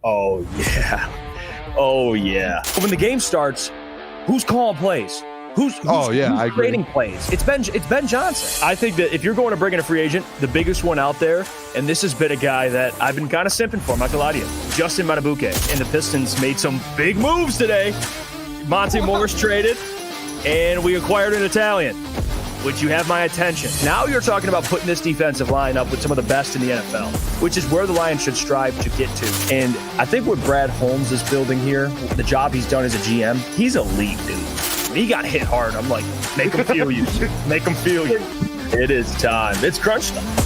Oh, yeah. Oh, yeah. When the game starts, who's calling plays? Who's creating plays? It's Ben Johnson. I think that if you're going to bring in a free agent, the biggest one out there, and this has been a guy that I've been kind of simping for, I'm not going to lie to you, Justin Matabuke. And the Pistons made some big moves today. Monte Morris traded, and we acquired an Italian. Would you have my attention? Now you're talking about putting this defensive line up with some of the best in the NFL, which is where the Lions should strive to get to. And I think what Brad Holmes is building here, the job he's done as a GM, he's elite, dude. When he got hit hard, I'm like, make him feel you. Make him feel you. It is time. It's crunch time.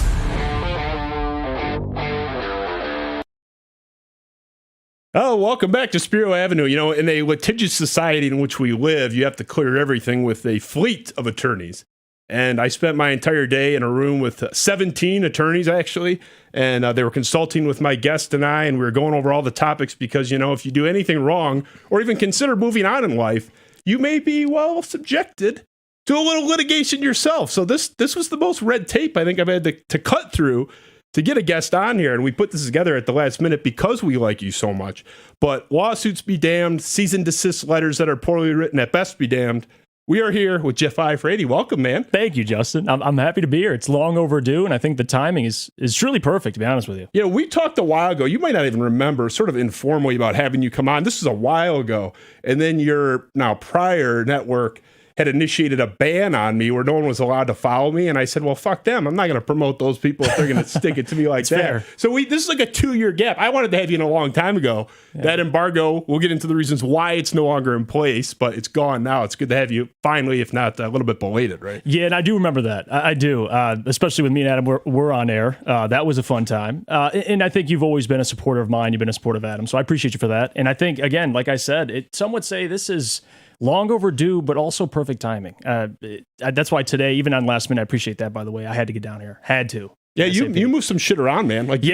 Oh, welcome back to Spiro Avenue. You know, in a litigious society in which we live, you have to clear everything with a fleet of attorneys. And I spent my entire day in a room with 17 attorneys, actually, and they were consulting with my guest and I, and we were going over all the topics because, you know, if you do anything wrong or even consider moving on in life, you may be, well, subjected to a little litigation yourself. So this was the most red tape I think I've had to cut through to get a guest on here, and we put this together at the last minute because we like you so much. But lawsuits be damned, cease and desist letters that are poorly written at best be damned. We are here with Jeff Iafrate. Welcome, man. Thank you, Justin. I'm happy to be here. It's long overdue, and I think the timing is truly perfect, to be honest with you. Yeah, we talked a while ago. You might not even remember, sort of informally, about having you come on. This is a while ago. And then your now prior network had initiated a ban on me where no one was allowed to follow me. And I said, well, fuck them. I'm not going to promote those people if they're going to stick it to me like that. Fair. So this is like a 2-year gap. I wanted to have you in a long time ago. Yeah. That embargo, we'll get into the reasons why it's no longer in place, but it's gone now. It's good to have you finally, if not a little bit belated, right? Yeah, and I do remember that. I do, especially with me and Adam, we're on air. That was a fun time. And I think you've always been a supporter of mine. You've been a supporter of Adam. So I appreciate you for that. And I think, again, like I said, some would say this is long overdue, but also perfect timing. That's why today, even on last minute, I appreciate that, by the way. I had to get down here. Had to. Yeah, you moved some shit around, man. Like, you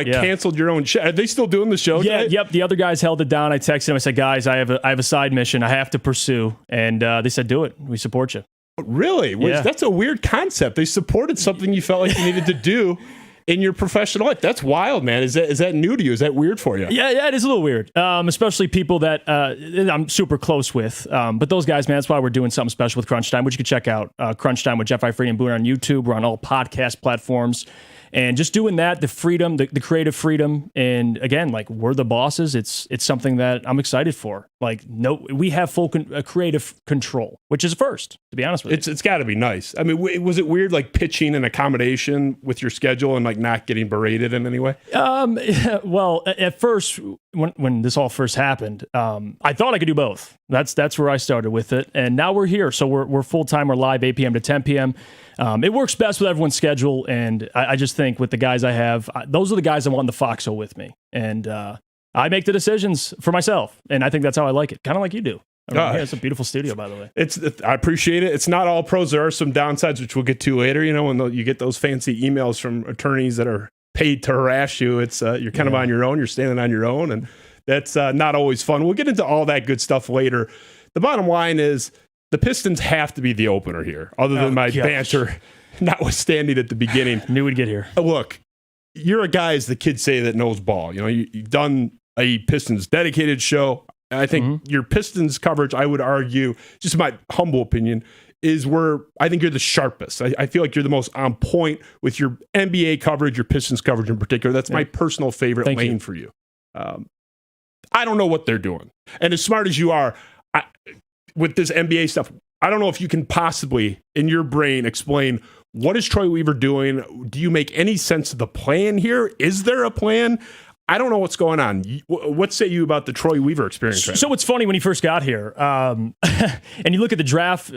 canceled your own shit. Are they still doing the show? Yeah, today? Yep. The other guys held it down. I texted them. I said, guys, I have a side mission I have to pursue. And they said, do it. We support you. Really? Yeah. That's a weird concept. They supported something you felt like you needed to do in your professional life. That's wild, man. Is that new to you? Is that weird for you? Yeah, it is a little weird. Especially people that I'm super close with. But those guys, man, that's why we're doing something special with Crunch Time, which you can check out. Crunch Time with Jeff Iafrate and Boone on YouTube. We're on all podcast platforms. And just doing that, the freedom, the creative freedom, and again, like, we're the bosses. It's something that I'm excited for. Like, no, we have full creative control, which is a first, to be honest with you. It's got to be nice. I mean, was it weird, like, pitching an accommodation with your schedule and like not getting berated in any way? Well, at first, when this all first happened, I thought I could do both. That's where I started with it, and now we're here. So we're full time. We're live 8 p.m. to 10 p.m. It works best with everyone's schedule, and I just think with the guys I have, those are the guys I want in the foxhole with me, and I make the decisions for myself, and I think that's how I like it, kind of like you do. It's a beautiful studio, by the way. I appreciate it. It's not all pros. There are some downsides, which we'll get to later. You know, when you get those fancy emails from attorneys that are paid to harass you, it's you're kind of on your own. You're standing on your own, and that's not always fun. We'll get into all that good stuff later. The bottom line is the Pistons have to be the opener here, other than my banter notwithstanding at the beginning. Knew we'd get here. Look, you're a guy, as the kids say, that knows ball. You know, you've done a Pistons dedicated show. I think your Pistons coverage, I would argue, just my humble opinion, is where I think you're the sharpest. I feel like you're the most on point with your NBA coverage, your Pistons coverage in particular. That's my personal favorite lane for you. I don't know what they're doing. And as smart as you are, with this NBA stuff, I don't know if you can possibly, in your brain, explain what is Troy Weaver doing? Do you make any sense of the plan here? Is there a plan? I don't know what's going on. What say you about the Troy Weaver experience? So it's funny when he first got here, and you look at the draft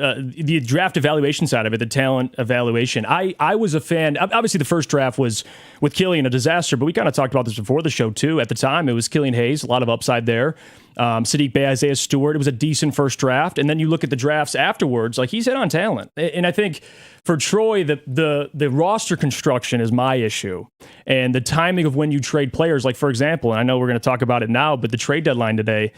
evaluation side of it, the talent evaluation. I was a fan. Obviously, the first draft was with Killian, a disaster, but we kind of talked about this before the show too. At the time, it was Killian Hayes, a lot of upside there. Sadiq Bey, Isaiah Stewart. It was a decent first draft, and then you look at the drafts afterwards. Like, he's hit on talent, and I think for Troy, the roster construction is my issue, and the timing of when you trade players. Like, for example, and I know we're going to talk about it now, but the trade deadline today,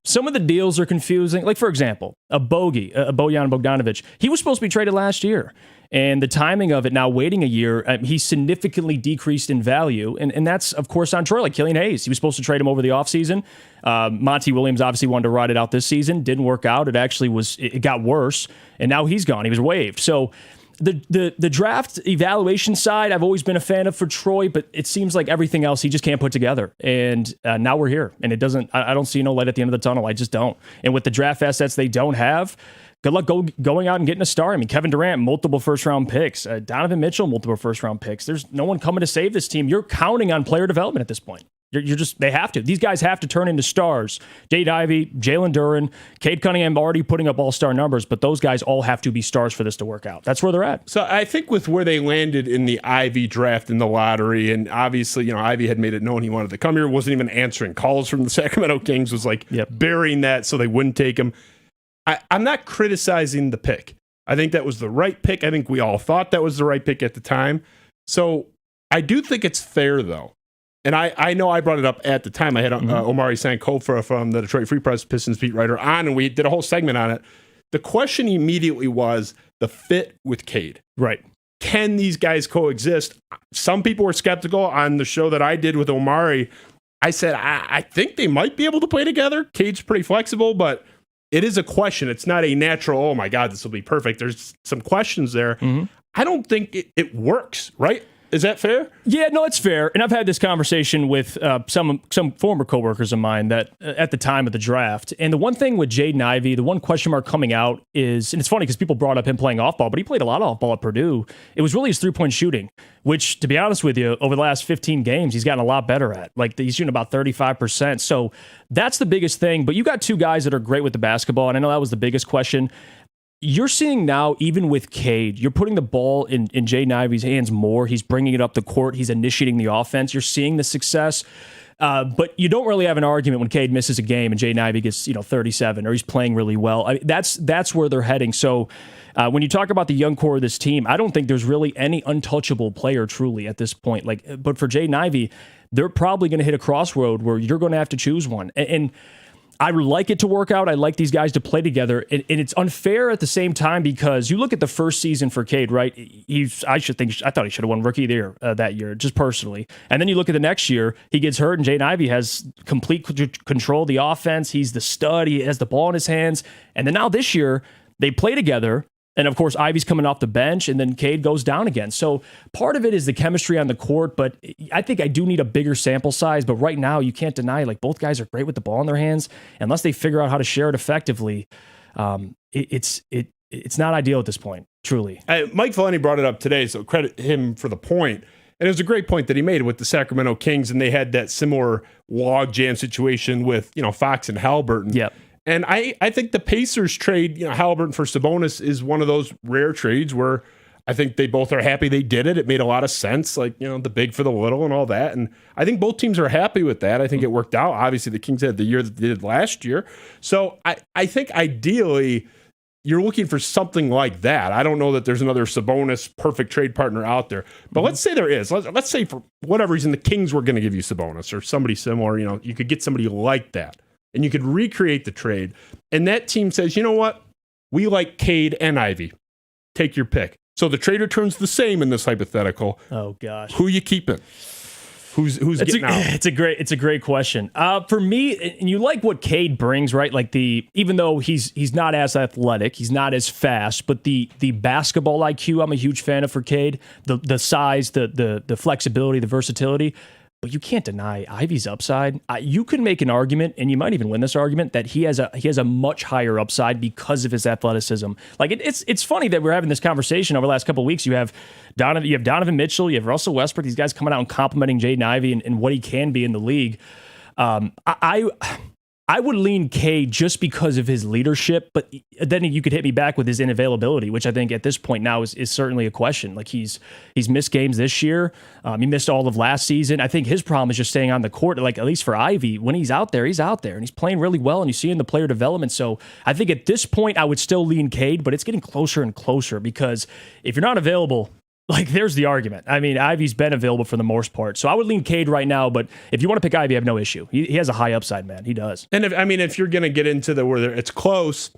some of the deals are confusing. Like, for example, Bojan Bogdanovic, he was supposed to be traded last year. And the timing of it now waiting a year, he's significantly decreased in value. And that's, of course, on Troy, like Killian Hayes. He was supposed to trade him over the offseason. Monty Williams obviously wanted to ride it out this season. Didn't work out. It got worse. And now he's gone. He was waived. So the draft evaluation side, I've always been a fan of for Troy, but it seems like everything else he just can't put together. And now we're here. And I don't see no light at the end of the tunnel. I just don't. And with the draft assets they don't have, good luck going out and getting a star. I mean, Kevin Durant, multiple first-round picks. Donovan Mitchell, multiple first-round picks. There's no one coming to save this team. You're counting on player development at this point. They have to. These guys have to turn into stars. Jaden Ivey, Jalen Duren, Cade Cunningham already putting up all-star numbers, but those guys all have to be stars for this to work out. That's where they're at. So I think with where they landed in the Ivey draft in the lottery, and obviously, Ivey had made it known he wanted to come here, wasn't even answering calls from the Sacramento Kings, was like burying that so they wouldn't take him. I'm not criticizing the pick. I think that was the right pick. I think we all thought that was the right pick at the time. So I do think it's fair, though. And I know I brought it up at the time. I had Omari Sankofa from the Detroit Free Press Pistons beat writer on, and we did a whole segment on it. The question immediately was the fit with Cade. Right. Can these guys coexist? Some people were skeptical on the show that I did with Omari. I said, I think they might be able to play together. Cade's pretty flexible, but it is a question. It's not a natural, oh my God, this will be perfect. There's some questions there. Mm-hmm. I don't think it works, right? Is that fair? Yeah, no, it's fair. And I've had this conversation with some former coworkers of mine that at the time of the draft. And the one thing with Jaden Ivey, the one question mark coming out is, and it's funny because people brought up him playing off-ball, but he played a lot of off-ball at Purdue. It was really his three-point shooting, which, to be honest with you, over the last 15 games, he's gotten a lot better at. Like, he's shooting about 35%. So that's the biggest thing. But you got two guys that are great with the basketball, and I know that was the biggest question. You're seeing now, even with Cade, you're putting the ball in Jaden Ivey's hands more. He's bringing it up the court. He's initiating the offense. You're seeing the success. But you don't really have an argument when Cade misses a game and Jaden Ivey gets 37 or he's playing really well. That's where they're heading. So when you talk about the young core of this team, I don't think there's really any untouchable player truly at this point. But for Jaden Ivey, they're probably going to hit a crossroad where you're going to have to choose one. And I would like it to work out. I like these guys to play together. And it's unfair at the same time because you look at the first season for Cade, right? I thought he should have won Rookie of the Year that year, just personally. And then you look at the next year, he gets hurt and Jaden Ivey has complete control of the offense. He's the stud. He has the ball in his hands. And then now this year, they play together. And of course, Ivey's coming off the bench, and then Cade goes down again. So part of it is the chemistry on the court, but I think I do need a bigger sample size. But right now, you can't deny, both guys are great with the ball in their hands. Unless they figure out how to share it effectively, it's not ideal at this point, truly. Mike Valenti brought it up today, so credit him for the point. And it was a great point that he made with the Sacramento Kings, and they had that similar log jam situation with Fox and Halliburton. Yep. And I think the Pacers trade, Halliburton for Sabonis is one of those rare trades where I think they both are happy they did it. It made a lot of sense, the big for the little and all that. And I think both teams are happy with that. I think it worked out. Obviously, the Kings had the year that they did last year. So I think ideally you're looking for something like that. I don't know that there's another Sabonis perfect trade partner out there. But let's say there is. Let's say for whatever reason the Kings were going to give you Sabonis or somebody similar. You could get somebody like that. And you could recreate the trade. And that team says, you know what? We like Cade and Ivey. Take your pick. So the trade returns the same in this hypothetical. Oh, gosh. Who you keeping? Who's getting out? It's a great question. For me, and you like what Cade brings, right? Even though he's not as athletic, he's not as fast, but the basketball IQ, I'm a huge fan of for Cade. The size, the flexibility, the versatility. But you can't deny Ivey's upside. You could make an argument, and you might even win this argument, that he has a much higher upside because of his athleticism. It's funny that we're having this conversation over the last couple of weeks. You have Donovan Mitchell, you have Russell Westbrook. These guys coming out and complimenting Jaden Ivey and what he can be in the league. I would lean Cade just because of his leadership, but then you could hit me back with his inavailability, which I think at this point now is certainly a question. He's missed games this year. He missed all of last season. I think his problem is just staying on the court. At least for Ivey, when he's out there, and he's playing really well, and you see in the player development. So I think at this point I would still lean Cade, but it's getting closer and closer because if you're not available, there's the argument. I mean, Ivey's been available for the most part. So I would lean Cade right now, but if you want to pick Ivey, I have no issue. He has a high upside, man. He does. And if you're going to get into where it's close,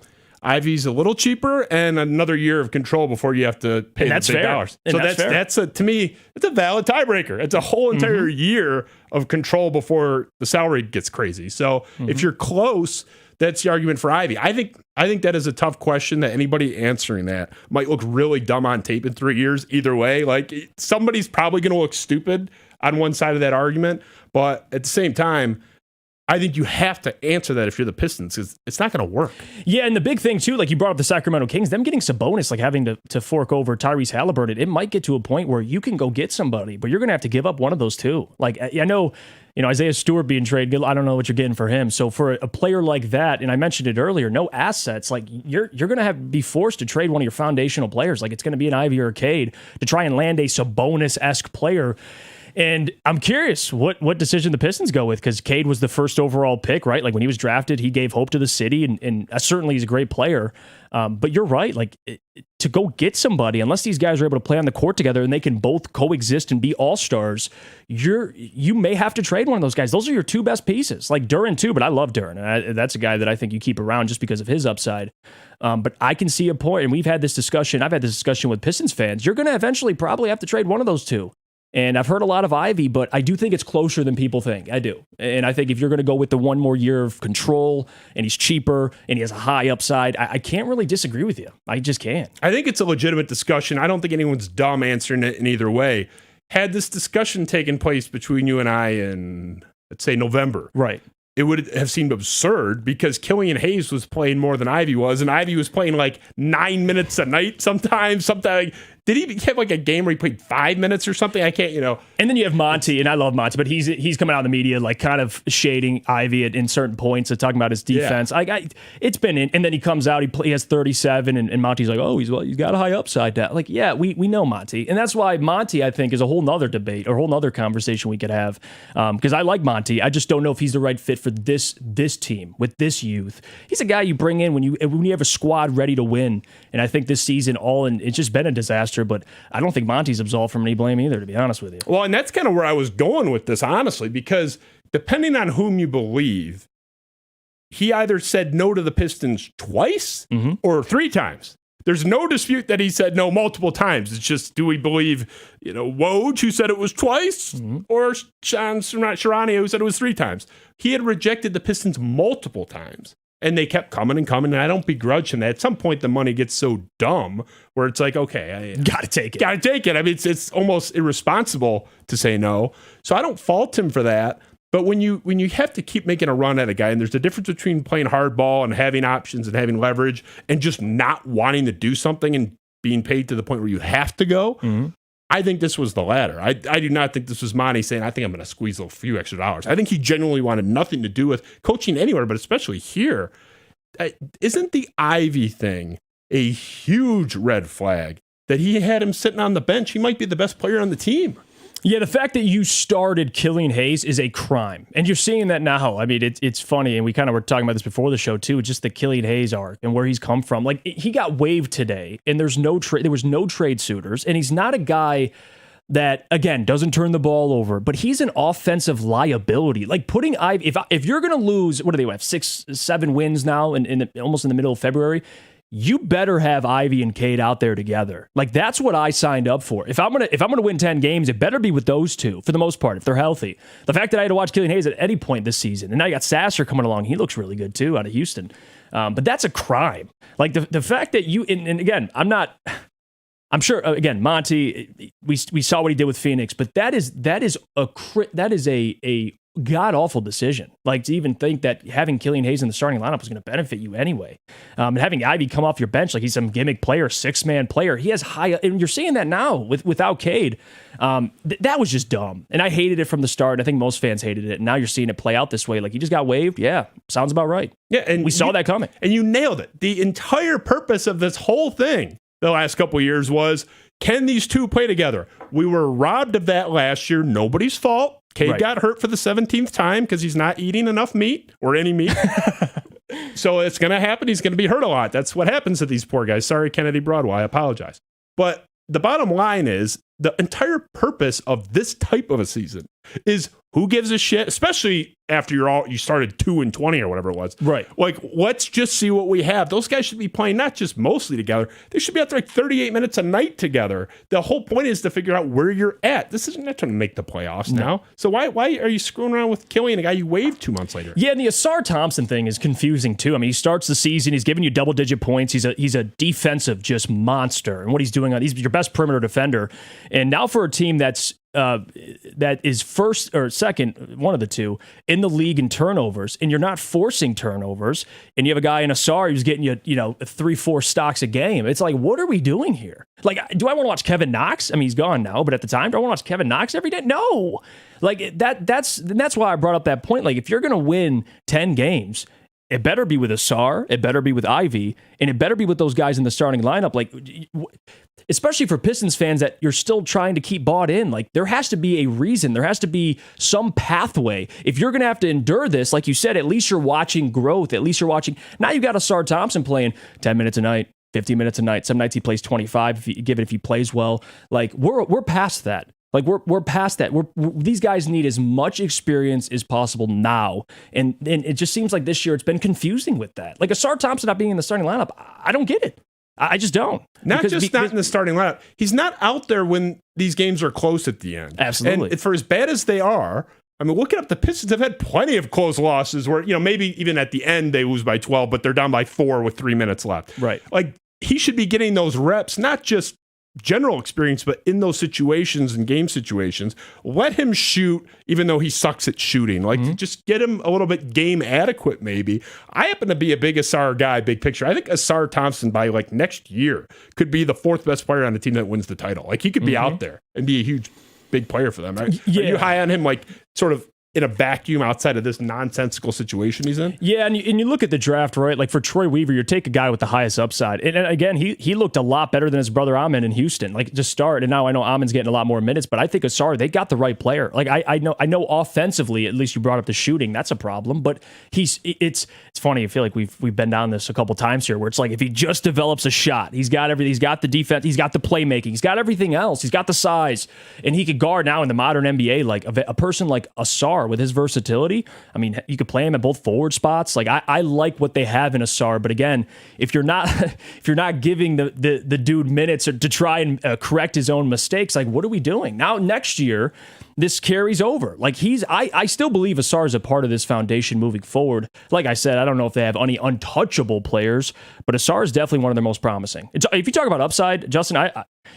Ivy's a little cheaper and another year of control before you have to pay the big dollars. So that's to me, it's a valid tiebreaker. It's a whole entire year of control before the salary gets crazy. So if you're close, that's the argument for Ivy. I think that is a tough question that anybody answering that might look really dumb on tape in 3 years. Either way, like somebody's probably going to look stupid on one side of that argument. But at the same time, I think you have to answer that if you're the Pistons, because it's not going to work. Yeah, and the big thing, too, like you brought up the Sacramento Kings, them getting Sabonis, like having to fork over Tyrese Halliburton, it might get to a point where you can go get somebody, but you're going to have to give up one of those two. Like, I know, Isaiah Stewart being traded, I don't know what you're getting for him. So for a player like that, and I mentioned it earlier, no assets, like you're going to be forced to trade one of your foundational players. Like it's going to be an Ivy or a Cade to try and land a Sabonis-esque player. And I'm curious what decision the Pistons go with, because Cade was the first overall pick, right? Like when he was drafted, he gave hope to the city, and certainly he's a great player. But you're right, like to go get somebody, unless these guys are able to play on the court together and they can both coexist and be all-stars, you may have to trade one of those guys. Those are your two best pieces, like Duren too, but I love Duren. And that's a guy that I think you keep around just because of his upside. But I can see a point, and I've had this discussion with Pistons fans. You're going to eventually probably have to trade one of those two. And I've heard a lot of Ivy, but I do think it's closer than people think. I do. And I think if you're going to go with the one more year of control, and he's cheaper, and he has a high upside, I can't really disagree with you. I just can't. I think it's a legitimate discussion. I don't think anyone's dumb answering it in either way. Had this discussion taken place between you and I in, let's say, November, right, it would have seemed absurd because Killian Hayes was playing more than Ivy was, and Ivy was playing like 9 minutes a night sometimes. Did he have like a game where he played 5 minutes or something? I can't, And then you have Monty, and I love Monty, but he's coming out in the media like kind of shading Ivy in certain points, talking about his defense. Yeah. It's been in, and then he comes out, he has 37, and Monty's like, oh, he's got a high upside down. Like, yeah, we know Monty, and that's why Monty, I think, is a whole nother debate or a whole nother conversation we could have. Because I like Monty, I just don't know if he's the right fit for this team with this youth. He's a guy you bring in when you have a squad ready to win, and I think this season it's just been a disaster. But I don't think Monty's absolved from any blame either, to be honest with you. Well, and that's kind of where I was going with this, honestly, because depending on whom you believe, he either said no to the Pistons twice or 3 times. There's no dispute that he said no multiple times. It's just, do we believe, Woj, who said it was twice, or Sharania, who said it was 3 times? He had rejected the Pistons multiple times. And they kept coming and coming, and I don't begrudge him that. At some point, the money gets so dumb where it's like, okay, gotta take it. I mean, it's almost irresponsible to say no. So I don't fault him for that. But when you have to keep making a run at a guy, and there's a difference between playing hardball and having options and having leverage, and just not wanting to do something and being paid to the point where you have to go. I think this was the latter. I do not think this was Monty saying, I think I'm going to squeeze a few extra dollars. I think he genuinely wanted nothing to do with coaching anywhere, but especially here. Isn't the Ivy thing a huge red flag that he had him sitting on the bench? He might be the best player on the team. Yeah, the fact that you started Killian Hayes is a crime. And you're seeing that now. I mean, it's funny, and we kind of were talking about this before the show, too, just the Killian Hayes arc and where he's come from. Like, he got waived today, and there was no trade suitors, and he's not a guy that, again, doesn't turn the ball over, but he's an offensive liability. Like, putting Ivy, if you're going to lose, what do they have, 6-7 wins now, almost in the middle of February, you better have Ivy and Cade out there together. Like, that's what I signed up for. If I'm gonna win 10 games, it better be with those two for the most part, if they're healthy. The fact that I had to watch Killian Hayes at any point this season, and now you got Sasser coming along, he looks really good too out of Houston. But that's a crime. Like the fact that you and again, I'm sure again, Monty, we saw what he did with Phoenix, but that is a god-awful decision. Like, to even think that having Killian Hayes in the starting lineup was going to benefit you anyway. And having Ivy come off your bench like he's some gimmick player, 6-man player, he has high, and you're seeing that now without Cade. That was just dumb. And I hated it from the start. I think most fans hated it. And now you're seeing it play out this way. Like, he just got waived. Yeah, sounds about right. Yeah, and we saw that coming. And you nailed it. The entire purpose of this whole thing the last couple of years was, can these two play together? We were robbed of that last year. Nobody's fault. Cade got hurt for the 17th time because he's not eating enough meat or any meat. So it's going to happen. He's going to be hurt a lot. That's what happens to these poor guys. Sorry, Kennedy Broadway. I apologize. But the bottom line is the entire purpose of this type of a season is who gives a shit, especially after you started 2-20 or whatever it was. Right. Like, let's just see what we have. Those guys should be playing not just mostly together. They should be out there like 38 minutes a night together. The whole point is to figure out where you're at. This isn't trying to make the playoffs now. So why are you screwing around with Killian, a guy you waived 2 months later? Yeah, and the Asar Thompson thing is confusing too. I mean, he starts the season, he's giving you double-digit points. He's a defensive just monster, and what he's doing he's your best perimeter defender. And now for a team that is first or second, one of the two, in the league in turnovers, and you're not forcing turnovers, and you have a guy in Asar who's getting you 3-4 stocks a game. It's like, what are we doing here? Like, do I want to watch Kevin Knox? I mean, he's gone now, but at the time, do I want to watch Kevin Knox every day? No. Like, that's why I brought up that point. Like, if you're going to win 10 games, it better be with Asar, it better be with Ivy, and it better be with those guys in the starting lineup. Like, especially for Pistons fans that you're still trying to keep bought in. Like, there has to be a reason. There has to be some pathway. If you're going to have to endure this, like you said, at least you're watching growth. At least you're watching. Now you got Asar Thompson playing 10 minutes a night, 15 minutes a night. Some nights he plays 25 if he plays well. Like, we're past that. Like, we're past that. These guys need as much experience as possible now. And it just seems like this year it's been confusing with that. Like, Asar Thompson not being in the starting lineup, I don't get it. I just don't. Not in the starting lineup. He's not out there when these games are close at the end. Absolutely. And for as bad as they are, I mean, looking up, the Pistons have had plenty of close losses where, maybe even at the end they lose by 12, but they're down by 4 with 3 minutes left. Right. Like, he should be getting those reps, not just general experience, but in those situations and game situations. Let him shoot, even though he sucks at shooting. Like, just get him a little bit game adequate, maybe. I happen to be a big Asar guy, big picture. I think Asar Thompson by like next year could be the 4th best player on the team that wins the title. Like, he could be out there and be a huge, big player for them. Right? Yeah. Are you high on him, like, sort of in a vacuum outside of this nonsensical situation he's in? Yeah, and you look at the draft, right? Like, for Troy Weaver, you take a guy with the highest upside. And again, he looked a lot better than his brother Amin in Houston. Like, to start, and now I know Amin's getting a lot more minutes, but I think Asar, they got the right player. Like, I know offensively, at least you brought up the shooting, that's a problem, but it's funny. I feel like we've been down this a couple times here, where it's like, if he just develops a shot, he's got everything. He's got the defense, he's got the playmaking, he's got everything else, he's got the size, and he could guard now in the modern NBA. Like, a person like Asar with his versatility, I mean, you could play him at both forward spots. Like, I like what they have in Asar, but again, if you're not giving the dude minutes to try and correct his own mistakes, like, what are we doing now? Next year, this carries over. Like, I still believe Asar is a part of this foundation moving forward. Like I said, I don't know if they have any untouchable players, but Asar is definitely one of their most promising. If you talk about upside, Justin,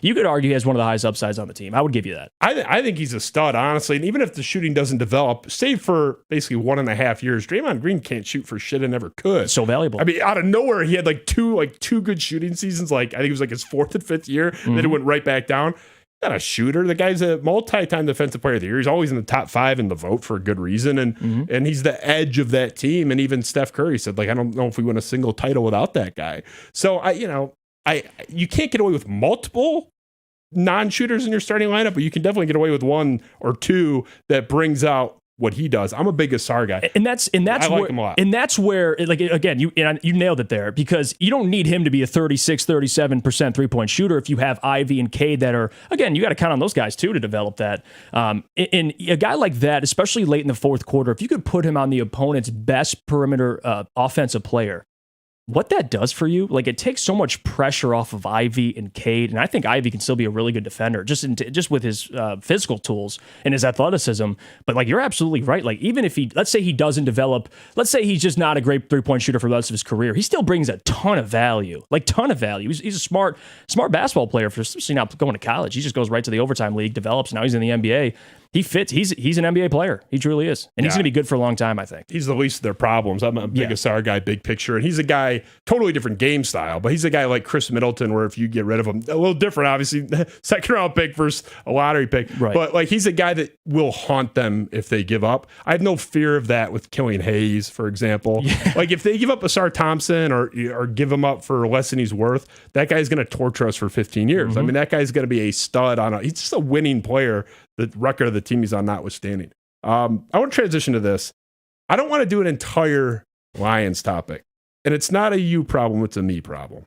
you could argue he has one of the highest upsides on the team. I would give you that. I think he's a stud, honestly. And even if the shooting doesn't develop, save for basically 1.5 years, Draymond Green can't shoot for shit and never could. So valuable. I mean, out of nowhere, he had two good shooting seasons. Like, I think it was like his 4th and 5th year. And then it went right back down. Not a shooter. The guy's a multi-time defensive player of the year. He's always in the top 5 in the vote for a good reason. And he's the edge of that team. And even Steph Curry said, like, I don't know if we win a single title without that guy. So you can't get away with multiple non-shooters in your starting lineup, but you can definitely get away with 1 or 2 that brings out what he does. I'm a big Asar guy, and that's I like like him a lot. And that's where, like, again, you nailed it there, because you don't need him to be a 36-37% 3-point shooter if you have Ivy and Cade that are, again, you got to count on those guys too to develop that. And a guy like that, especially late in the 4th quarter, if you could put him on the opponent's best perimeter offensive player, what that does for you, like, it takes so much pressure off of Ivy and Cade, and I think Ivy can still be a really good defender, just with his physical tools and his athleticism. But, like, you're absolutely right. Like, even if let's say he doesn't develop, let's say he's just not a great 3-point shooter for the rest of his career, he still brings a ton of value. He's a smart basketball player, for especially not going to college. He just goes right to the overtime league, develops. Now he's in the NBA. He fits. He's an NBA player. He truly is. And he's going to be good for a long time, I think. He's the least of their problems. I'm a big Asar guy, big picture. And he's a guy, totally different game style, but he's a guy like Chris Middleton, where if you get rid of him, a little different, obviously, 2nd round pick versus a lottery pick. Right. But, like, he's a guy that will haunt them if they give up. I have no fear of that with Killian Hayes, for example. Yeah. Like, if they give up Asar Thompson or give him up for less than he's worth, that guy's going to torture us for 15 years. I mean, that guy's going to be a stud he's just a winning player. The record of the team he's on notwithstanding. I want to transition to this. I don't want to do an entire Lions topic. And it's not a you problem, it's a me problem.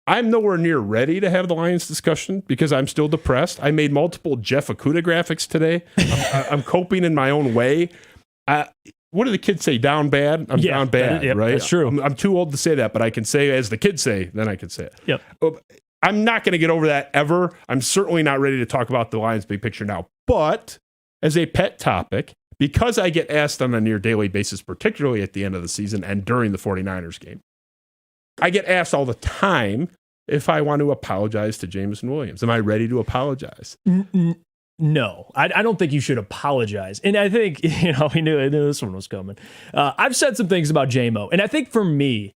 I'm nowhere near ready to have the Lions discussion because I'm still depressed. I made multiple Jeff Iafrate graphics today. I'm coping in my own way. What do the kids say? Down bad? I'm down bad, right? That's true. I'm too old to say that, but I can say, as the kids say, then I can say it. Yep. I'm not going to get over that ever. I'm certainly not ready to talk about the Lions' big picture now. But as a pet topic, because I get asked on a near daily basis, particularly at the end of the season and during the 49ers game, I get asked all the time if I want to apologize to Jameson Williams. Am I ready to apologize? No, I don't think you should apologize. And I think, we knew this one was coming. I've said some things about J-Mo, and I think for me,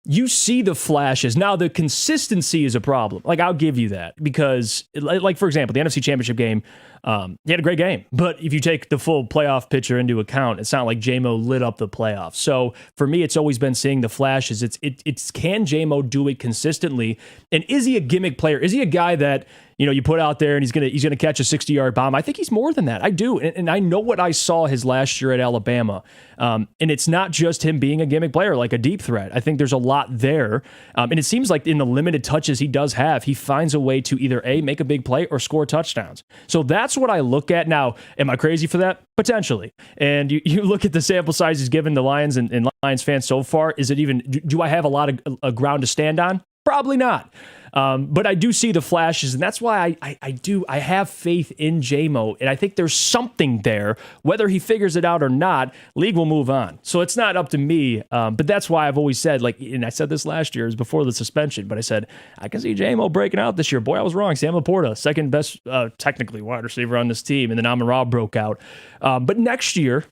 you see the flashes. Now, the consistency is a problem. Like, I'll give you that because, like, for example, the NFC Championship game, he had a great game. But if you take the full playoff picture into account, it's not like J-Mo lit up the playoffs. So, for me, it's always been seeing the flashes. It's can J-Mo do it consistently? And is he a gimmick player? Is he a guy that, you put out there and he's gonna catch a 60-yard bomb? I think he's more than that. I do. And I know what I saw his last year at Alabama. And it's not just him being a gimmick player, like a deep threat. I think there's a lot there. And it seems like in the limited touches he does have, he finds a way to either A, make a big play or score touchdowns. So that's what I look at. Now, am I crazy for that? Potentially. And you look at the sample size he's given the Lions and Lions fans so far. Is it even, do I have a lot of ground to stand on? Probably not. But I do see the flashes, and that's why I have faith in J-Mo, and I think there's something there. Whether he figures it out or not, league will move on. So it's not up to me, but that's why I've always said, and I said this last year, it was before the suspension, but I said, I can see J-Mo breaking out this year. Boy, I was wrong. Sam Laporta, second best, technically, wide receiver on this team, and then Amon-Ra broke out. But next year,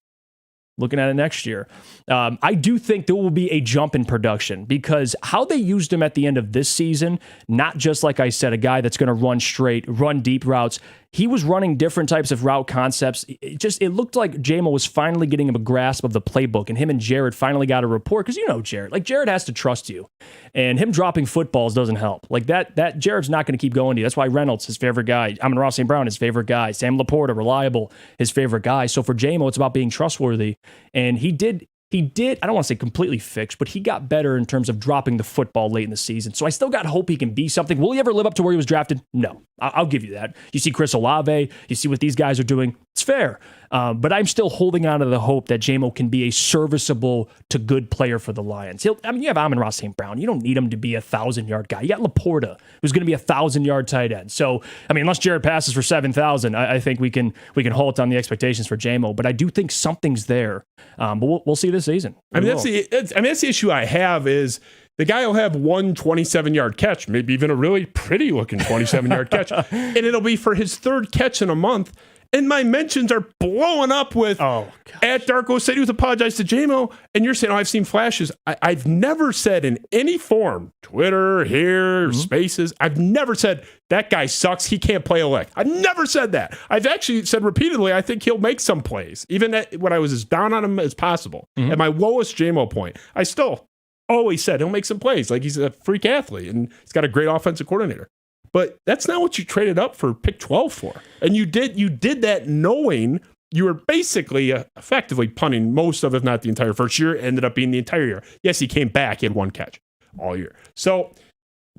looking at it next year, I do think there will be a jump in production because how they used him at the end of this season, not just like I said, a guy that's going to run straight, run deep routes. He was running different types of route concepts. It looked like J-Mo was finally getting a grasp of the playbook, and him and Jared finally got a rapport because Jared. Like, Jared has to trust you, and him dropping footballs doesn't help. Like that Jared's not going to keep going to you. That's why Reynolds, his favorite guy. Amon-Ra St. Brown, his favorite guy. Sam Laporta, reliable, his favorite guy. So for J-Mo, it's about being trustworthy, and he did, I don't want to say completely fixed, but he got better in terms of dropping the football late in the season. So I still got hope he can be something. Will he ever live up to where he was drafted? No. I'll give you that. You see Chris Olave, you see what these guys are doing. It's fair. But I'm still holding on to the hope that J-Mo can be a serviceable to good player for the Lions. You have Amon-Ra St. Brown. You don't need him to be a 1,000-yard guy. You got Laporta, who's going to be a 1,000-yard tight end. So, unless Jared passes for 7,000, I think we can halt on the expectations for J-Mo. But I do think something's there. But we'll see this season. That's the issue I have is the guy will have one 27-yard catch, maybe even a really pretty-looking 27-yard catch, and it'll be for his third catch in a month. And my mentions are blowing up with at Darko said he was apologized to J-Mo, and you're saying, I've seen flashes. I've never said in any form, Twitter, here, Spaces, I've never said that guy sucks. He can't play a lick. I've never said that. I've actually said repeatedly, I think he'll make some plays, even when I was as down on him as possible. At my lowest J-Mo point, I still always said he'll make some plays. Like, he's a freak athlete, and he's got a great offensive coordinator. But that's not what you traded up for pick 12 for. And you did that knowing you were basically effectively punting most of, if not the entire first year, ended up being the entire year. Yes, he came back, he had one catch all year. So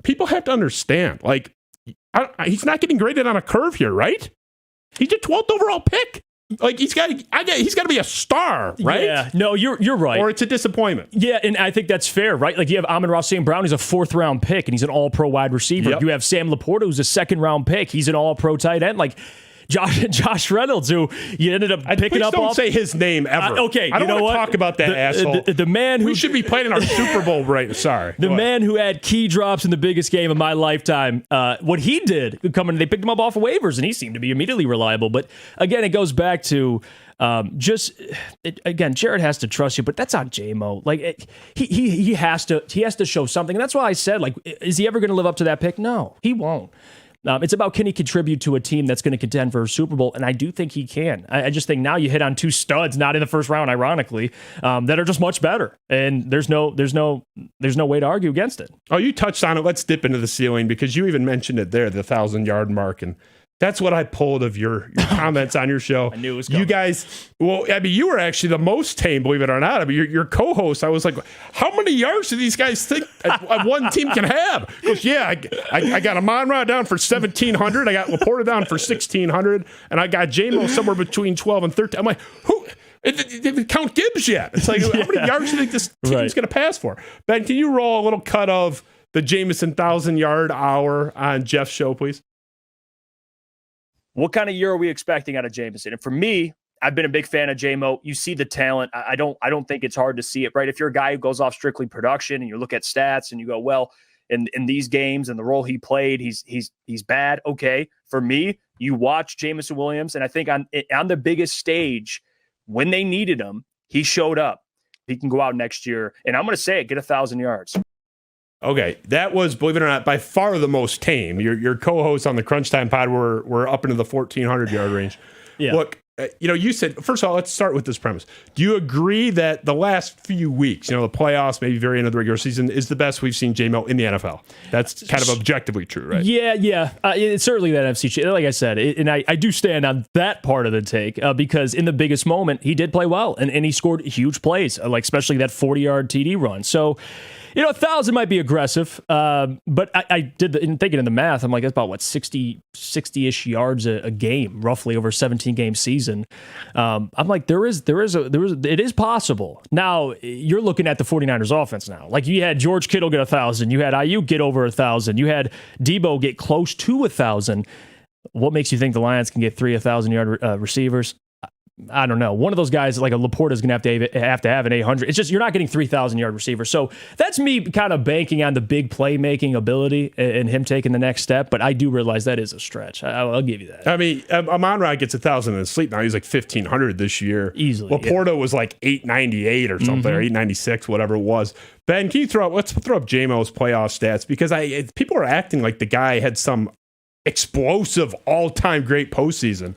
people have to understand, he's not getting graded on a curve here, right? He's a 12th overall pick. Like, he's got to be a star, right? Yeah, no, you're right. Or it's a disappointment. Yeah, and I think that's fair, right? Like, you have Amon-Ra St. Brown, who's a 4th-round pick, and he's an all-pro wide receiver. Yep. You have Sam Laporta, who's a 2nd-round pick. He's an all-pro tight end. Like, Josh Reynolds, who you ended up picking up. Don't say his name ever. Okay, I don't want to talk about that asshole. The man who we should be playing in our Super Bowl right. Sorry, the man who had key drops in the biggest game of my lifetime. What he did, they picked him up off of waivers, and he seemed to be immediately reliable. But again, it goes back to Jared has to trust you, but that's on J-Mo. Like, he has to show something, and that's why I said, like, is he ever going to live up to that pick? No, he won't. It's about, can he contribute to a team that's going to contend for a Super Bowl? And I do think he can. I just think now you hit on 2 studs, not in the first round, ironically, that are just much better. And there's no way to argue against it. Oh, you touched on it. Let's dip into the ceiling, because you even mentioned it there, the 1,000-yard mark. And That's what I pulled of your comments on your show. I knew it was coming. You guys, well, I mean, you were actually the most tame, believe it or not. I mean, your co-host, I was like, how many yards do these guys think one team can have? He goes, yeah, I got Amon-Ra down for 1,700. I got Laporta down for 1,600. And I got J-Mo somewhere between 12 and 13. I'm like, who? They didn't count Gibbs yet. It's like, how many yards do you think this team's going to pass for? Ben, can you roll a little cut of the Jameson 1,000-yard hour on Jeff's show, please? What kind of year are we expecting out of Jameson? And for me, I've been a big fan of J-Mo. You see the talent. I don't think it's hard to see it, right? If you're a guy who goes off strictly production and you look at stats and you go, well, in these games and the role he played, he's bad. Okay. For me, you watch Jameson Williams, and I think on the biggest stage, when they needed him, he showed up. He can go out next year, and I'm going to say it, get 1,000 yards. Okay, that was, believe it or not, by far the most tame. Your co-hosts on the Crunch Time Pod were up into the 1,400-yard range. Yeah. Look, you said, first of all, let's start with this premise. Do you agree that the last few weeks, the playoffs, maybe very end of the regular season, is the best we've seen J-Mo in the NFL? That's kind of objectively true, right? Yeah. It's certainly that NFC. Like I said, and I do stand on that part of the take because in the biggest moment, he did play well, and he scored huge plays, like especially that 40-yard TD run. So, 1,000 might be aggressive, but I did thinking in the math. I'm like, that's about 60-ish yards a game, roughly over a 17-game season. I'm like, it is possible. Now you're looking at the 49ers offense now. Like you had George Kittle get 1,000, you had Ayuk get over 1,000, you had Debo get close to 1,000. What makes you think the Lions can get 3 1,000-yard receivers? I don't know. One of those guys like a Laporta is going to have to have an 800. It's just you're not getting 3,000-yard receivers. So that's me kind of banking on the big playmaking ability and him taking the next step. But I do realize that is a stretch. I'll give you that. I mean, Amon-Ra gets 1,000 in his sleep now. He's like 1,500 this year. Easily. Laporta was like 898 or something, or 896, whatever it was. Ben, can you let's throw up J-Mo's playoff stats, because people are acting like the guy had some explosive all-time great postseason.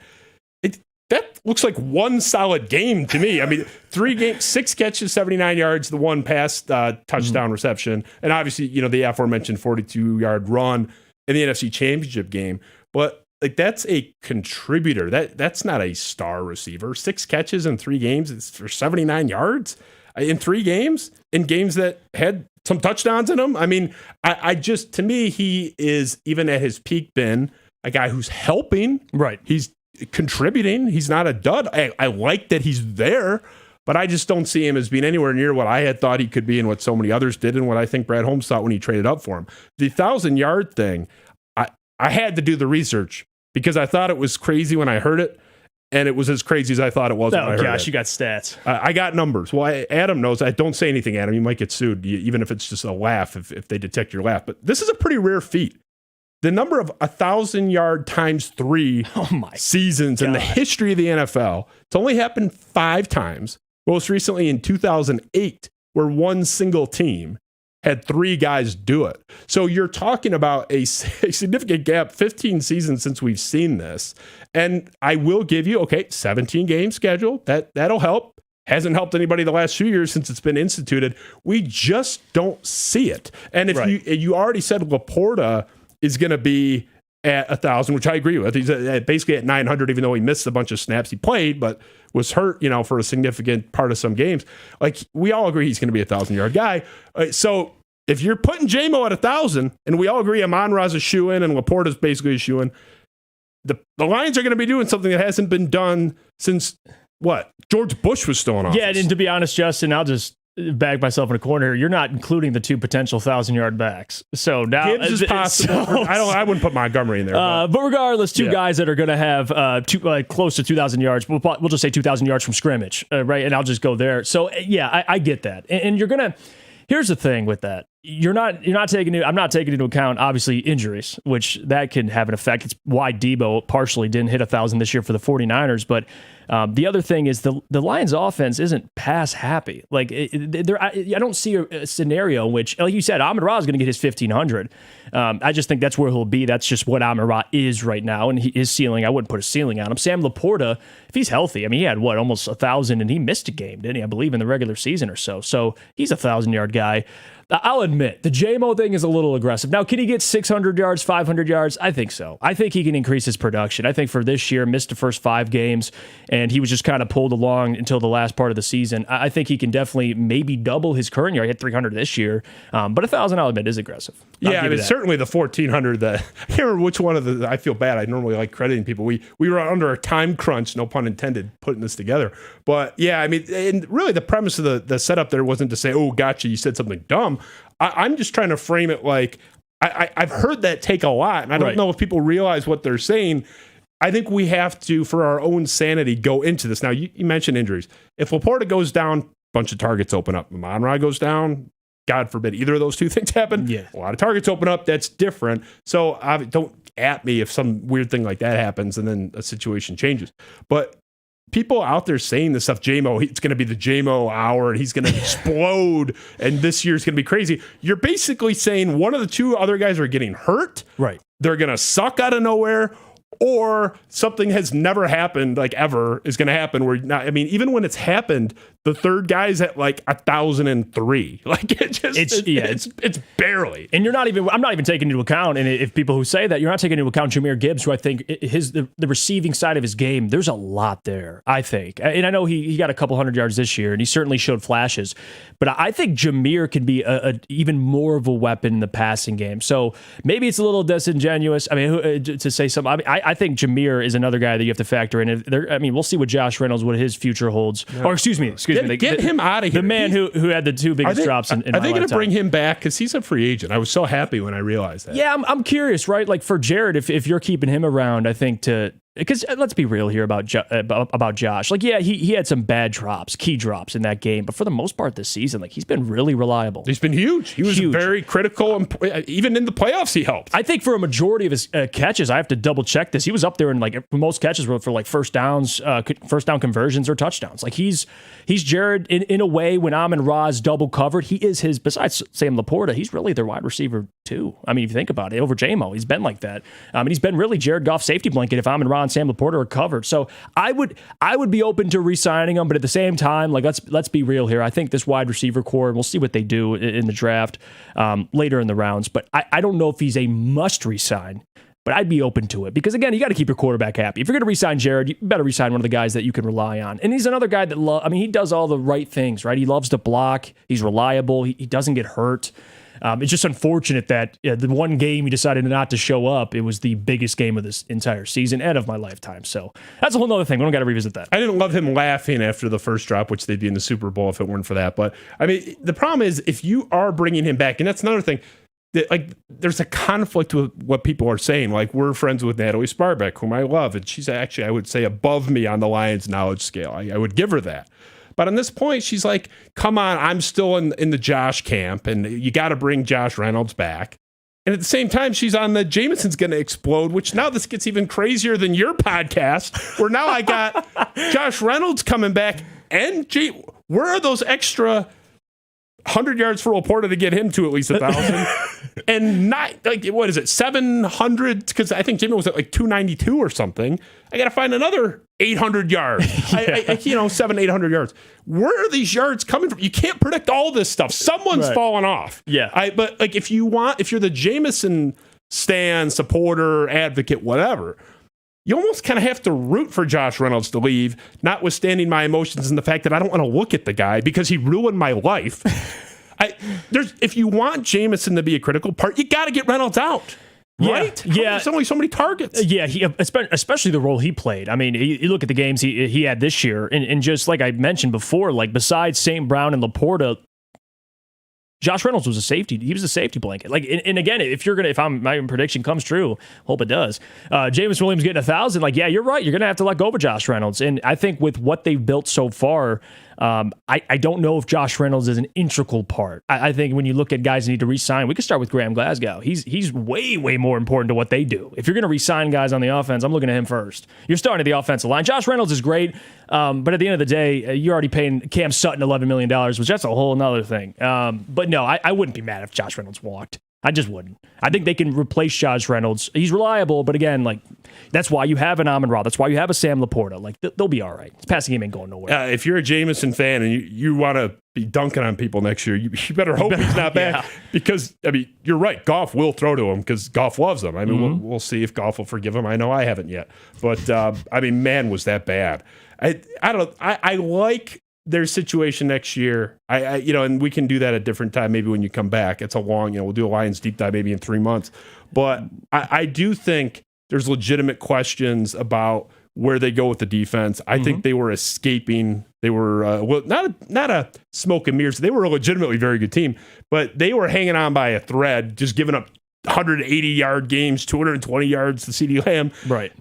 That looks like one solid game to me. I mean, 3 games, 6 catches, 79 yards, the one pass touchdown reception, and obviously, the aforementioned 42-yard run in the NFC Championship game. But like that's a contributor. That's not a star receiver. 6 catches in 3 games, it's for 79 yards in 3 games, in games that had some touchdowns in them. I mean, I just, to me, he is, even at his peak, been a guy who's helping. Right. He's contributing. He's not a dud. I like that he's there, but I just don't see him as being anywhere near what I had thought he could be and what so many others did and what I think Brad Holmes thought when he traded up for him. The 1,000-yard thing, I had to do the research because I thought it was crazy when I heard it, and it was as crazy as I thought it was when I heard it. Oh, gosh, you got stats. I got numbers. Well, Adam knows. I don't say anything, Adam. You might get sued, even if it's just a laugh, if they detect your laugh. But this is a pretty rare feat. The number of 1,000-yard times 3 seasons in the history of the NFL, it's only happened 5 times. Most recently in 2008, where one single team had 3 guys do it. So you're talking about a significant gap, 15 seasons since we've seen this. And I will give you, 17-game schedule. That'll help. Hasn't helped anybody the last few years since it's been instituted. We just don't see it. And if you already said Laporta is going to be at 1,000, which I agree with. He's basically at 900, even though he missed a bunch of snaps. He played, but was hurt, for a significant part of some games. Like, we all agree he's going to be a 1,000-yard guy. So if you're putting J-Mo at 1,000, and we all agree Amon-Ra's a shoe-in and Laporta's basically a shoe-in, the Lions are going to be doing something that hasn't been done since, George Bush was still in office. Yeah, and to be honest, Justin, I'll just back myself in a corner here. You're not including the 2 potential 1,000-yard backs. So now Gibbs is possible. I wouldn't put Montgomery in there. But regardless, 2 guys that are going to have close to 2,000 yards. We'll just say 2,000 yards from scrimmage, right? And I'll just go there. So yeah, I get that. And you're gonna. Here's the thing with that. I'm not taking into account obviously injuries, which that can have an effect. It's why Debo partially didn't hit 1,000 this year for the 49ers. But the other thing is the Lions offense isn't pass happy. Like I don't see a scenario in which, like you said, Amon-Ra is going to get his 1,500. I just think that's where he'll be. That's just what Amon-Ra is right now. And his ceiling, I wouldn't put a ceiling on him. Sam Laporta, if he's healthy, I mean, he had almost 1,000 and he missed a game, didn't he? I believe in the regular season or so. So he's a 1,000-yard guy. I'll admit, the J-Mo thing is a little aggressive. Now, can he get 600 yards, 500 yards? I think so. I think he can increase his production. I think for this year, missed the first 5 games, and he was just kind of pulled along until the last part of the season. I think he can definitely maybe double his current year. He had 300 this year, but 1,000, I'll admit, is aggressive. Yeah, I mean, certainly the 1,400. I can't remember which one of the. I feel bad. I normally like crediting people. We were under a time crunch, no pun intended, putting this together. But yeah, I mean, and really the premise of the setup there wasn't to say, "Oh, gotcha, you said something dumb." I'm just trying to frame it like I've heard that take a lot, and I don't know if people realize what they're saying. I think we have to, for our own sanity, go into this. Now, you mentioned injuries. If Laporta goes down, a bunch of targets open up. Amon-Ra goes down, God forbid either of those two things happen. Yeah. A lot of targets open up. That's different. So don't at me if some weird thing like that happens and then a situation changes. But people out there saying this stuff, J-Mo, it's going to be the J-Mo hour and he's going to explode and this year's going to be crazy. You're basically saying one of the two other guys are getting hurt. Right. They're going to suck out of nowhere, or something has never happened, like ever, is going to happen. Where not, I mean, even when it's happened, the third guy's at like 1,003. Like it's barely. And I'm not even taking into account. And if people who say that, you're not taking into account Jahmyr Gibbs, who I think the receiving side of his game, there's a lot there. I think, and I know he got a couple hundred yards this year, and he certainly showed flashes. But I think Jahmyr can be a even more of a weapon in the passing game. So maybe it's a little disingenuous. I mean, to say something. I think Jahmyr is another guy that you have to factor in. I mean, we'll see what Josh Reynolds, what his future holds. Yeah. Or excuse me. Get him out of here. The man who had the 2 biggest drops in Are they going to bring him back? Because he's a free agent. I was so happy when I realized that. Yeah, I'm curious, right? Like for Jared, if you're keeping him around, I think because let's be real here about Josh. Like, yeah, he had some bad drops, key drops in that game, but for the most part this season, like he's been really reliable. He's been huge. He was very critical, and even in the playoffs, he helped. I think for a majority of his catches, I have to double check this. He was up there in like most catches were for like first down conversions or touchdowns. Like he's Jared in a way when Amon-Ra's double covered. He is his. Besides Sam Laporta, he's really their wide receiver too. I mean, if you think about it, over J-Mo, he's been like that. And he's been really Jared Goff's safety blanket if Amon-Ra and Sam Laporta are covered. So I would be open to re-signing him, but at the same time, like let's be real here. I think this wide receiver core, and we'll see what they do in the draft later in the rounds, but I don't know if he's a must re-sign, but I'd be open to it because again, you got to keep your quarterback happy. If you're going to re-sign Jared, you better re-sign one of the guys that you can rely on. And he's another guy that he does all the right things, right? He loves to block. He's reliable. He doesn't get hurt. It's just unfortunate that the one game he decided not to show up, it was the biggest game of this entire season and of my lifetime. So that's a whole other thing. We don't got to revisit that. I didn't love him laughing after the first drop, which they'd be in the Super Bowl if it weren't for that. But I mean, the problem is if you are bringing him back, and that's another thing, that like there's a conflict with what people are saying. Like we're friends with Natalie Sparbeck, whom I love, and she's actually, I would say, above me on the Lions knowledge scale. I would give her that. But on this point, she's like, come on, I'm still in the Josh camp, and you got to bring Josh Reynolds back. And at the same time, she's on the Jameson's going to explode, which now this gets even crazier than your podcast, where now I got Josh Reynolds coming back. And where are those extra 100 yards for Laporta to get him to at least 1,000? And not, like, what is it, 700? Because I think Jimmy was at like 292 or something. I got to find another 800 yards. 700-800 yards. Where are these yards coming from? You can't predict all this stuff. Someone's fallen off. Yeah. But like if you're the Jameson stan, supporter, advocate, whatever, you almost kind of have to root for Josh Reynolds to leave, notwithstanding my emotions and the fact that I don't want to look at the guy because he ruined my life. If you want Jameson to be a critical part, you got to get Reynolds out. Right? Yeah. There's only so many targets. Yeah, especially the role he played. I mean, you look at the games he had this year, and just like I mentioned before, like besides St. Brown and Laporta, Josh Reynolds was a safety. He was a safety blanket. Like, and again, if my prediction comes true, hope it does. Jameson Williams getting 1,000. Like, yeah, you're right. You're gonna have to let go of Josh Reynolds. And I think with what they've built so far, I don't know if Josh Reynolds is an integral part. I think when you look at guys who need to re-sign, we could start with Graham Glasgow. He's way more important to what they do. If you're going to re-sign guys on the offense, I'm looking at him first. You're starting at the offensive line. Josh Reynolds is great, but at the end of the day, you're already paying Cam Sutton $11 million, which that's a whole nother thing. But no, I wouldn't be mad if Josh Reynolds walked. I just wouldn't. I think they can replace Josh Reynolds. He's reliable, but again, like that's why you have an Amon-Ra. That's why you have a Sam Laporta. Like they'll be all right. His passing game ain't going nowhere. If you're a Jameson fan and you want to be dunking on people next year, you better hope he's not back because, I mean, you're right. Goff will throw to him because Goff loves him. I mean, we'll see if Goff will forgive him. I know I haven't yet. But, I mean, man, was that bad. I don't. I like their situation next year. And we can do that at a different time. Maybe when you come back, it's a long. We'll do a Lions deep dive maybe in 3 months. But I do think there's legitimate questions about where they go with the defense. I think they were escaping. They were not a smoke and mirrors. They were a legitimately very good team, but they were hanging on by a thread, just giving up 180-yard games, 220 yards to CeeDee Lamb. Right.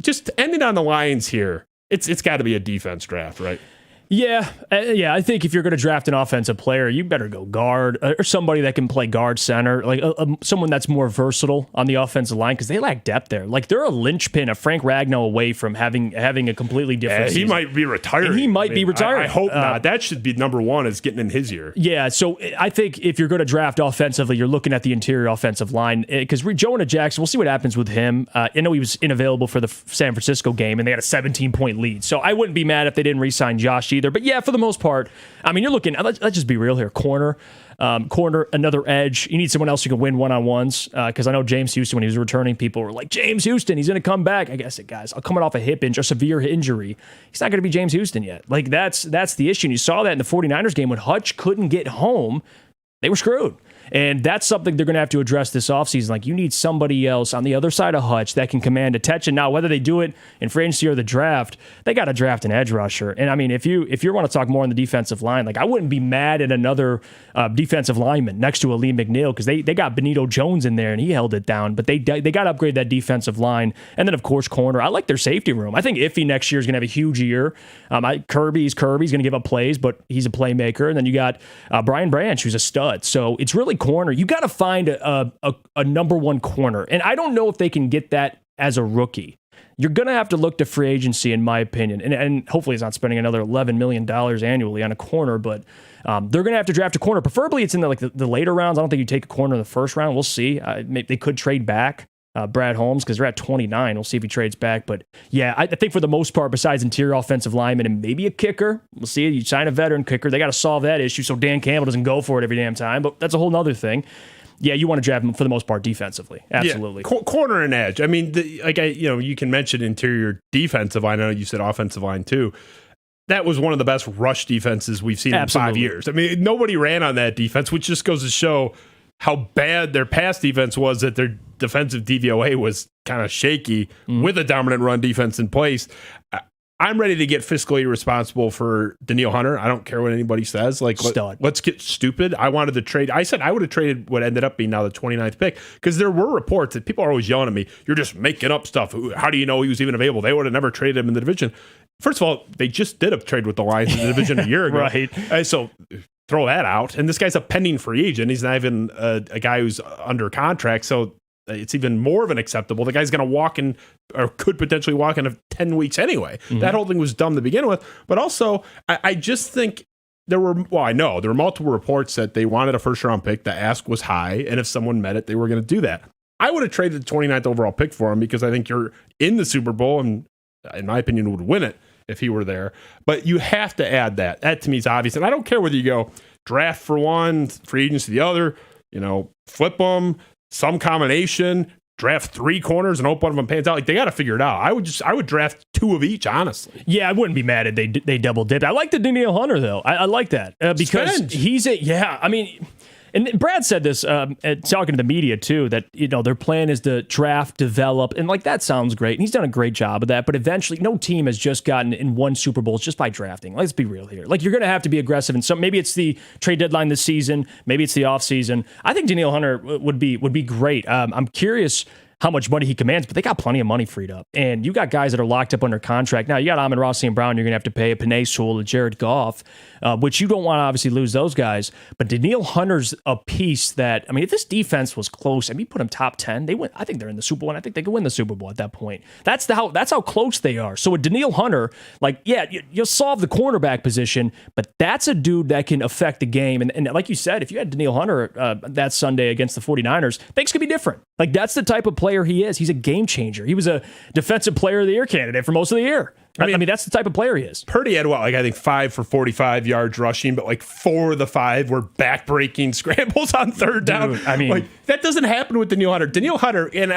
Just ending on the Lions here. It's got to be a defense draft, right? Yeah. I think if you're going to draft an offensive player, you better go guard or somebody that can play guard center, like someone that's more versatile on the offensive line because they lack depth there. Like they're a linchpin, a Frank Ragnow away from having a completely different season. He might be retiring. He might be retiring. I hope not. That should be number one is getting in his year. Yeah, so I think if you're going to draft offensively, you're looking at the interior offensive line because Jonah Jackson, we'll see what happens with him. I know he was unavailable for the San Francisco game, and they had a 17-point lead. So I wouldn't be mad if they didn't re-sign Josh either. But yeah, for the most part, I mean, you're looking, let's just be real here, corner, another edge. You need someone else who can win one-on-ones because I know James Houston, when he was returning, people were like, James Houston, he's going to come back. I guess guys, coming off a severe injury, he's not going to be James Houston yet. Like, that's the issue. And you saw that in the 49ers game when Hutch couldn't get home, they were screwed. And that's something they're going to have to address this offseason. Like, you need somebody else on the other side of Hutch that can command attention. Now, whether they do it in free agency or the draft, they got to draft an edge rusher. And I mean, if you want to talk more on the defensive line, like I wouldn't be mad at another defensive lineman next to Aleem McNeil because they got Benito Jones in there and he held it down. But they got to upgrade that defensive line. And then, of course, corner. I like their safety room. I think Iffy next year is going to have a huge year. Kirby's going to give up plays, but he's a playmaker. And then you got Brian Branch, who's a stud. So it's really corner. You got to find a number one corner. And I don't know if they can get that as a rookie. You're going to have to look to free agency, in my opinion. And hopefully it's not spending another $11 million annually on a corner, but they're going to have to draft a corner. Preferably it's in the later rounds. I don't think you take a corner in the first round. We'll see. They could trade back Brad Holmes because they're at 29. We'll see if he trades back. But yeah, I think for the most part, besides interior offensive linemen and maybe a kicker, we'll see. You sign a veteran kicker. They got to solve that issue so Dan Campbell doesn't go for it every damn time. But that's a whole nother thing. Yeah, you want to draft him for the most part defensively. Absolutely. Yeah, corner and edge. I mean, you can mention interior defensive line. I know you said offensive line too. That was one of the best rush defenses we've seen in 5 years. I mean, nobody ran on that defense, which just goes to show how bad their pass defense was, that their defensive DVOA was kind of shaky with a dominant run defense in place. I'm ready to get fiscally responsible for Danielle Hunter. I don't care what anybody says. Like, let's get stupid. I wanted to trade. I said I would have traded what ended up being now the 29th pick because there were reports that people are always yelling at me, you're just making up stuff. How do you know he was even available? They would have never traded him in the division. First of all, they just did a trade with the Lions in the division a year ago. Right. So throw that out. And this guy's a pending free agent. He's not even a guy who's under contract. So it's even more of an acceptable. The guy's going to walk in or could potentially walk in 10 weeks anyway. That whole thing was dumb to begin with. But also, I just think there were multiple reports that they wanted a first round pick. The ask was high. And if someone met it, they were going to do that. I would have traded the 29th overall pick for him because I think you're in the Super Bowl and, in my opinion, would win it if he were there. But you have to add that. That to me is obvious. And I don't care whether you go draft for one, free agents the other, flip them, some combination, draft 3 corners and hope one of them pans out. Like, they got to figure it out. I would draft 2 of each, honestly. Yeah, I wouldn't be mad if they double dipped. I like the Danielle Hunter though. I like that because he's I mean, and Brad said this talking to the media too, that their plan is to draft, develop, and like that sounds great. And he's done a great job of that. But eventually, no team has just gotten in one Super Bowl just by drafting. Let's be real here. Like, you're going to have to be aggressive. And maybe it's the trade deadline this season, maybe it's the off season. I think Danielle Hunter would be great. I'm curious how much money he commands, but they got plenty of money freed up. And you got guys that are locked up under contract. Now, you got Amon-Ra St. Brown, you're going to have to pay a Penei Sewell, a Jared Goff, which you don't want to obviously lose those guys. But Danielle Hunter's a piece that, I mean, if this defense was close, I mean, you put them top 10, they win. I think they're in the Super Bowl, and I think they could win the Super Bowl at that point. That's how close they are. So with Danielle Hunter, like, yeah, you'll solve the cornerback position, but that's a dude that can affect the game. And like you said, if you had Danielle Hunter that Sunday against the 49ers, things could be different. Like, that's the type of player he is. He's a game changer. He was a defensive player of the year candidate for most of the year. I mean, that's the type of player he is. Purdy had I think 5 for 45 yards rushing, but like 4 of the 5 were back-breaking scrambles on third down. I mean, like, that doesn't happen with Danielle Hunter. Danielle Hunter, and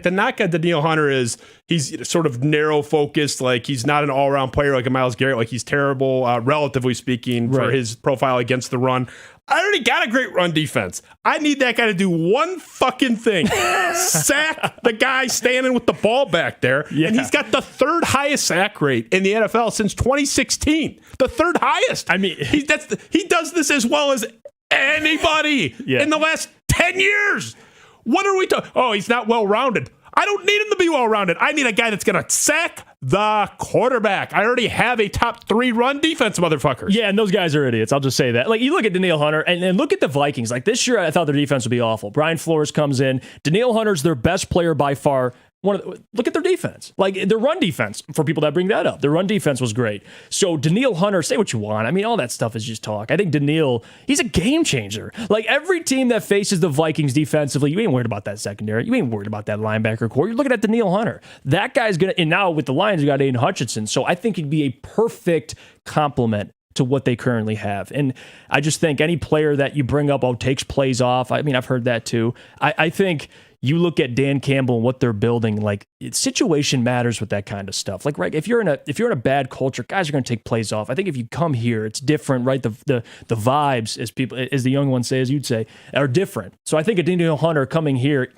the knock on Danielle Hunter is he's sort of narrow focused. Like, he's not an all-around player like a Myles Garrett. Like, he's terrible, relatively speaking, for his profile against the run. I already got a great run defense. I need that guy to do one fucking thing. Sack the guy standing with the ball back there. Yeah. And he's got the 3rd highest sack rate in the NFL since 2016. The 3rd highest. I mean, he does this as well as anybody in the last 10 years. What are we talking? Oh, he's not well-rounded. I don't need him to be well-rounded. I need a guy that's going to sack the quarterback. I already have a top 3 run defense, motherfuckers. Yeah, and those guys are idiots. I'll just say that. Like, you look at Danielle Hunter, and look at the Vikings. Like, this year, I thought their defense would be awful. Brian Flores comes in. Danielle Hunter's their best player by far. Look at their defense. Like, their run defense, for people that bring that up. Their run defense was great. So, Danielle Hunter, say what you want. I mean, all that stuff is just talk. I think Danielle, he's a game changer. Like, every team that faces the Vikings defensively, you ain't worried about that secondary. You ain't worried about that linebacker core. You're looking at Danielle Hunter. That guy's going to, and now with the Lions, you got Aiden Hutchinson. So, I think he'd be a perfect complement to what they currently have. And I just think any player that you bring up, takes plays off. I mean, I've heard that too. I think you look at Dan Campbell and what they're building, like, situation matters with that kind of stuff. Like, right, if you're in a bad culture, guys are going to take plays off. I think if you come here, it's different, right? The vibes, as the young ones say, as you'd say, are different. So I think a Danielle Hunter coming here,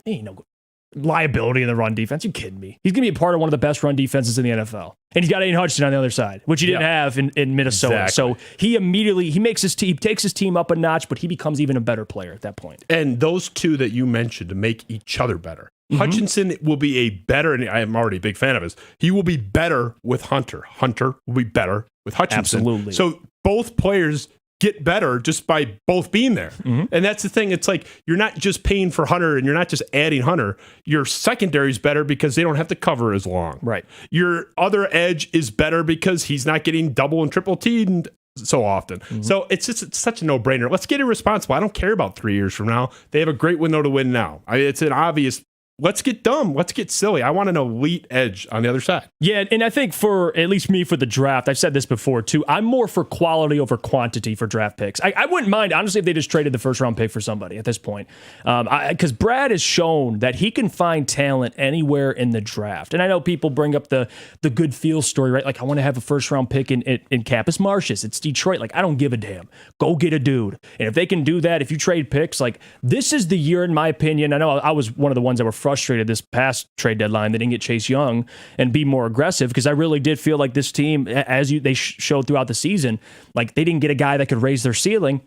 liability in the run defense. You kidding me? He's going to be a part of one of the best run defenses in the NFL. And he's got Aiden Hutchinson on the other side, which he didn't have in Minnesota. Exactly. So he makes his team, takes his team up a notch, but he becomes even a better player at that point. And those two that you mentioned to make each other better. Mm-hmm. Hutchinson will be a better, and I am already a big fan of his, he will be better with Hunter. Hunter will be better with Hutchinson. Absolutely. So both players get better just by both being there. Mm-hmm. And that's the thing. It's like, you're not just paying for Hunter and you're not just adding Hunter. Your secondary is better because they don't have to cover as long. Right. Your other edge is better because he's not getting double and triple teamed so often. Mm-hmm. So it's such a no-brainer. Let's get irresponsible. I don't care about 3 years from now. They have a great window to win now. It's an obvious. Let's get dumb. Let's get silly. I want an elite edge on the other side. Yeah, and I think for, at least me, for the draft, I've said this before too, I'm more for quality over quantity for draft picks. I wouldn't mind, honestly, if they just traded the first-round pick for somebody at this point. Because Brad has shown that he can find talent anywhere in the draft. And I know people bring up the good feel story, right? Like, I want to have a first-round pick in Campus Martius. It's Detroit. Like, I don't give a damn. Go get a dude. And if they can do that, if you trade picks, like, this is the year, in my opinion. I know I was one of the ones that were frustrated this past trade deadline they didn't get Chase Young and be more aggressive, because I really did feel like this team, as they showed throughout the season, like, they didn't get a guy that could raise their ceiling.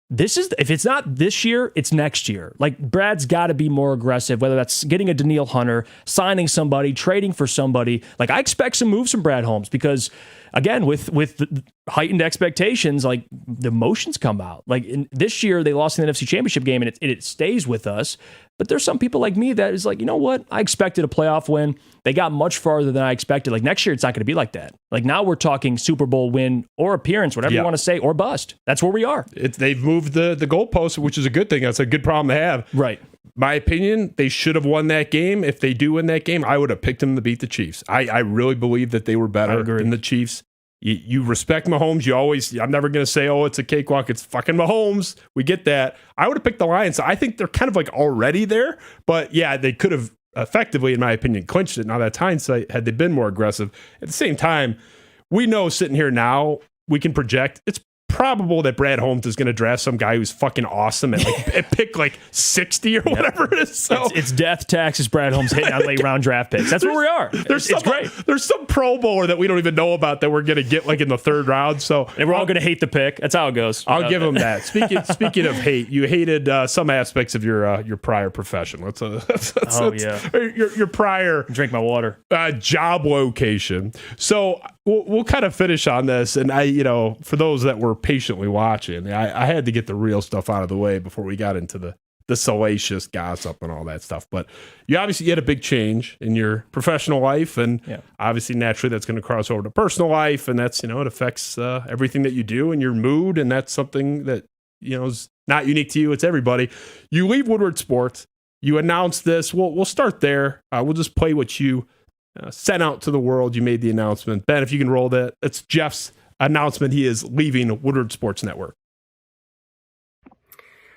If it's not this year, it's next year. Like, Brad's got to be more aggressive, whether that's getting a Danielle Hunter, signing somebody, trading for somebody. Like, I expect some moves from Brad Holmes because, again, with the heightened expectations, like, the emotions come out. Like, this year, they lost in the NFC Championship game, and it stays with us. But there's some people like me that is like, you know what? I expected a playoff win. They got much farther than I expected. Like, next year, it's not going to be like that. Like, now we're talking Super Bowl win or appearance, whatever you want to say, or bust. That's where we are. They've moved the goalpost, which is a good thing. That's a good problem to have. Right. My opinion, they should have won that game. If they do win that game, I would have picked them to beat the Chiefs. I really believe that they were better than the Chiefs. You respect Mahomes. I'm never going to say, oh, it's a cakewalk. It's fucking Mahomes. We get that. I would have picked the Lions. I think they're kind of like already there. But yeah, they could have effectively, in my opinion, clinched it. Now that's hindsight, had they been more aggressive. At the same time, we know sitting here now, we can project it's probable that Brad Holmes is going to draft some guy who's fucking awesome and at pick 60 or whatever it is. So it's death, taxes, Brad Holmes hitting on late round draft picks. That's where we are. It's great. There's some Pro Bowler that we don't even know about that we're going to get in the third round. So and we're all going to hate the pick. That's how it goes. I'll give him that. Speaking of hate, you hated some aspects of your prior profession. Your prior drink my water job location. So we'll kind of finish on this, and for those that were patiently watching, I had to get the real stuff out of the way before we got into the salacious gossip and all that stuff. But you obviously had a big change in your professional life, and obviously naturally that's going to cross over to personal life, and that's it affects everything that you do and your mood, and that's something that is not unique to you. It's everybody. You leave Woodward Sports. You announced this. We'll start there. We'll just play what you sent out to the world. You made the announcement. Ben, if you can roll that. It's Jeff's announcement. He is leaving Woodward Sports Network.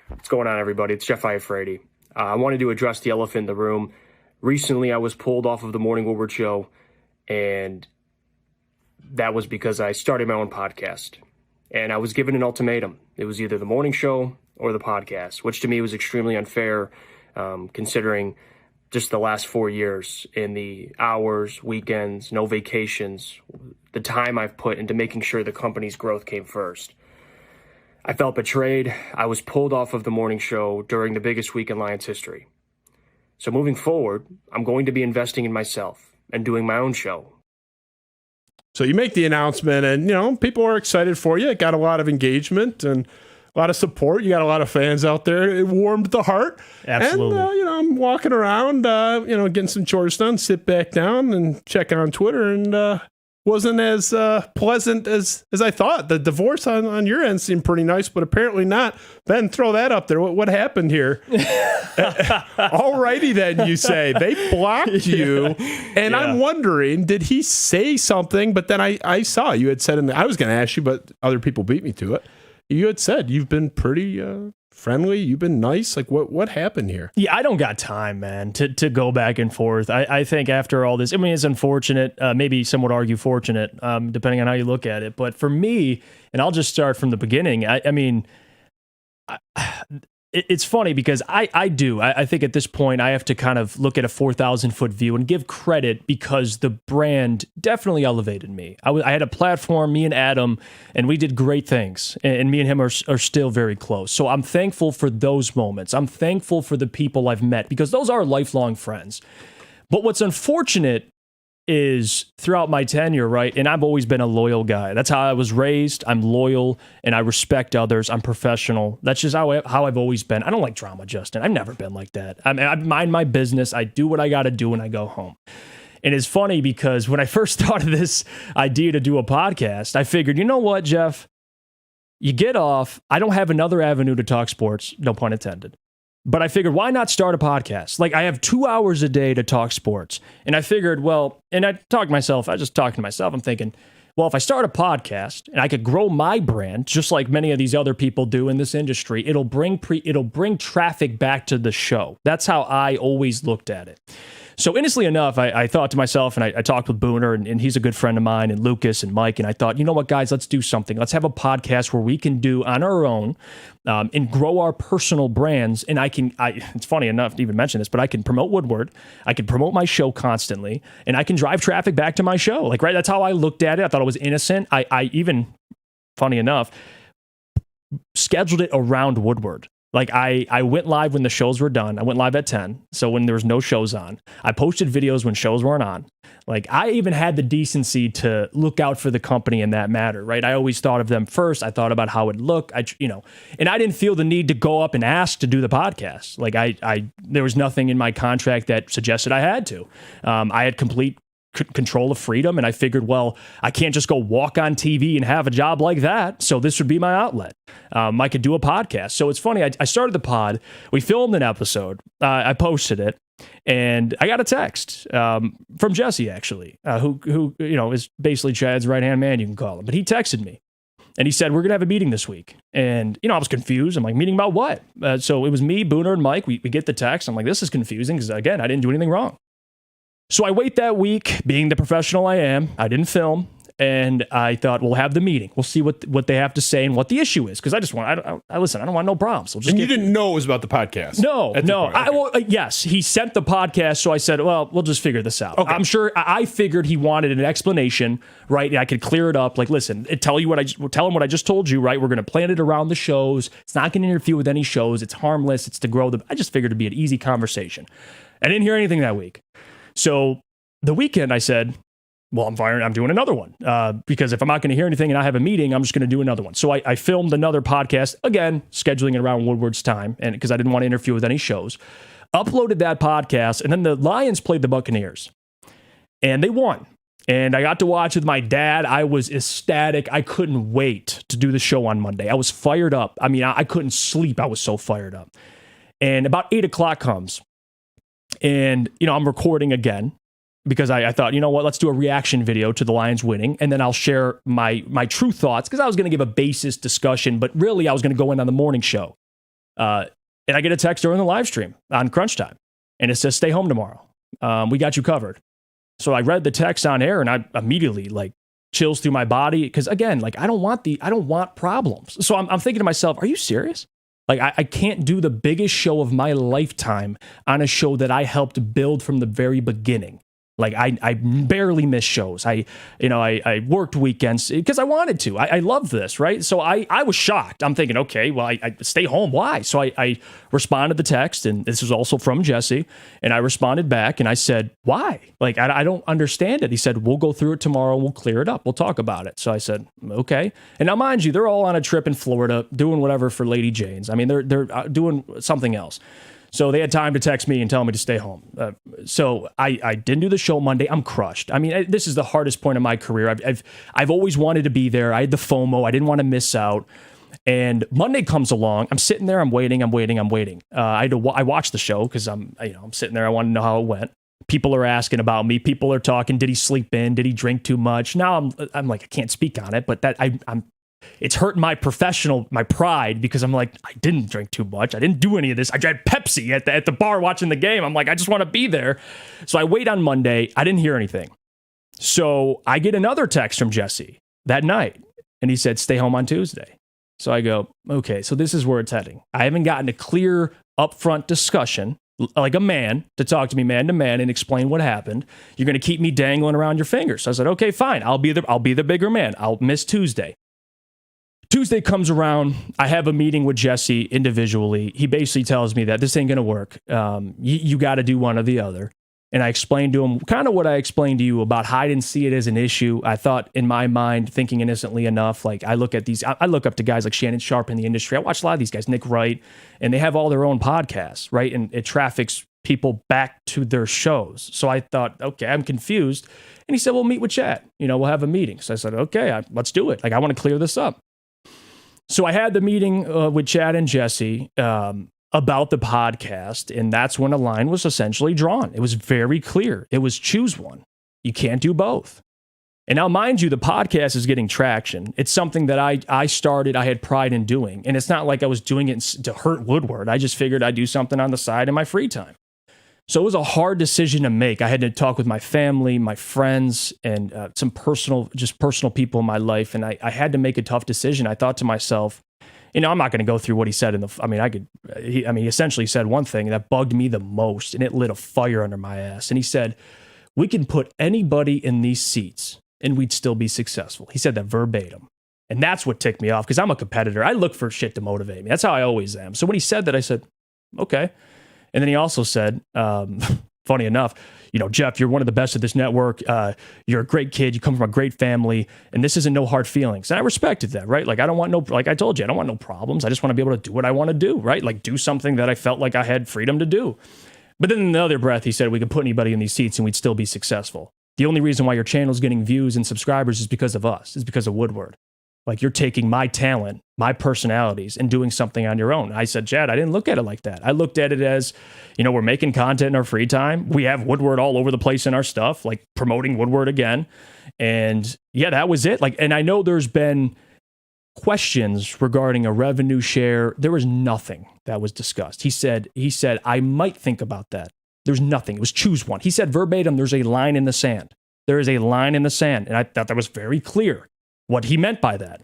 What's going on, everybody? It's Jeff Iafrate. I wanted to address the elephant in the room. Recently, I was pulled off of the Morning Woodward Show, and that was because I started my own podcast. And I was given an ultimatum. It was either the morning show or the podcast, which to me was extremely unfair, considering just the last 4 years in the hours, weekends, no vacations, the time I've put into making sure the company's growth came first. I felt betrayed. I was pulled off of the morning show during the biggest week in Lions history. So moving forward, I'm going to be investing in myself and doing my own show. So you make the announcement, and, people are excited for you. It got a lot of engagement and a lot of support. You got a lot of fans out there. It warmed the heart. Absolutely. And, I'm walking around, getting some chores done, sit back down and check on Twitter, and wasn't as pleasant as I thought. The divorce on your end seemed pretty nice, but apparently not. Ben, throw that up there. What happened here? All righty then, you say. They blocked you. And I'm wondering, did he say something? But then I saw you had said, I was going to ask you, but other people beat me to it. You had said you've been pretty friendly. You've been nice. What happened here? Yeah, I don't got time, man, to go back and forth. I think after all this, it's unfortunate. Maybe some would argue fortunate, depending on how you look at it. But for me, and I'll just start from the beginning. It's funny because I think at this point I have to kind of look at a 4,000-foot view and give credit because the brand definitely elevated me. I had a platform, me and Adam, and we did great things. And me and him are still very close. So I'm thankful for those moments. I'm thankful for the people I've met because those are lifelong friends. But what's unfortunate is throughout my tenure, right? And I've always been a loyal guy. That's how I was raised. I'm loyal and I respect others. I'm professional. That's just how I've always been. I don't like drama, Justin. I've never been like that. I mind my business. I do what I got to do and I go home. And it's funny because when I first thought of this idea to do a podcast, I figured, you know what, Jeff? You get off. I don't have another avenue to talk sports, no pun intended. But I figured, why not start a podcast? I have 2 hours a day to talk sports. And I figured, and I just talking to myself. I'm thinking, well, if I start a podcast and I could grow my brand, just like many of these other people do in this industry, it'll bring traffic back to the show. That's how I always looked at it. So innocently enough, I thought to myself, and I talked with Booner, and he's a good friend of mine, and Lucas and Mike, and I thought, you know what, guys, let's do something. Let's have a podcast where we can do on our own and grow our personal brands. And it's funny enough to even mention this, but I can promote Woodward. I can promote my show constantly, and I can drive traffic back to my show. Right? That's how I looked at it. I thought it was innocent. I even, funny enough, scheduled it around Woodward. I went live when the shows were done. I went live at 10. So when there was no shows on, I posted videos when shows weren't on. I even had the decency to look out for the company in that matter, right? I always thought of them first. I thought about how it'd look, and I didn't feel the need to go up and ask to do the podcast. There was nothing in my contract that suggested I had to. I had complete control of freedom, and I figured, well, I can't just go walk on TV and have a job like that, so this would be my outlet. I could do a podcast. So it's funny, I started the pod, we filmed an episode, I posted it, and I got a text from Jesse, actually, who is basically Chad's right-hand man, you can call him, but he texted me, and he said, we're going to have a meeting this week. And, I was confused. I'm like, meeting about what? So it was me, Booner, and Mike. We get the text. I'm like, this is confusing because, again, I didn't do anything wrong. So I wait that week, being the professional I am. I didn't film. and I thought we'll have the meeting. We'll see what they have to say and what the issue is. Because I just want, I listen. I don't want no problems. So and you didn't know it was about the podcast. No. Okay. Yes, he sent the podcast, so I said, well, we'll just figure this out. Okay. I'm sure I figured he wanted an explanation, right? And I could clear it up. Like, listen, tell him what I just told you, right? We're going to plan it around the shows. It's not going to interfere with any shows. It's harmless. It's to grow I just figured it'd be an easy conversation. I didn't hear anything that week. So the weekend, I said, well, I'm doing another one because if I'm not going to hear anything and I have a meeting, I'm just going to do another one. So I filmed another podcast, again, scheduling it around Woodward's time, and because I didn't want to interfere with any shows. Uploaded that podcast, and then the Lions played the Buccaneers, and they won. And I got to watch with my dad. I was ecstatic. I couldn't wait to do the show on Monday. I was fired up. I mean, I couldn't sleep. I was so fired up. And about 8 o'clock comes, and I'm recording again. Because I thought, you know what, let's do a reaction video to the Lions winning, and then I'll share my true thoughts, because I was going to give a basis discussion, but really I was going to go in on the morning show. And I get a text during the live stream on crunch time, and it says, stay home tomorrow. We got you covered. So I read the text on air, and I immediately, chills through my body, because again, I don't want problems. So I'm thinking to myself, are you serious? I can't do the biggest show of my lifetime on a show that I helped build from the very beginning. I barely miss shows. I worked weekends because I wanted to. I love this, right? So I was shocked. I'm thinking, okay, well, I stay home. Why? So I responded to the text, and this was also from Jesse, and I responded back, and I said, why? I don't understand it. He said, we'll go through it tomorrow. We'll clear it up. We'll talk about it. So I said, okay. And now, mind you, they're all on a trip in Florida doing whatever for Lady Jane's. I mean, they're doing something else. So they had time to text me and tell me to stay home. So I didn't do the show Monday. I'm crushed. I mean, this is the hardest point of my career. I've always wanted to be there. I had the FOMO. I didn't want to miss out. And Monday comes along. I'm sitting there. I'm waiting. I watched the show because I'm sitting there. I want to know how it went. People are asking about me. People are talking. Did he sleep in? Did he drink too much? Now I'm like, I can't speak on it, but it's hurting my pride, because I'm like, I didn't drink too much. I didn't do any of this. I drank Pepsi at the bar watching the game. I'm like, I just want to be there. So I wait on Monday. I didn't hear anything. So I get another text from Jesse that night, and he said, stay home on Tuesday. So I go, okay, so this is where it's heading. I haven't gotten a clear upfront discussion, like a man, to talk to me man to man and explain what happened. You're going to keep me dangling around your fingers. So I said, okay, fine. I'll be the bigger man. I'll miss Tuesday. Tuesday comes around. I have a meeting with Jesse individually. He basically tells me that this ain't going to work. You got to do one or the other. And I explained to him kind of what I explained to you about how I didn't see it as an issue. I thought in my mind, thinking innocently enough, I look up to guys like Shannon Sharp in the industry. I watch a lot of these guys, Nick Wright, and they have all their own podcasts, right? And it traffics people back to their shows. So I thought, okay, I'm confused. And he said, well, meet with Chad. We'll have a meeting. So I said, okay, let's do it. I want to clear this up. So I had the meeting with Chad and Jesse about the podcast, and that's when a line was essentially drawn. It was very clear. It was choose one. You can't do both. And now, mind you, the podcast is getting traction. It's something that I started, I had pride in doing. And it's not like I was doing it to hurt Woodward. I just figured I'd do something on the side in my free time. So it was a hard decision to make. I had to talk with my family, my friends, and some personal people in my life. And I had to make a tough decision. I thought to myself, I'm not going to go through what he said he essentially said one thing that bugged me the most, and it lit a fire under my ass. And he said, we can put anybody in these seats and we'd still be successful. He said that verbatim. And that's what ticked me off, because I'm a competitor. I look for shit to motivate me. That's how I always am. So when he said that, I said, okay. And then he also said, funny enough, Jeff, you're one of the best at this network. You're a great kid. You come from a great family, and this isn't no hard feelings. And I respected that, right? I don't want like I told you, I don't want no problems. I just want to be able to do what I want to do, right? Do something that I felt like I had freedom to do. But then in the other breath, he said, we could put anybody in these seats and we'd still be successful. The only reason why your channel's getting views and subscribers is because of us, is because of Woodward. You're taking my talent, my personalities, and doing something on your own. I said, Chad, I didn't look at it like that. I looked at it as, we're making content in our free time. We have Woodward all over the place in our stuff, promoting Woodward again. And yeah, that was it. And I know there's been questions regarding a revenue share. There was nothing that was discussed. He said, I might think about that. There's nothing. It was choose one. He said verbatim, there's a line in the sand. There is a line in the sand. And I thought that was very clear what he meant by that.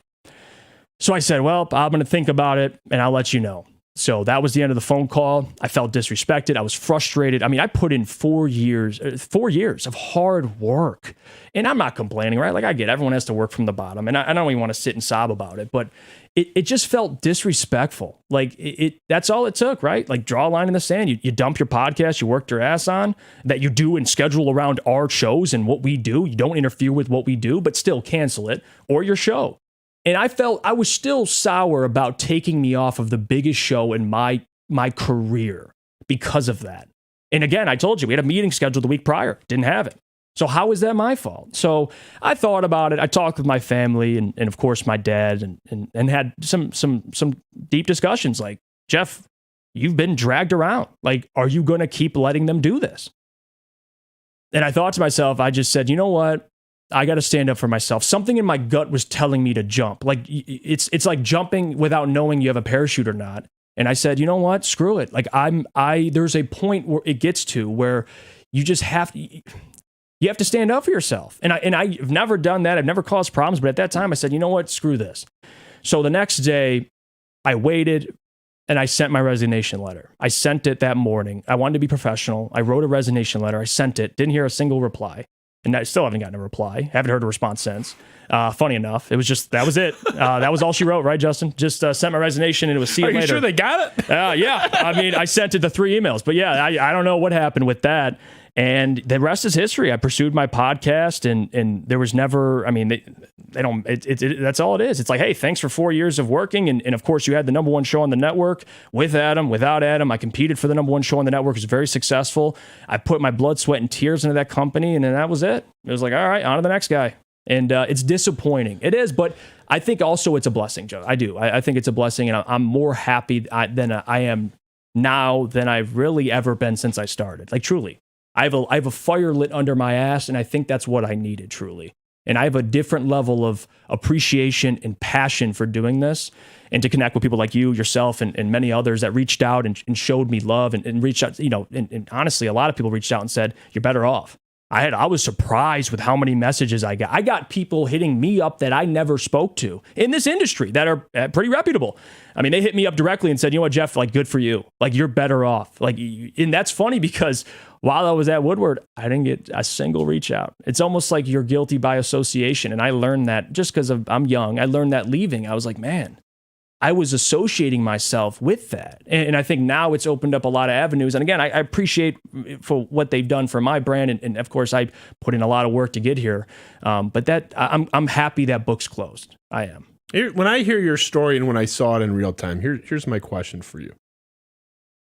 So I said, well, I'm going to think about it and I'll let you know. So that was the end of the phone call. I felt disrespected. I was frustrated. I mean, I put in 4 years of hard work, and I'm not complaining, right? Like, I get everyone has to work from the bottom, and I don't even want to sit and sob about it, but it just felt disrespectful. Like, that's all it took, right? Like, draw a line in the sand. You dump your podcast you worked your ass on, that you do and schedule around our shows and what we do. You don't interfere with what we do, but still cancel it, or your show. And I felt I was still sour about taking me off of the biggest show in my career because of that. And again, I told you, we had a meeting scheduled the week prior. Didn't have it. So how is that my fault? So I thought about it. I talked with my family and of course my dad and had some deep discussions like, Jeff, you've been dragged around. Like, are you going to keep letting them do this? And I thought to myself, I just said, you know what? I got to stand up for myself. Something in my gut was telling me to jump. Like, it's like jumping without knowing you have a parachute or not. And I said, you know what? Screw it. Like, there's a point where it gets to where you just have to stand up for yourself. And I've never done that. I've never caused problems. But at that time I said, you know what? Screw this. So the next day I waited and I sent my resignation letter. I sent it that morning. I wanted to be professional. I wrote a resignation letter. I sent it. Didn't hear a single reply. And I still haven't gotten a reply. Haven't heard a response since. Funny enough, that was it. That was all she wrote, right, Justin? Just sent my resignation and it was see you later. Are you sure they got it? Yeah. I mean, I sent it to 3 emails. But yeah, I don't know what happened with that. And the rest is history. I pursued my podcast and there was never, I mean, they don't, that's all it is. It's like, hey, thanks for 4 years of working. And of course you had the number one show on the network with Adam, without Adam. I competed for the number one show on the network. It was very successful. I put my blood, sweat, and tears into that company. And then that was it. It was like, all right, on to the next guy. And it's disappointing. It is, but I think also it's a blessing, Joe. I do. I think it's a blessing. And I'm more happy than I am now than I've really ever been since I started. Like, truly. I have a fire lit under my ass, and I think that's what I needed, truly. And I have a different level of appreciation and passion for doing this and to connect with people like you, yourself, and many others that reached out and showed me love and reached out, and honestly, a lot of people reached out and said, you're better off. I was surprised with how many messages I got. I got people hitting me up that I never spoke to in this industry that are pretty reputable. I mean, they hit me up directly and said, you know what, Jeff, like, good for you. Like, you're better off. Like, and that's funny because while I was at Woodward, I didn't get a single reach out. It's almost like you're guilty by association. And I learned that just because I'm young. I learned that leaving. I was like, man, I was associating myself with that. And I think now it's opened up a lot of avenues. And again, I appreciate for what they've done for my brand. And of course, I put in a lot of work to get here. But that I'm happy that book's closed. I am. When I hear your story and when I saw it in real time, here's my question for you.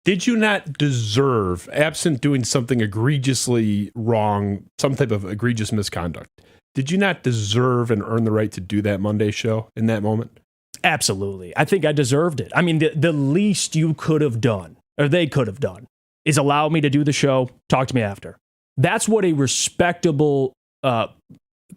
Did you not deserve, absent doing something egregiously wrong, some type of egregious misconduct, did you not deserve and earn the right to do that Monday show in that moment? Absolutely. I think I deserved it. I mean, the least you could have done, or they could have done, is allow me to do the show, talk to me after. That's what a respectable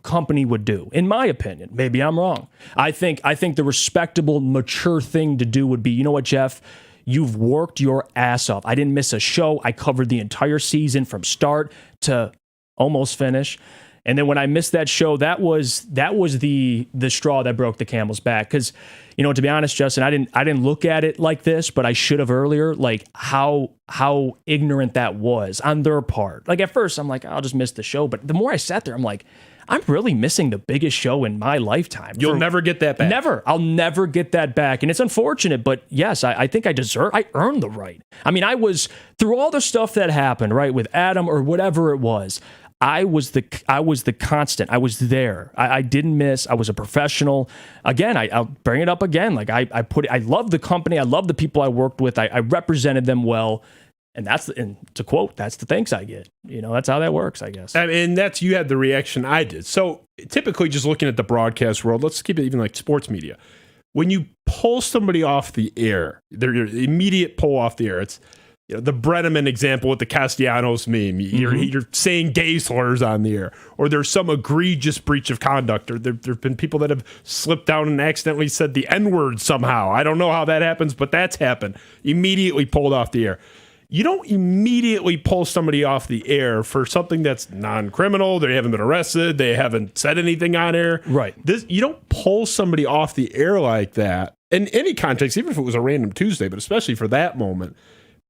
company would do, in my opinion. Maybe I'm wrong. I think the respectable, mature thing to do would be, you know what, Jeff? You've worked your ass off. I didn't miss a show. I covered the entire season from start to almost finish. And then when I missed that show, that was the straw that broke the camel's back. Because, to be honest, Justin, I didn't look at it like this, but I should have earlier. Like how ignorant that was on their part. Like at first, I'm like, I'll just miss the show. But the more I sat there, I'm like, I'm really missing the biggest show in my lifetime. You'll never get that back. Never. I'll never get that back. And it's unfortunate, but yes, I think I earned the right. I mean, I was, through all the stuff that happened, right, with Adam or whatever it was, I was the constant. I was there. I didn't miss. I was a professional. Again, I'll bring it up again. Like I love the company. I love the people I worked with. I represented them well. And to quote, that's the thanks I get. That's how that works, I guess. And that's, you had the reaction I did. So typically just looking at the broadcast world, let's keep it even like sports media. When you pull somebody off the air, their immediate pull off the air, it's, the Brenneman example with the Castellanos meme. You're saying gay slurs on the air, or there's some egregious breach of conduct, or there have been people that have slipped down and accidentally said the N-word somehow. I don't know how that happens, but that's happened. Immediately pulled off the air. you don't immediately pull somebody off the air for something that's non-criminal. They haven't been arrested. They haven't said anything on air. Right. You don't pull somebody off the air like that in any context, even if it was a random Tuesday, but especially for that moment,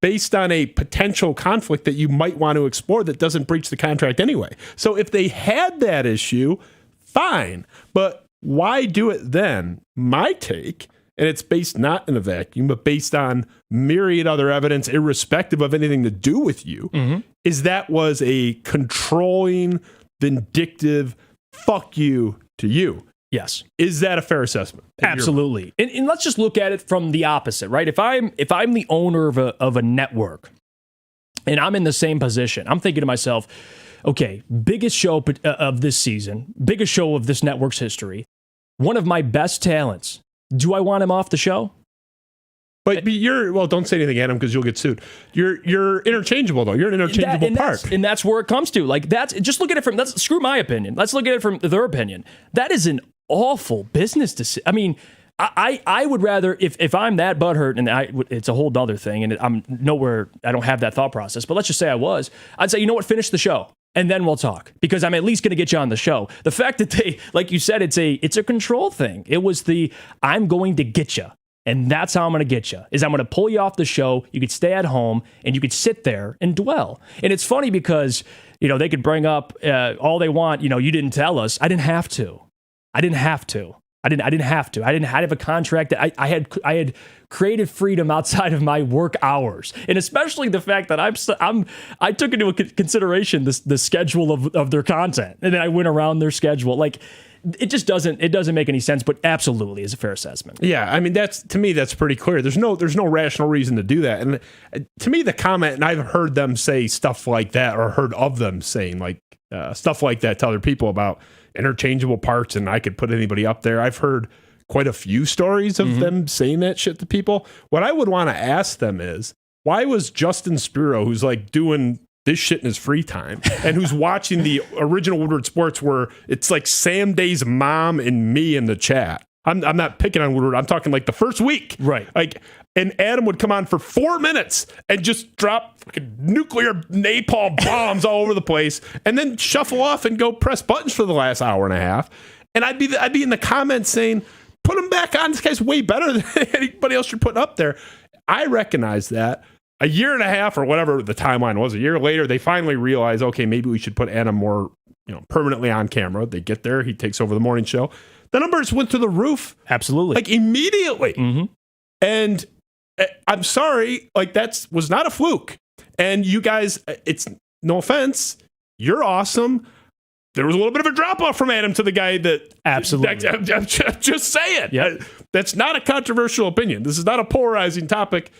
based on a potential conflict that you might want to explore that doesn't breach the contract anyway. So if they had that issue, fine. But why do it then? My take, and it's based not in a vacuum, but based on myriad other evidence, irrespective of anything to do with you, is that was a controlling, vindictive, fuck you to you. Yes. Is that a fair assessment? Absolutely. And let's just look at it from the opposite, right? If I'm the owner of a network and I'm in the same position, I'm thinking to myself, okay, biggest show of this season, biggest show of this network's history, one of my best talents. Do I want him off the show? But don't say anything, Adam, because you'll get sued. You're interchangeable, though. You're an interchangeable part. And that's where it comes to. Like, just look at it screw my opinion. Let's look at it from their opinion. That is an awful business decision. I mean, I would rather, if I'm that butthurt, and it's a whole other thing, and I'm nowhere, I don't have that thought process, but let's just say I'd say, you know what, finish the show. And then we'll talk, because I'm at least going to get you on the show. The fact that they, like you said, it's a control thing. It was I'm going to get you. And that's how I'm going to get you, is I'm going to pull you off the show. You could stay at home and you could sit there and dwell. And it's funny because, they could bring up all they want. You didn't tell us. I didn't have to. I didn't have to. I didn't have a contract that I had creative freedom outside of my work hours. And especially the fact that I took into consideration the schedule of their content. And then I went around their schedule. Like, it just doesn't make any sense, but absolutely is a fair assessment. Yeah, I mean, to me that's pretty clear. There's no rational reason to do that. And to me, the comment, and I've heard them say stuff like that, or heard of them saying like stuff like that to other people about interchangeable parts, and I could put anybody up there. I've heard quite a few stories of them saying that shit to people. What I would want to ask them is, why was Justin Spiro, who's like doing this shit in his free time, and who's watching the original Woodward Sports, where it's like Sam Day's mom and me in the chat. I'm not picking on Woodward. I'm talking like the first week. Right. Like, and Adam would come on for 4 minutes and just drop fucking nuclear napalm bombs all over the place, and then shuffle off and go press buttons for the last hour and a half. And I'd be in the comments saying, put him back on. This guy's way better than anybody else you're putting up there. I recognize that. A year and a half, or whatever the timeline was, a year later, they finally realized, okay, maybe we should put Adam more, permanently on camera. They get there, he takes over the morning show. The numbers went through the roof. Absolutely. Like, immediately. Mm-hmm. And I'm sorry, like, that was not a fluke. And you guys, it's no offense, you're awesome. There was a little bit of a drop off from Adam to the guy that. Absolutely. I'm just saying. Yep. That's not a controversial opinion. This is not a polarizing topic.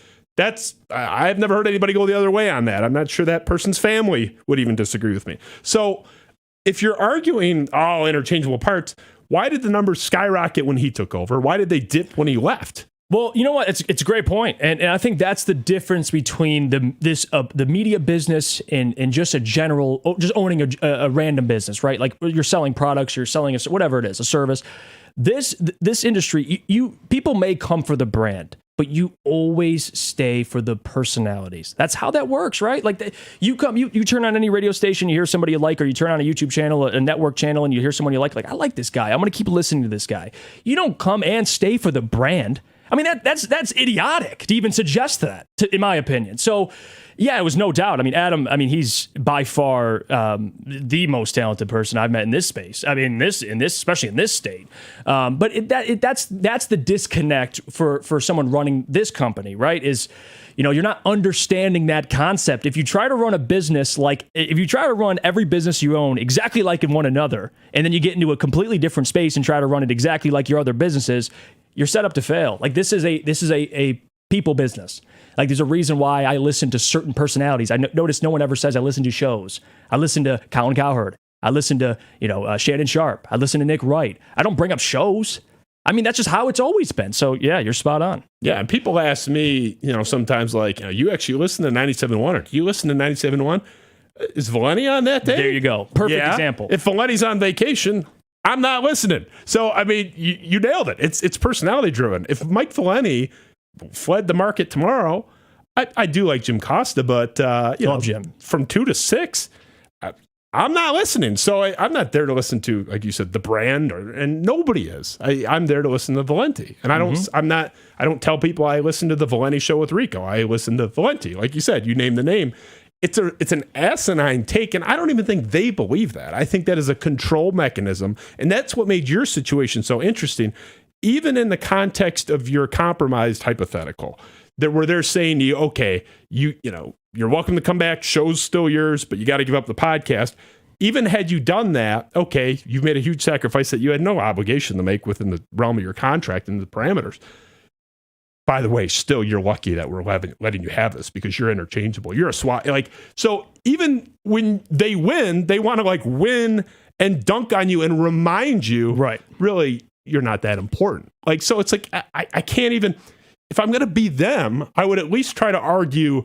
I've never heard anybody go the other way on that. I'm not sure that person's family would even disagree with me. So if you're arguing all interchangeable parts, why did the numbers skyrocket when he took over? Why did they dip when he left? Well, you know what? It's a great point. And I think that's the difference between the media business and just a general, just owning a random business, right? Like, you're selling products, you're selling whatever it is, a service. This industry, people may come for the brand, but you always stay for the personalities. That's how that works, right? Like, you turn on any radio station, you hear somebody you like, or you turn on a YouTube channel, a network channel, and you hear someone you like, I like this guy. I'm going to keep listening to this guy. You don't come and stay for the brand. I mean, that's idiotic to even suggest that, in my opinion. So, yeah, it was no doubt. I mean, Adam, he's by far the most talented person I've met in this space. I mean, especially in this state. But that's the disconnect for someone running this company, right? Is, you're not understanding that concept. If you try to run a business if you try to run every business you own exactly like in one another, and then you get into a completely different space and try to run it exactly like your other businesses, you're set up to fail. Like, this is a people business. Like, there's a reason why I listen to certain personalities. I notice no one ever says I listen to shows. I listen to Colin Cowherd. I listen to, Shannon Sharp. I listen to Nick Wright. I don't bring up shows. I mean, that's just how it's always been. So, yeah, you're spot on. Yeah, and people ask me, sometimes like, you actually listen to 97.1, or do you listen to 97.1? Is Valenti on that day? There you go. Perfect example. If Valenti's on vacation, I'm not listening. So, I mean, you nailed it. It's personality driven. If Mike Valenti fled the market tomorrow, I do like Jim Costa, but Love Jim. From 2 to 6, I'm not listening. So I'm not there to listen to, like you said, the brand, and nobody is. I'm there to listen to Valenti, and I don't tell people I listen to the Valenti show with Rico. I listen to Valenti, like you said. You name the name. It's an asinine take, and I don't even think they believe that. I think that is a control mechanism, and that's what made your situation so interesting, even in the context of your compromised hypothetical, that where they're saying to you, okay, you're welcome to come back, show's still yours, but you got to give up the podcast. Even had you done that, okay, you've made a huge sacrifice that you had no obligation to make within the realm of your contract and the parameters. By the way, still, you're lucky that we're letting you have this because you're interchangeable. You're a swat. So even when they win, they want to win and dunk on you and remind you, right? Really, you're not that important. So it's I can't even, if I'm going to be them, I would at least try to argue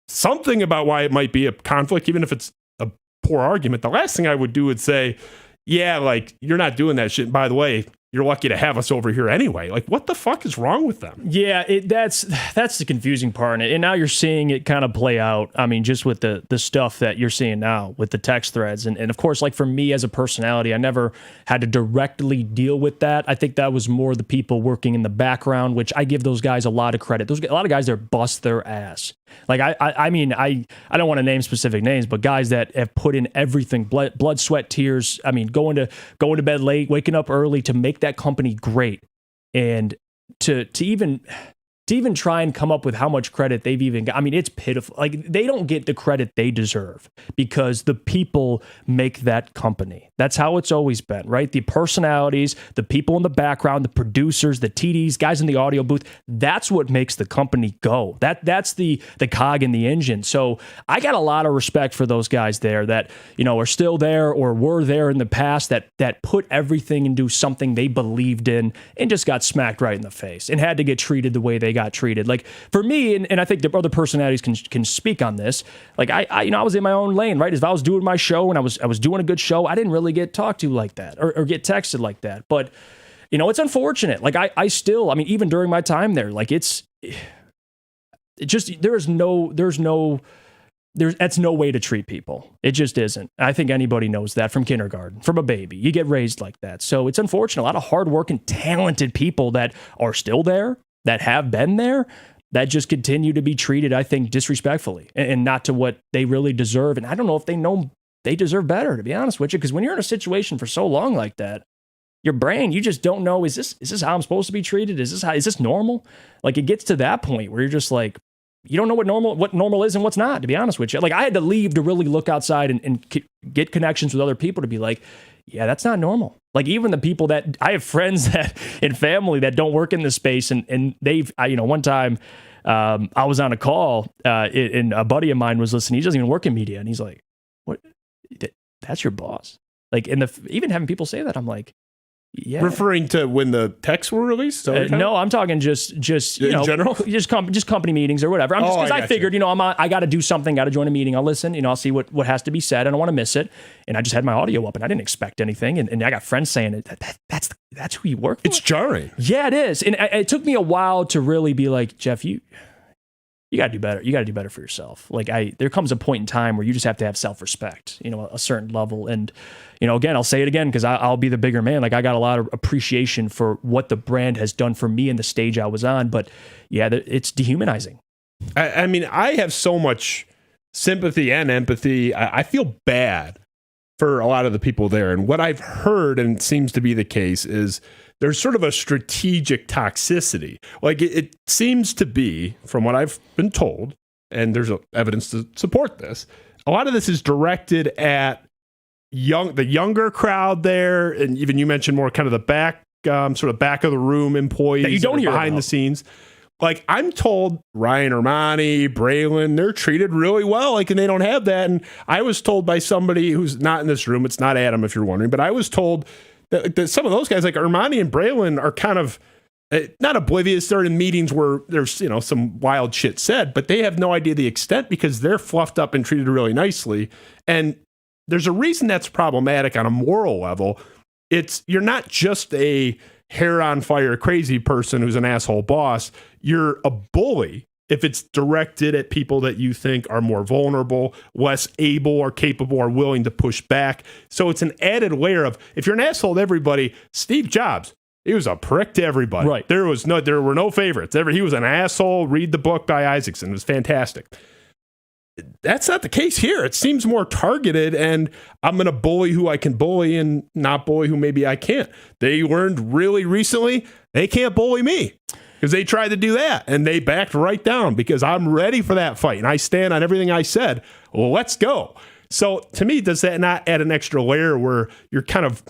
something about why it might be a conflict, even if it's a poor argument. The last thing I would do would say, yeah, you're not doing that shit. By the way, you're lucky to have us over here anyway. What the fuck is wrong with them? Yeah, that's the confusing part. And now you're seeing it kind of play out. I mean, just with the stuff that you're seeing now with the text threads. And of course, for me as a personality, I never had to directly deal with that. I think that was more the people working in the background, which I give those guys a lot of credit. A lot of guys there bust their ass. I mean, I don't want to name specific names, but guys that have put in everything, blood, sweat, tears. I mean, going to bed late, waking up early to make that company great, and to even try and come up with how much credit they've even got. I mean, it's pitiful. They don't get the credit they deserve because the people make that company. That's how it's always been, right? The personalities, the people in the background, the producers, the TDs, guys in the audio booth, that's what makes the company go. That's the cog in the engine. So I got a lot of respect for those guys there that, are still there or were there in the past that put everything into something they believed in and just got smacked right in the face and had to get treated the way they got treated. For me, and I think the other personalities can speak on this. I was in my own lane, right? As if I was doing my show and I was doing a good show, I didn't really get talked to like that or get texted like that. But it's unfortunate. I still, even during my time there, that's no way to treat people. It just isn't. I think anybody knows that from kindergarten, from a baby. You get raised like that. So it's unfortunate. A lot of hardworking, talented people that are still there, that have been there, that just continue to be treated, I think, disrespectfully and not to what they really deserve. And I don't know if they know they deserve better, to be honest with you, because when you're in a situation for so long like that, your brain, you just don't know, is this how I'm supposed to be treated? Is this normal? It gets to that point where you're just you don't know what normal is and what's not, to be honest with you. I had to leave to really look outside and get connections with other people to be yeah, that's not normal. Even the people that I have friends that and family that don't work in this space, and they've, one time I was on a call and a buddy of mine was listening. He doesn't even work in media, and he's like, "What? That's your boss?" Even having people say that, I'm like, yeah. Referring to when the texts were released? No, I'm talking just in general, just company meetings or whatever. Because I figured, I got to do something, got to join a meeting. I'll listen, I'll see what has to be said. I don't want to miss it. And I just had my audio up, and I didn't expect anything. And I got friends saying that's who you work for. It's jarring. Yeah, it is. And it took me a while to really be like, Jeff, you got to do better. You got to do better for yourself. There comes a point in time where you just have to have self-respect, a certain level. And, again, I'll say it again, because I'll be the bigger man. I got a lot of appreciation for what the brand has done for me and the stage I was on. But yeah, it's dehumanizing. I have so much sympathy and empathy. I feel bad for a lot of the people there. And what I've heard, and it seems to be the case, is there's sort of a strategic toxicity. It seems to be, from what I've been told, and there's evidence to support this, a lot of this is directed at the younger crowd there, and even you mentioned more kind of the back, sort of back of the room employees that you don't hear behind about. The scenes. I'm told Ryan Armani, Braylon, they're treated really well, and they don't have that. And I was told by somebody who's not in this room, it's not Adam if you're wondering, but I was told that some of those guys, like Armani and Braylon, are kind of not oblivious. They're in meetings where there's, some wild shit said, but they have no idea the extent because they're fluffed up and treated really nicely. And there's a reason that's problematic on a moral level. You're not just a hair on fire crazy person who's an asshole boss. You're a bully if it's directed at people that you think are more vulnerable, less able or capable or willing to push back. So it's an added layer of, if you're an asshole to everybody, Steve Jobs, he was a prick to everybody. Right. There were no favorites. He was an asshole. Read the book by Isaacson. It was fantastic. That's not the case here. It seems more targeted, and I'm going to bully who I can bully and not bully who maybe I can't. They learned really recently they can't bully me because they tried to do that, and they backed right down because I'm ready for that fight, and I stand on everything I said. Well, let's go. So to me, does that not add an extra layer where you're kind of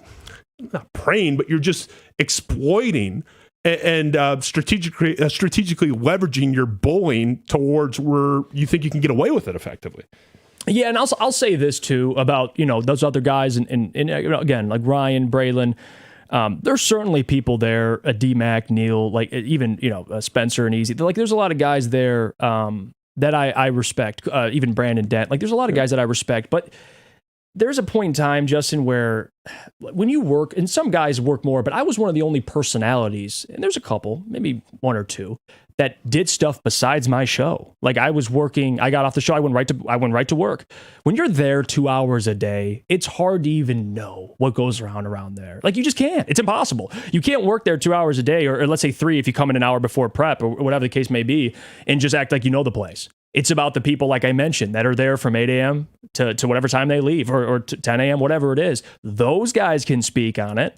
not praying, but you're just exploiting and strategically leveraging your bullying towards where you think you can get away with it effectively? Yeah, and I'll say this too about those other guys and again, like Ryan, Braylon. There's certainly people there, D-Mac, Neil, like even Spencer and Easy. Like there's a lot of guys there that I respect. Even Brandon Dent. Like there's a lot of guys that I respect, but there's a point in time, Justin, where when you work, and some guys work more, but I was one of the only personalities, and there's a couple, maybe one or two, that did stuff besides my show. Like I was working, I got off the show, I went right to work. When you're there 2 hours a day, it's hard to even know what goes around there. Like you just can't. It's impossible. You can't work there 2 hours a day, or let's say 3 if you come in an hour before prep, or whatever the case may be, and just act like you know the place. It's about the people, like I mentioned, that are there from 8 a.m. to whatever time they leave, or to 10 a.m., whatever it is. Those guys can speak on it,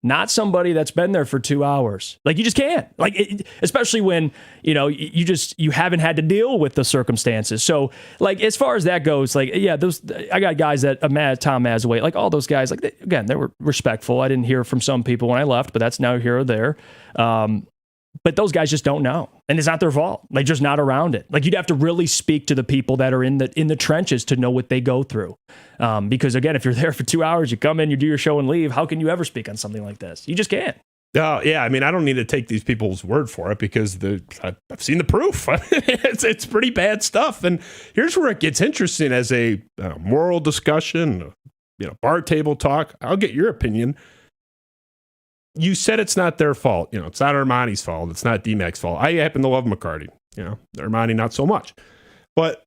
not somebody that's been there for 2 hours. Like, you just can't. Like, especially when, you haven't had to deal with the circumstances. So, like, as far as that goes, like, yeah, I got guys that, Tom Mazaway, like, all those guys, like, they were respectful. I didn't hear from some people when I left, but that's now here or there. But those guys just don't know, and it's not their fault. They're just not around it. Like you'd have to really speak to the people that are in the trenches to know what they go through. Because again, if you're there for 2 hours, you come in, you do your show and leave. How can you ever speak on something like this? You just can't. Yeah, I mean, I don't need to take these people's word for it because I've seen the proof. It's pretty bad stuff. And here's where it gets interesting as a moral discussion, bar table talk. I'll get your opinion. You said it's not their fault. It's not Armani's fault. It's not D-Mac's fault. I happen to love McCarty. Armani, not so much. But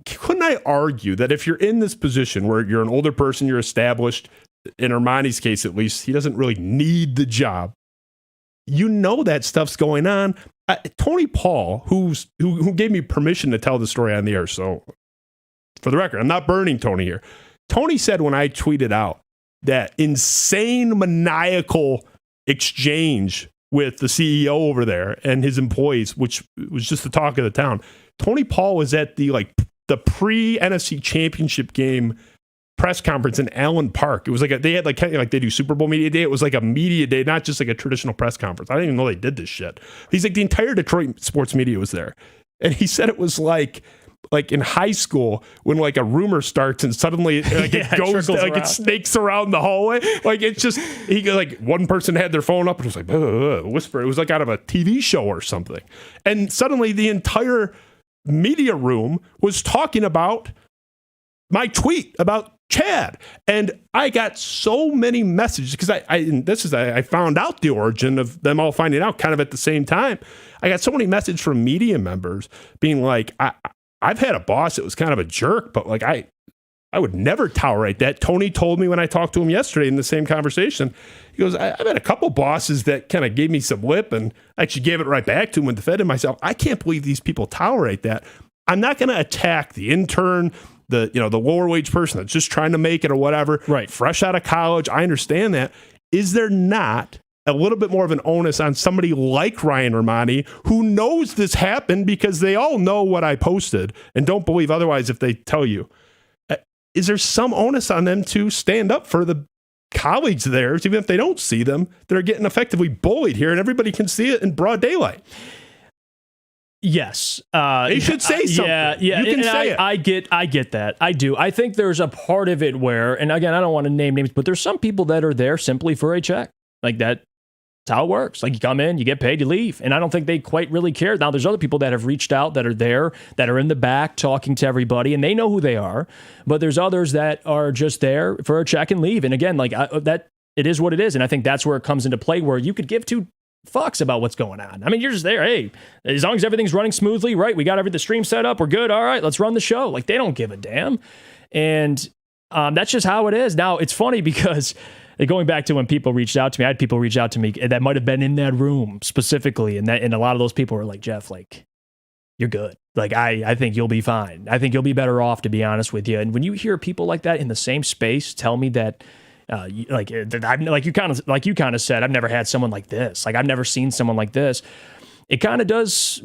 couldn't I argue that if you're in this position where you're an older person, you're established, in Armani's case at least, he doesn't really need the job. That stuff's going on. Tony Paul, who gave me permission to tell the story on the air. So for the record, I'm not burning Tony here. Tony said when I tweeted out that insane maniacal exchange with the CEO over there and his employees, which was just the talk of the town. Tony Paul was at the pre-NFC Championship game press conference in Allen Park. It was like they had like they do Super Bowl media day. It was like a media day, not just like a traditional press conference. I didn't even know they did this shit. He's like, the entire Detroit sports media was there, and he said it was like in high school when like a rumor starts and suddenly it goes it snakes around the hallway. Like it's just one person had their phone up and it was like whisper. It was like out of a TV show or something. And suddenly the entire media room was talking about my tweet about Chad. And I got so many messages because I found out the origin of them all finding out kind of at the same time. I got so many messages from media members being like, I've had a boss that was kind of a jerk, but like I would never tolerate that. Tony told me when I talked to him yesterday in the same conversation, he goes, I've had a couple bosses that kind of gave me some lip and I actually gave it right back to him and defended myself. I can't believe these people tolerate that. I'm not going to attack the intern, the lower wage person that's just trying to make it or whatever, right? Fresh out of college. I understand that. Is there not a little bit more of an onus on somebody like Ryan Armani, who knows this happened because they all know what I posted and don't believe otherwise if they tell you? Is there some onus on them to stand up for the colleagues there, even if they don't see them, that are getting effectively bullied here and everybody can see it in broad daylight? Yes. They should say something. Yeah. You can say it. I get that. I do. I think there's a part of it where, and again, I don't want to name names, but there's some people that are there simply for a check. Like that. That's how it works. Like you come in, you get paid, you leave. And I don't think they quite really care. Now, there's other people that have reached out that are there, that are in the back talking to everybody, and they know who they are. But there's others that are just there for a check and leave. And again, like that, it is what it is. And I think that's where it comes into play, where you could give two fucks about what's going on. I mean, you're just there. Hey, as long as everything's running smoothly, right? We got the stream set up. We're good. All right, let's run the show. Like, they don't give a damn. And that's just how it is. Now, it's funny because going back to when people reached out to me, I had people reach out to me that might have been in that room specifically. And a lot of those people were like, Jeff, like, you're good. Like, I think you'll be fine. I think you'll be better off, to be honest with you. And when you hear people like that in the same space tell me that, like you kind of said, I've never had someone like this. Like, I've never seen someone like this. It kind of does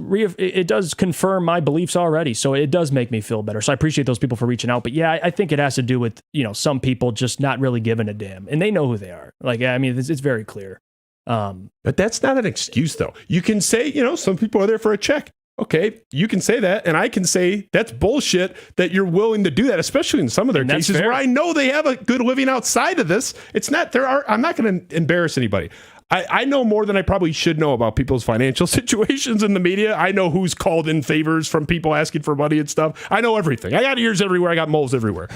confirm my beliefs already. So it does make me feel better. So I appreciate those people for reaching out. But yeah, I think it has to do with, some people just not really giving a damn, and they know who they are. Like, I mean, it's very clear. But that's not an excuse, though. You can say, some people are there for a check. Okay, you can say that, and I can say that's bullshit that you're willing to do that, especially in some of their cases where I know they have a good living outside of this. It's not I'm not going to embarrass anybody. I know more than I probably should know about people's financial situations in the media. I know who's called in favors from people asking for money and stuff. I know everything. I got ears everywhere. I got moles everywhere.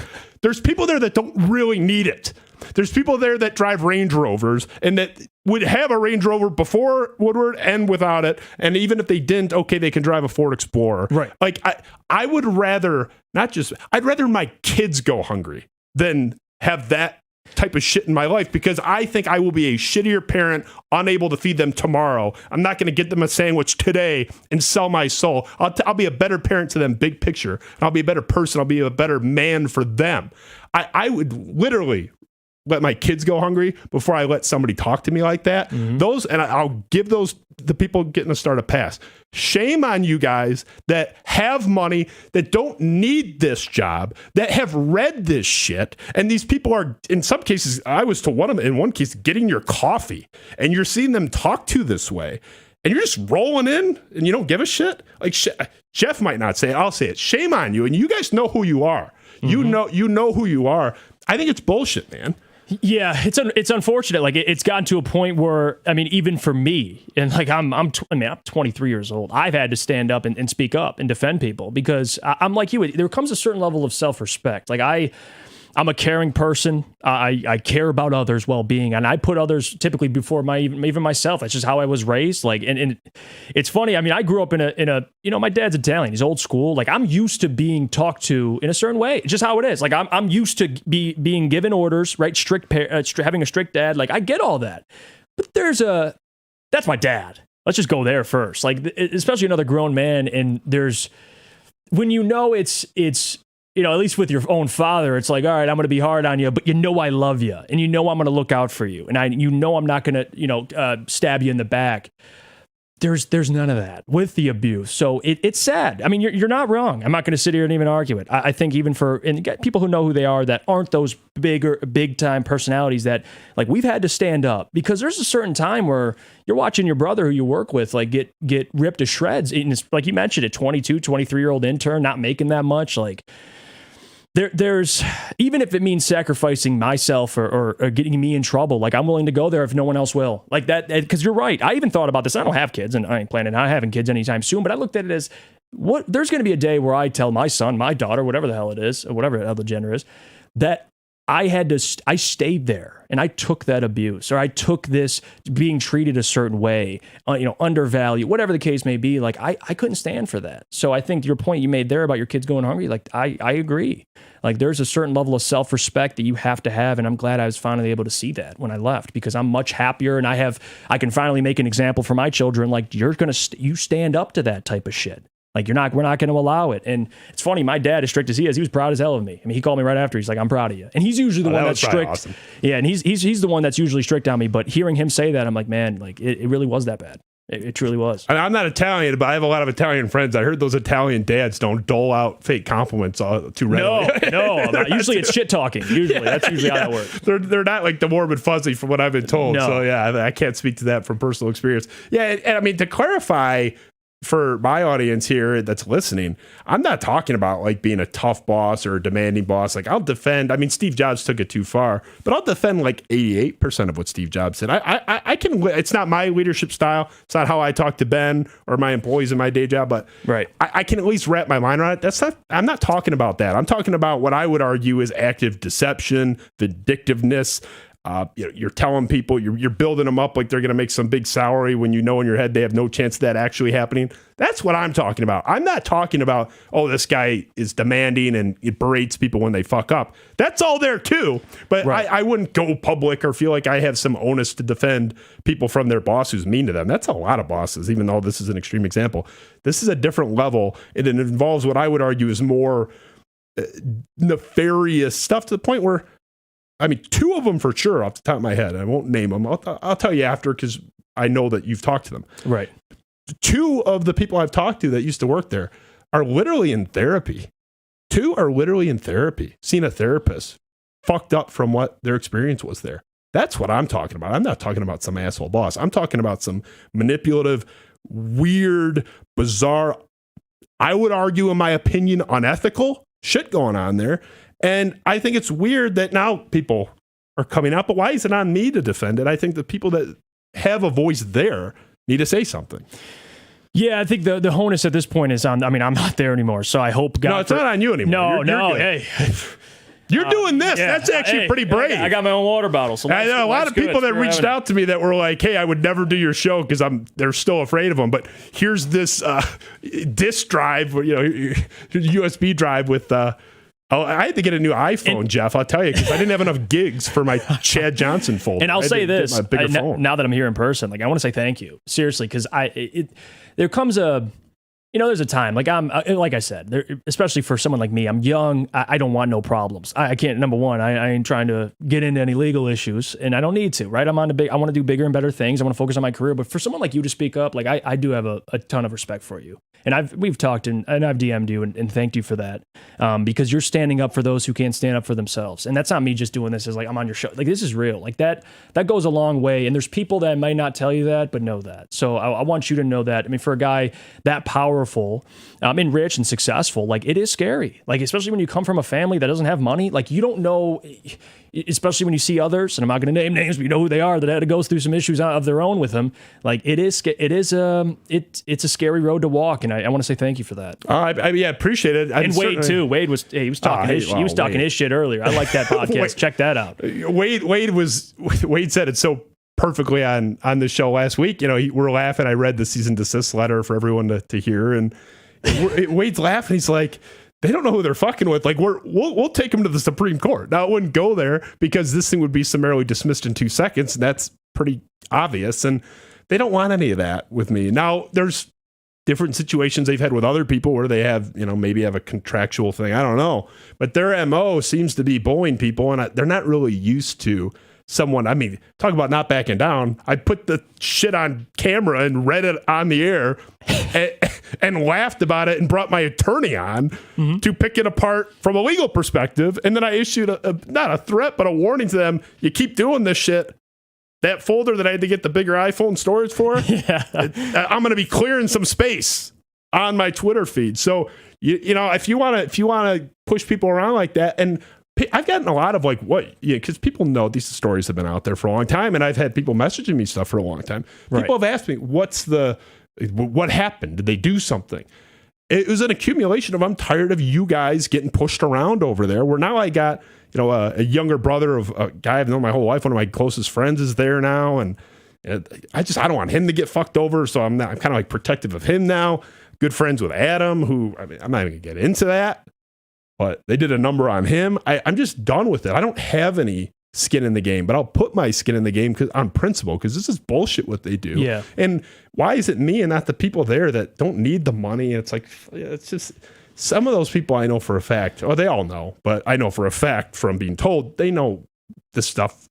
There's people there that don't really need it. There's people there that drive Range Rovers and that would have a Range Rover before Woodward and without it. And even if they didn't, okay, they can drive a Ford Explorer. Right. Like, I would rather I'd rather my kids go hungry than have that type of shit in my life, because I think I will be a shittier parent, unable to feed them tomorrow. I'm not going to get them a sandwich today and sell my soul. I'll be a better parent to them, big picture. And I'll be a better person. I'll be a better man for them. I would literally let my kids go hungry before I let somebody talk to me like that. Mm-hmm. And I'll give the people getting to start a pass. Shame on you guys that have money, that don't need this job, that have read this shit. And these people are, in some cases, I was to one of them, in one case, getting your coffee, and you're seeing them talk to this way, and you're just rolling in and you don't give a shit. Like, Jeff might not say it, I'll say it. Shame on you. And you guys know who you are. Mm-hmm. You know who you are. I think it's bullshit, man. Yeah, it's unfortunate. Like, it's gotten to a point where, I mean, even for me, and like I'm 23 years old. I've had to stand up and speak up and defend people, because I'm like you. There comes a certain level of self-respect. Like, I'm a caring person. I care about others' well-being, and I put others typically before even myself. That's just how I was raised. Like, and it's funny. I mean, I grew up in a my dad's Italian. He's old school. Like, I'm used to being talked to in a certain way. It's just how it is. Like, I'm used to being given orders, right? Having a strict dad. Like, I get all that, but that's my dad. Let's just go there first. Like, especially another grown man, and when it's. At least with your own father, it's like, all right, I'm going to be hard on you, but I love you, and I'm going to look out for you, and I'm not going to, stab you in the back. There's none of that with the abuse. So it's sad. I mean, you're not wrong. I'm not going to sit here and even argue it. I think even and people who know who they are, that aren't those big time personalities, that like, we've had to stand up, because there's a certain time where you're watching your brother who you work with, like, get ripped to shreds. And it's, like you mentioned, a 22, 23-year-old intern, not making that much. Like, there's, even if it means sacrificing myself or getting me in trouble, like, I'm willing to go there if no one else will. Like that, because you're right. I even thought about this. I don't have kids, and I ain't planning on having kids anytime soon, but I looked at it as, there's going to be a day where I tell my son, my daughter, whatever the hell it is, or whatever the hell the gender is, that I stayed there, and I took that abuse, or I took this being treated a certain way, undervalued, whatever the case may be. Like, I couldn't stand for that. So I think your point you made there about your kids going hungry, like, I agree. Like, there's a certain level of self-respect that you have to have, and I'm glad I was finally able to see that when I left, because I'm much happier, and I can finally make an example for my children. Like, you stand up to that type of shit. Like, we're not going to allow it. And it's funny, my dad, as strict as he is, he was proud as hell of me. I mean, he called me right after. He's like, I'm proud of you. And he's usually the one that's strict. Awesome. Yeah, and he's the one that's usually strict on me. But hearing him say that, I'm like, man, like, it really was that bad. It truly was. I'm not Italian, but I have a lot of Italian friends. I heard those Italian dads don't dole out fake compliments too readily. No. Usually it's shit talking. That's usually how that works. They're not like the warm and fuzzy from what I've been told. No. So yeah, I can't speak to that from personal experience. Yeah, and I mean, to clarify, for my audience here that's listening, I'm not talking about like being a tough boss or a demanding boss. Like, I'll defend, I mean, Steve Jobs took it too far, but I'll defend like 88% of what Steve Jobs said. I can, it's not my leadership style. It's not how I talk to Ben or my employees in my day job, but right. I can at least wrap my mind around it. I'm not talking about that. I'm talking about what I would argue is active deception, vindictiveness. You're telling people, you're building them up like they're going to make some big salary when you know in your head they have no chance of that actually happening. That's what I'm talking about. I'm not talking about, oh, this guy is demanding and it berates people when they fuck up. That's all there too. But right. I wouldn't go public or feel like I have some onus to defend people from their boss who's mean to them. That's a lot of bosses, even though this is an extreme example. This is a different level, and it involves what I would argue is more nefarious stuff, to the point where, I mean, two of them for sure off the top of my head. I won't name them. I'll tell you after, because I know that you've talked to them. Right. Two of the people I've talked to that used to work there are literally in therapy. Two are literally in therapy, seeing a therapist, fucked up from what their experience was there. That's what I'm talking about. I'm not talking about some asshole boss. I'm talking about some manipulative, weird, bizarre, I would argue, in my opinion, unethical shit going on there. And I think it's weird that now people are coming out, but why is it on me to defend it? I think the people that have a voice there need to say something. Yeah, I think the onus at this point is on, I mean, I'm not there anymore, so I hope God... No, it's not on you anymore. No, hey. You're doing this. Yeah, that's actually pretty brave. I got my own water bottle. So I know a lot of people that reached out to me that were like, hey, I would never do your show because they're still afraid of them. But here's this disk drive, USB drive with... I had to get a new iPhone, Jeff. I'll tell you, because I didn't have enough gigs for my Chad Johnson folder. And I'll say this, now that I'm here in person, like, I want to say thank you, seriously, because there comes a, there's a time, like I said, especially for someone like me, I'm young, I don't want no problems. I can't, number one, I ain't trying to get into any legal issues, and I don't need to, right? I want to do bigger and better things. I want to focus on my career, but for someone like you to speak up, like, I do have a ton of respect for you. And we've talked and I've DM'd you and thanked you for that, because you're standing up for those who can't stand up for themselves. And that's not me just doing this as like, I'm on your show. Like, this is real. Like, that goes a long way. And there's people that might not tell you that, but know that. So I want you to know that. I mean, for a guy that powerful, and rich and successful, like, it is scary. Like, especially when you come from a family that doesn't have money, like, you don't know, especially when you see others, and I'm not going to name names, but you know who they are, that had to go through some issues of their own with them. Like, it's a scary road to walk, and I want to say thank you for that. I appreciate it. And Wade too. Wade was talking his shit earlier. I like that podcast. Check that out. Wade said it so perfectly on the show last week. We're laughing. I read the cease and desist letter for everyone to hear, and Wade's laughing. He's like, they don't know who they're fucking with. Like, we'll take them to the Supreme Court. Now, it wouldn't go there because this thing would be summarily dismissed in 2 seconds. And that's pretty obvious. And they don't want any of that with me. Now, there's different situations they've had with other people where they have, maybe have a contractual thing. I don't know. But their MO seems to be bullying people, and they're not really used to someone. I mean, talk about not backing down. I put the shit on camera and read it on the air and laughed about it and brought my attorney on to pick it apart from a legal perspective. And then I issued not a threat, but a warning to them. You keep doing this shit. That folder that I had to get the bigger iPhone storage for, I'm going to be clearing some space on my Twitter feed. So, if you want to push people around like that, and I've gotten a lot of because people know these stories have been out there for a long time, and I've had people messaging me stuff for a long time. People have asked me, what happened? Did they do something? It was an accumulation of, I'm tired of you guys getting pushed around over there. Where now I got, a younger brother of a guy I've known my whole life. One of my closest friends is there now, and I don't want him to get fucked over. So I'm kind of like protective of him now. Good friends with Adam, who, I'm not even gonna get into that, but they did a number on him. I'm just done with it. I don't have any skin in the game, but I'll put my skin in the game on principle, because this is bullshit what they do. Yeah. And why is it me and not the people there that don't need the money? And it's like, it's just, some of those people I know for a fact, or they all know, but I know for a fact from being told, they know this stuff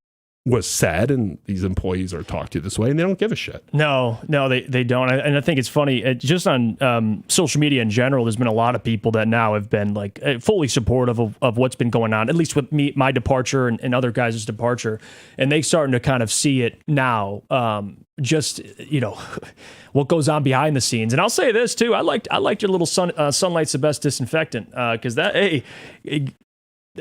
was said and these employees are talked to this way, and they don't give a shit. No, they don't. And I think it's funny, just on social media in general, there's been a lot of people that now have been like fully supportive of what's been going on, at least with my departure and other guys' departure. And they starting to kind of see it now, what goes on behind the scenes. And I'll say this too, I liked your little sunlight's the best disinfectant, because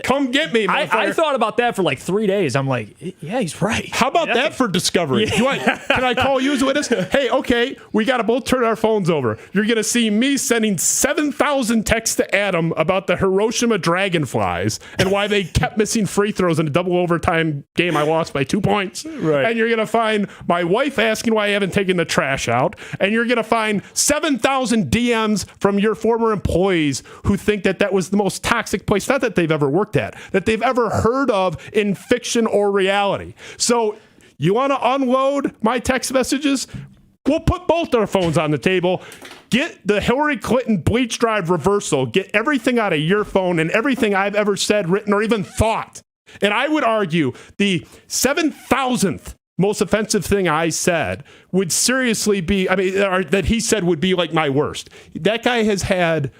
Come get me, I thought about that for like 3 days. I'm like, yeah, he's right. How about that for discovery? Yeah. Can I call you as a witness? Hey, okay, we got to both turn our phones over. You're going to see me sending 7,000 texts to Adam about the Hiroshima Dragonflies and why they kept missing free throws in a double overtime game I lost by 2 points. Right. And you're going to find my wife asking why I haven't taken the trash out. And you're going to find 7,000 DMs from your former employees who think that was the most toxic place, not that they've ever worked at, that they've ever heard of in fiction or reality. So you want to unload my text messages? We'll put both our phones on the table. Get the Hillary Clinton bleach drive reversal. Get everything out of your phone and everything I've ever said, written, or even thought. And I would argue the 7,000th most offensive thing I said would seriously be, or that he said would be like my worst. That guy has had,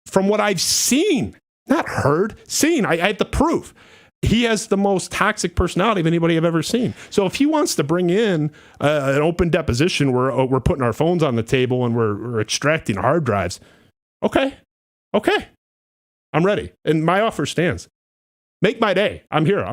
from what I've seen, not heard, seen. I have the proof. He has the most toxic personality of anybody I've ever seen. So if he wants to bring in an open deposition where we're putting our phones on the table and we're extracting hard drives, okay, I'm ready. And my offer stands. Make my day. I'm here.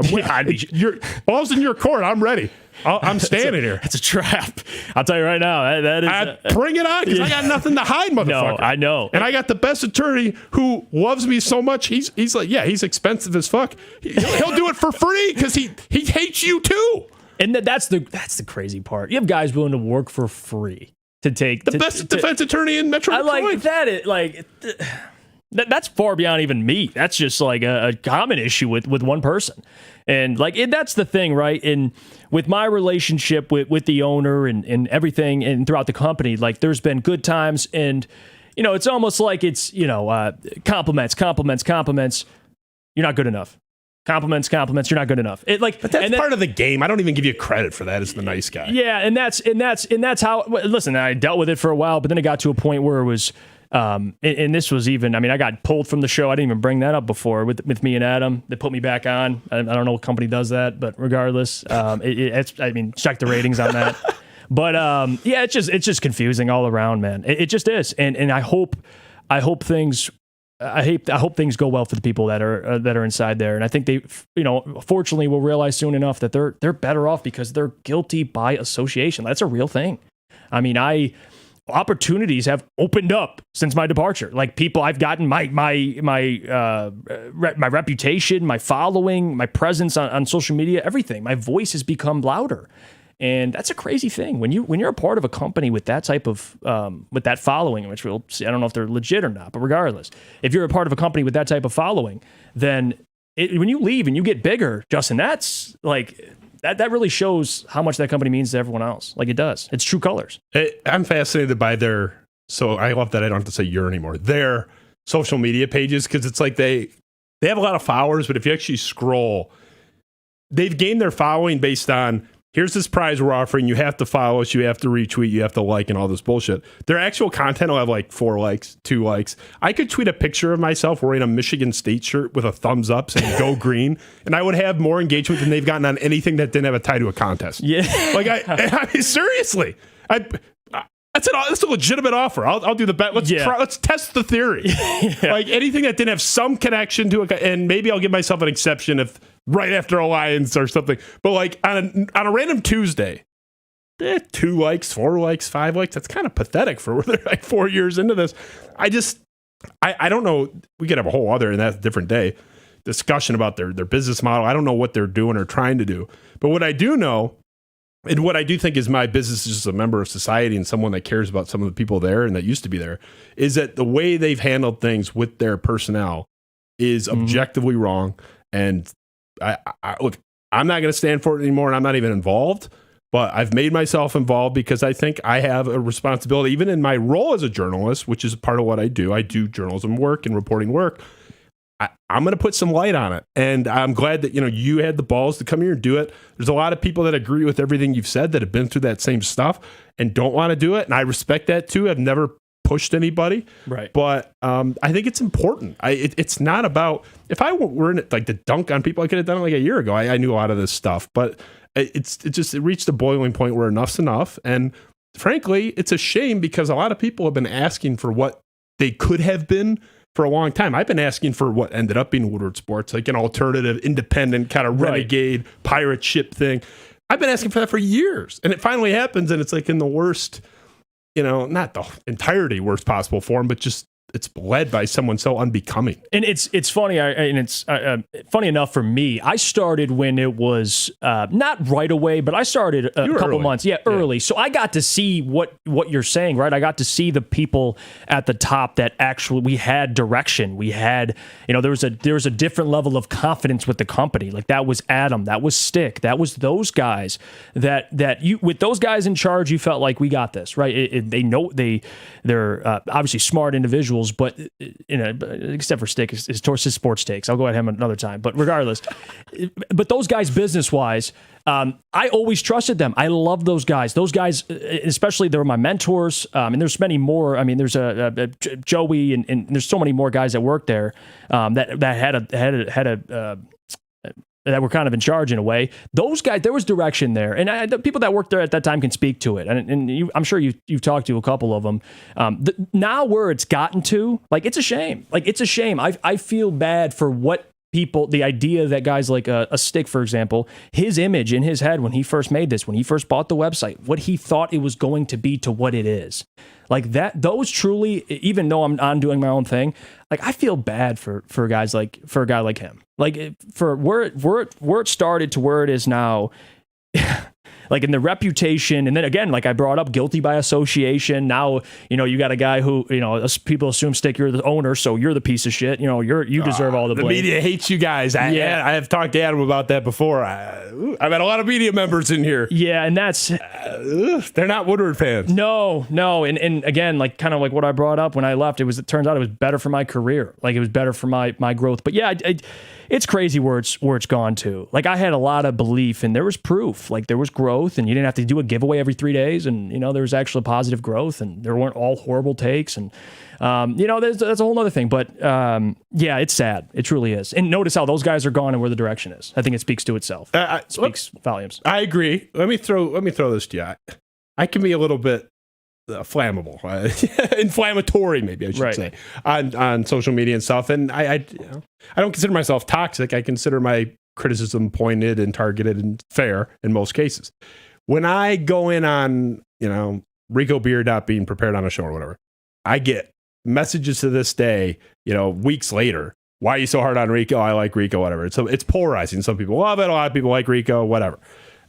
Your ball's in your court. I'm ready. I'm standing here. It's a trap. I'll tell you right now. That is. Bring it on, because I got nothing to hide, motherfucker. No, I know. And I got the best attorney who loves me so much. He's like, yeah, he's expensive as fuck. He'll do it for free because he hates you too. And that's the crazy part. You have guys willing to work for free to take the best defense attorney in Metro Detroit. I like that. That's far beyond even me. That's just like a common issue with one person. And that's the thing, right? And with my relationship with the owner and everything and throughout the company, like there's been good times and, it's almost like it's, compliments. You're not good enough. Compliments, you're not good enough. But that's part of the game. I don't even give you credit for that as the nice guy. Yeah, and that's how, listen, I dealt with it for a while, but then it got to a point where it was, and this was even, I got pulled from the show. I didn't even bring that up before with me and Adam. They put me back on. I don't know what company does that, but regardless, check the ratings on that. But it's just confusing all around, man. It just is. And I hope things go well for the people that are inside there. And I think they, fortunately will realize soon enough that they're better off because they're guilty by association. That's a real thing. Opportunities have opened up since my departure. Like people, I've gotten my reputation, my following, my presence on social media, everything. My voice has become louder, and that's a crazy thing. When you're a part of a company with that type of with that following, which we'll see, I don't know if they're legit or not, but regardless, if you're a part of a company with that type of following, then when you leave and you get bigger, Justin, that's like. That really shows how much that company means to everyone else. Like it does. It's true colors. I'm fascinated by so I love that I don't have to say your anymore, their social media pages, because it's like they have a lot of followers, but if you actually scroll, they've gained their following based on, here's this prize we're offering, you have to follow us, you have to retweet, you have to like, and all this bullshit. Their actual content will have like 4 likes, 2 likes. I could tweet a picture of myself wearing a Michigan State shirt with a thumbs up saying go green, and I would have more engagement than they've gotten on anything that didn't have a tie to a contest. Yeah. Seriously. That's a legitimate offer. I'll do the bet. Let's test the theory. Yeah. Like anything that didn't have some connection to it, and maybe I'll give myself an exception if right after a Lions or something. But like on a random Tuesday, 2 likes, 4 likes, 5 likes. That's kind of pathetic for they're like 4 years into this. I don't know. We could have a whole other, and that's a different day, discussion about their business model. I don't know what they're doing or trying to do. But what I do know, and what I do think is my business is just a member of society and someone that cares about some of the people there and that used to be there, is that the way they've handled things with their personnel is objectively wrong. And I look, I'm not going to stand for it anymore, and I'm not even involved, but I've made myself involved because I think I have a responsibility, even in my role as a journalist, which is part of what I do. I do journalism work and reporting work. I'm going to put some light on it. And I'm glad that, you had the balls to come here and do it. There's a lot of people that agree with everything you've said that have been through that same stuff and don't want to do it. And I respect that too. I've never pushed anybody. Right. But I think it's important. It's not about, if I were in it, like to dunk on people, I could have done it like a year ago. I knew a lot of this stuff, but it reached a boiling point where enough's enough. And frankly, it's a shame because a lot of people have been asking for what they could have been for a long time. I've been asking for what ended up being Woodward Sports, like an alternative, independent kind of renegade pirate ship thing. I've been asking for that for years, and it finally happens, and it's like in the worst, not the entirety worst possible form, but just it's led by someone so unbecoming. And it's funny, and it's funny enough for me. I started when it was not right away, but I started a couple early. months, early. So I got to see what you're saying, right? I got to see the people at the top that actually we had direction. We had, there was a different level of confidence with the company. Like that was Adam, that was Stick, that was those guys that you with those guys in charge, you felt like we got this, right? They know they're obviously smart individuals. But except for Stick, his sports takes. I'll go at him another time. But regardless, but those guys, business wise, I always trusted them. I love those guys. Those guys, especially, they were my mentors. And there's many more. I mean, there's a Joey, and there's so many more guys that work there that were kind of in charge in a way. Those guys, there was direction there, and the people that worked there at that time can speak to it. And I'm sure you've talked to a couple of them. Now where it's gotten to, like, it's a shame. Like, it's a shame. I feel bad for what people, the idea that guys like a Stick, for example, his image in his head when he first made this, when he first bought the website, what he thought it was going to be to what it is. Like that, those truly, even though I'm doing my own thing, like I feel bad for a guy like him. Like for where it started to where it is now, like in the reputation, and then again, like I brought up, guilty by association. Now, you got a guy who, people assume, Stick, you're the owner, so you're the piece of shit. You deserve all the blame. The media hates you guys. I have talked to Adam about that before. I've had a lot of media members in here. Yeah, and that's they're not Woodward fans. No, and again, like kind of like what I brought up when I left. It turns out it was better for my career. Like it was better for my growth. But yeah, it's crazy where it's gone to. Like I had a lot of belief, and there was proof. Like there was growth, and you didn't have to do a giveaway every 3 days, and there was actually positive growth, and there weren't all horrible takes, and that's a whole other thing. But yeah, it's sad. It truly is. And notice how those guys are gone and where the direction is. I think it speaks to itself. It speaks volumes. I agree. Let me throw this to you. I can be a little bit flammable, inflammatory, maybe I should say, on social media and stuff. And I don't consider myself toxic. I consider my criticism pointed and targeted and fair in most cases. When I go in on, Rico Beard not being prepared on a show or whatever, I get messages to this day, weeks later. Why are you so hard on Rico? I like Rico, whatever. So it's polarizing. Some people love it. A lot of people like Rico, whatever.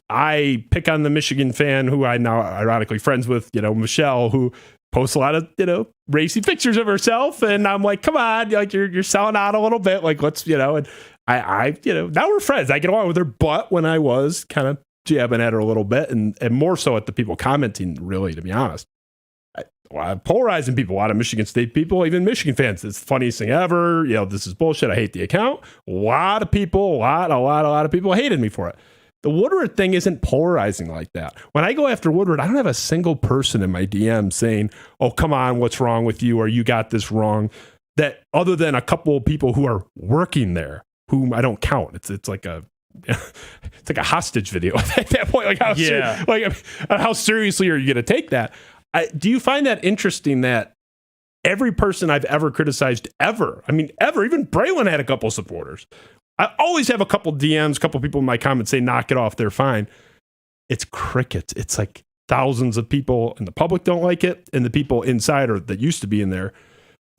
I pick on the Michigan fan who I now ironically friends with, Michelle, who posts a lot of, racy pictures of herself. And I'm like, come on, like you're selling out a little bit. Like, let's, and I now we're friends. I get along with her. But when I was kind of jabbing at her a little bit and more so at the people commenting, really, to be honest, a lot of polarizing people, a lot of Michigan State people, even Michigan fans. It's the funniest thing ever. This is bullshit. I hate the account. A lot of people, a lot of people hated me for it. The Woodward thing isn't polarizing like that. When I go after Woodward, I don't have a single person in my DM saying, oh, come on, what's wrong with you? Or you got this wrong. That other than a couple of people who are working there, whom I don't count. It's like a hostage video at that point. Like how seriously are you going to take that? Do you find that interesting that every person I've ever criticized ever, even Braylon had a couple supporters. I always have a couple DMs, a couple people in my comments say, knock it off, they're fine. It's crickets. It's like thousands of people, and the public don't like it, and the people inside or that used to be in there,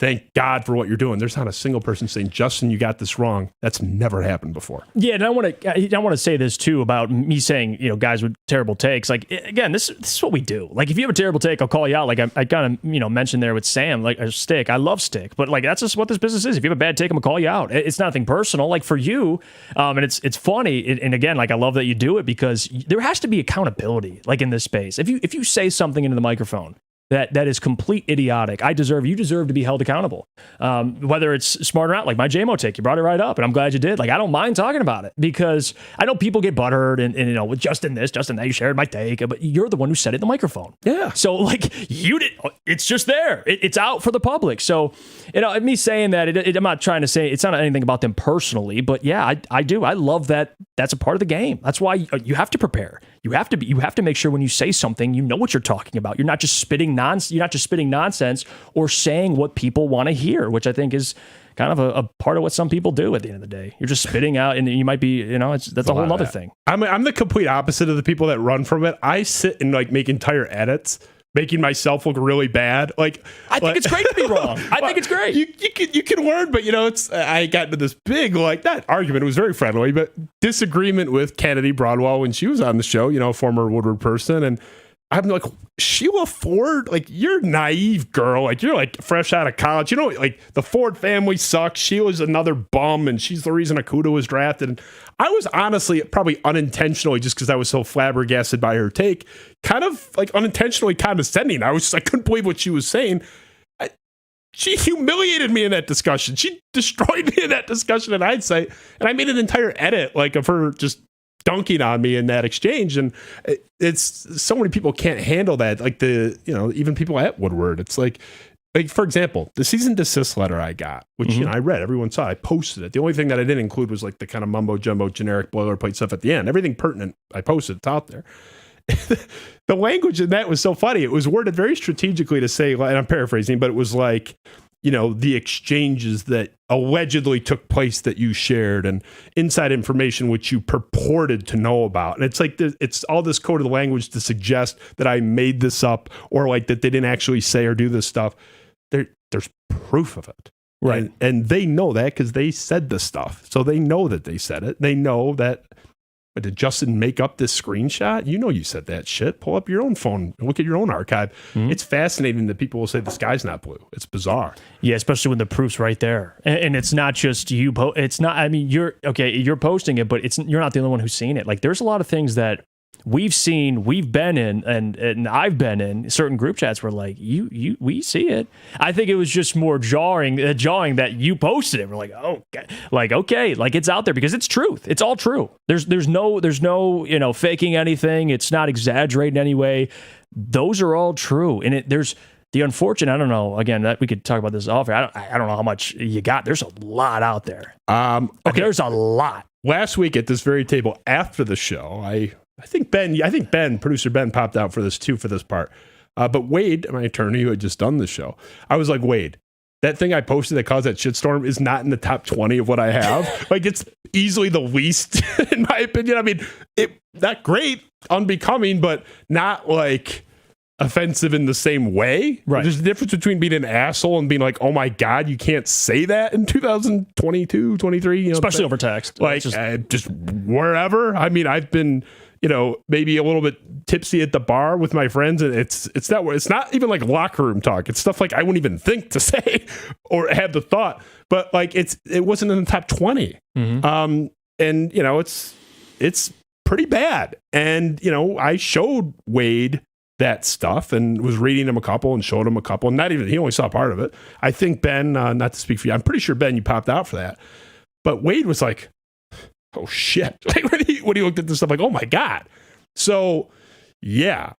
thank God for what you're doing. There's not a single person saying, Justin, you got this wrong. That's never happened before. Yeah, and I want to say this too about me saying, guys with terrible takes. Like, again, this is what we do. Like, if you have a terrible take, I'll call you out. Like I kind of mentioned there with Sam, like a Stick. I love Stick, but like that's just what this business is. If you have a bad take, I'm gonna call you out. It's nothing personal. Like for you, and it's funny. And again, like I love that you do it because there has to be accountability. Like in this space, if you say something into the microphone that is complete idiotic, you deserve to be held accountable. Whether it's smart or not, like my JMO take, you brought it right up, and I'm glad you did. Like I don't mind talking about it because I know people get butthurt and with Justin this, Justin that, you shared my take, but you're the one who said it in the microphone. Yeah. So like you did, it's just there. It's out for the public. So me saying that, I'm not trying to say it's not anything about them personally, but yeah, I do. I love that. That's a part of the game. That's why you have to prepare. you have to make sure when you say something, you know what you're talking about. You're not just spitting nonsense or saying what people want to hear, which I think is kind of a part of what some people do at the end of the day. You're just spitting out, and you might be, that's a whole other thing. I'm the complete opposite of the people that run from it. I sit and like make entire edits, making myself look really bad. Like, I think it's great to be wrong. I think it's great. You can learn, but I got into this big, like, not argument, it was very friendly, but disagreement with Kennedy Broadwell when she was on the show, former Woodward person. And I'm like, Sheila Ford, like, you're naive, girl. Like, you're like fresh out of college. Like, the Ford family sucks. Sheila's another bum, and she's the reason Akuta was drafted. And I was honestly, probably unintentionally, just because I was so flabbergasted by her take, kind of like unintentionally condescending. I couldn't believe what she was saying. She humiliated me in that discussion. She destroyed me in that discussion in hindsight. And I made an entire edit, like, of her just dunking on me in that exchange. And it's so many people can't handle that. Like even people at Woodward, it's like, for example, the cease and desist letter I got, which I read, everyone saw, I posted it. The only thing that I didn't include was like the kind of mumbo jumbo generic boilerplate stuff at the end. Everything pertinent, I posted, it's out there. The language in that was so funny. It was worded very strategically to say, and I'm paraphrasing, but it was like, the exchanges that allegedly took place that you shared and inside information which you purported to know about. And it's like, it's all this code of the language to suggest that I made this up or like that they didn't actually say or do this stuff. There's proof of it. Right. And they know that because they said the stuff. So they know that they said it. They know that. But did Justin make up this screenshot? You said that shit. Pull up your own phone. Look at your own archive. It's fascinating that people will say the sky's not blue. It's bizarre. Yeah, especially when the proof's right there. And it's not just you. It's not, I mean, you're posting it, but you're not the only one who's seen it. Like, there's a lot of things that we've seen, we've been in, and I've been in certain group chats where like we see it. I think it was just more jarring that you posted it. We're like, okay, like it's out there because it's truth. It's all true. There's no faking anything. It's not exaggerating in any way. Those are all true. And there's the unfortunate. I don't know. Again, that we could talk about this off. I don't know how much you got. There's a lot out there. Okay, there's a lot. Last week at this very table after the show, I think producer Ben popped out for this too, for this part. But Wade, my attorney who had just done the show, I was like, Wade, that thing I posted that caused that shitstorm is not in the top 20 of what I have. Like, it's easily the least, in my opinion. I mean, not great, unbecoming, but not like offensive in the same way. Right. There's a difference between being an asshole and being like, oh my God, you can't say that in 2022, 23. Especially over text. Like, just wherever. I mean, I've been, maybe a little bit tipsy at the bar with my friends, and it's not even like locker room talk. It's stuff like I wouldn't even think to say or have the thought, but like it wasn't in the top 20. And it's pretty bad. And I showed Wade that stuff and was reading him a couple and showed him a couple, and he only saw part of it. I think Ben, not to speak for you, I'm pretty sure Ben, you popped out for that, but Wade was like, oh shit. Like when he looked at this stuff, like, oh my God. So yeah,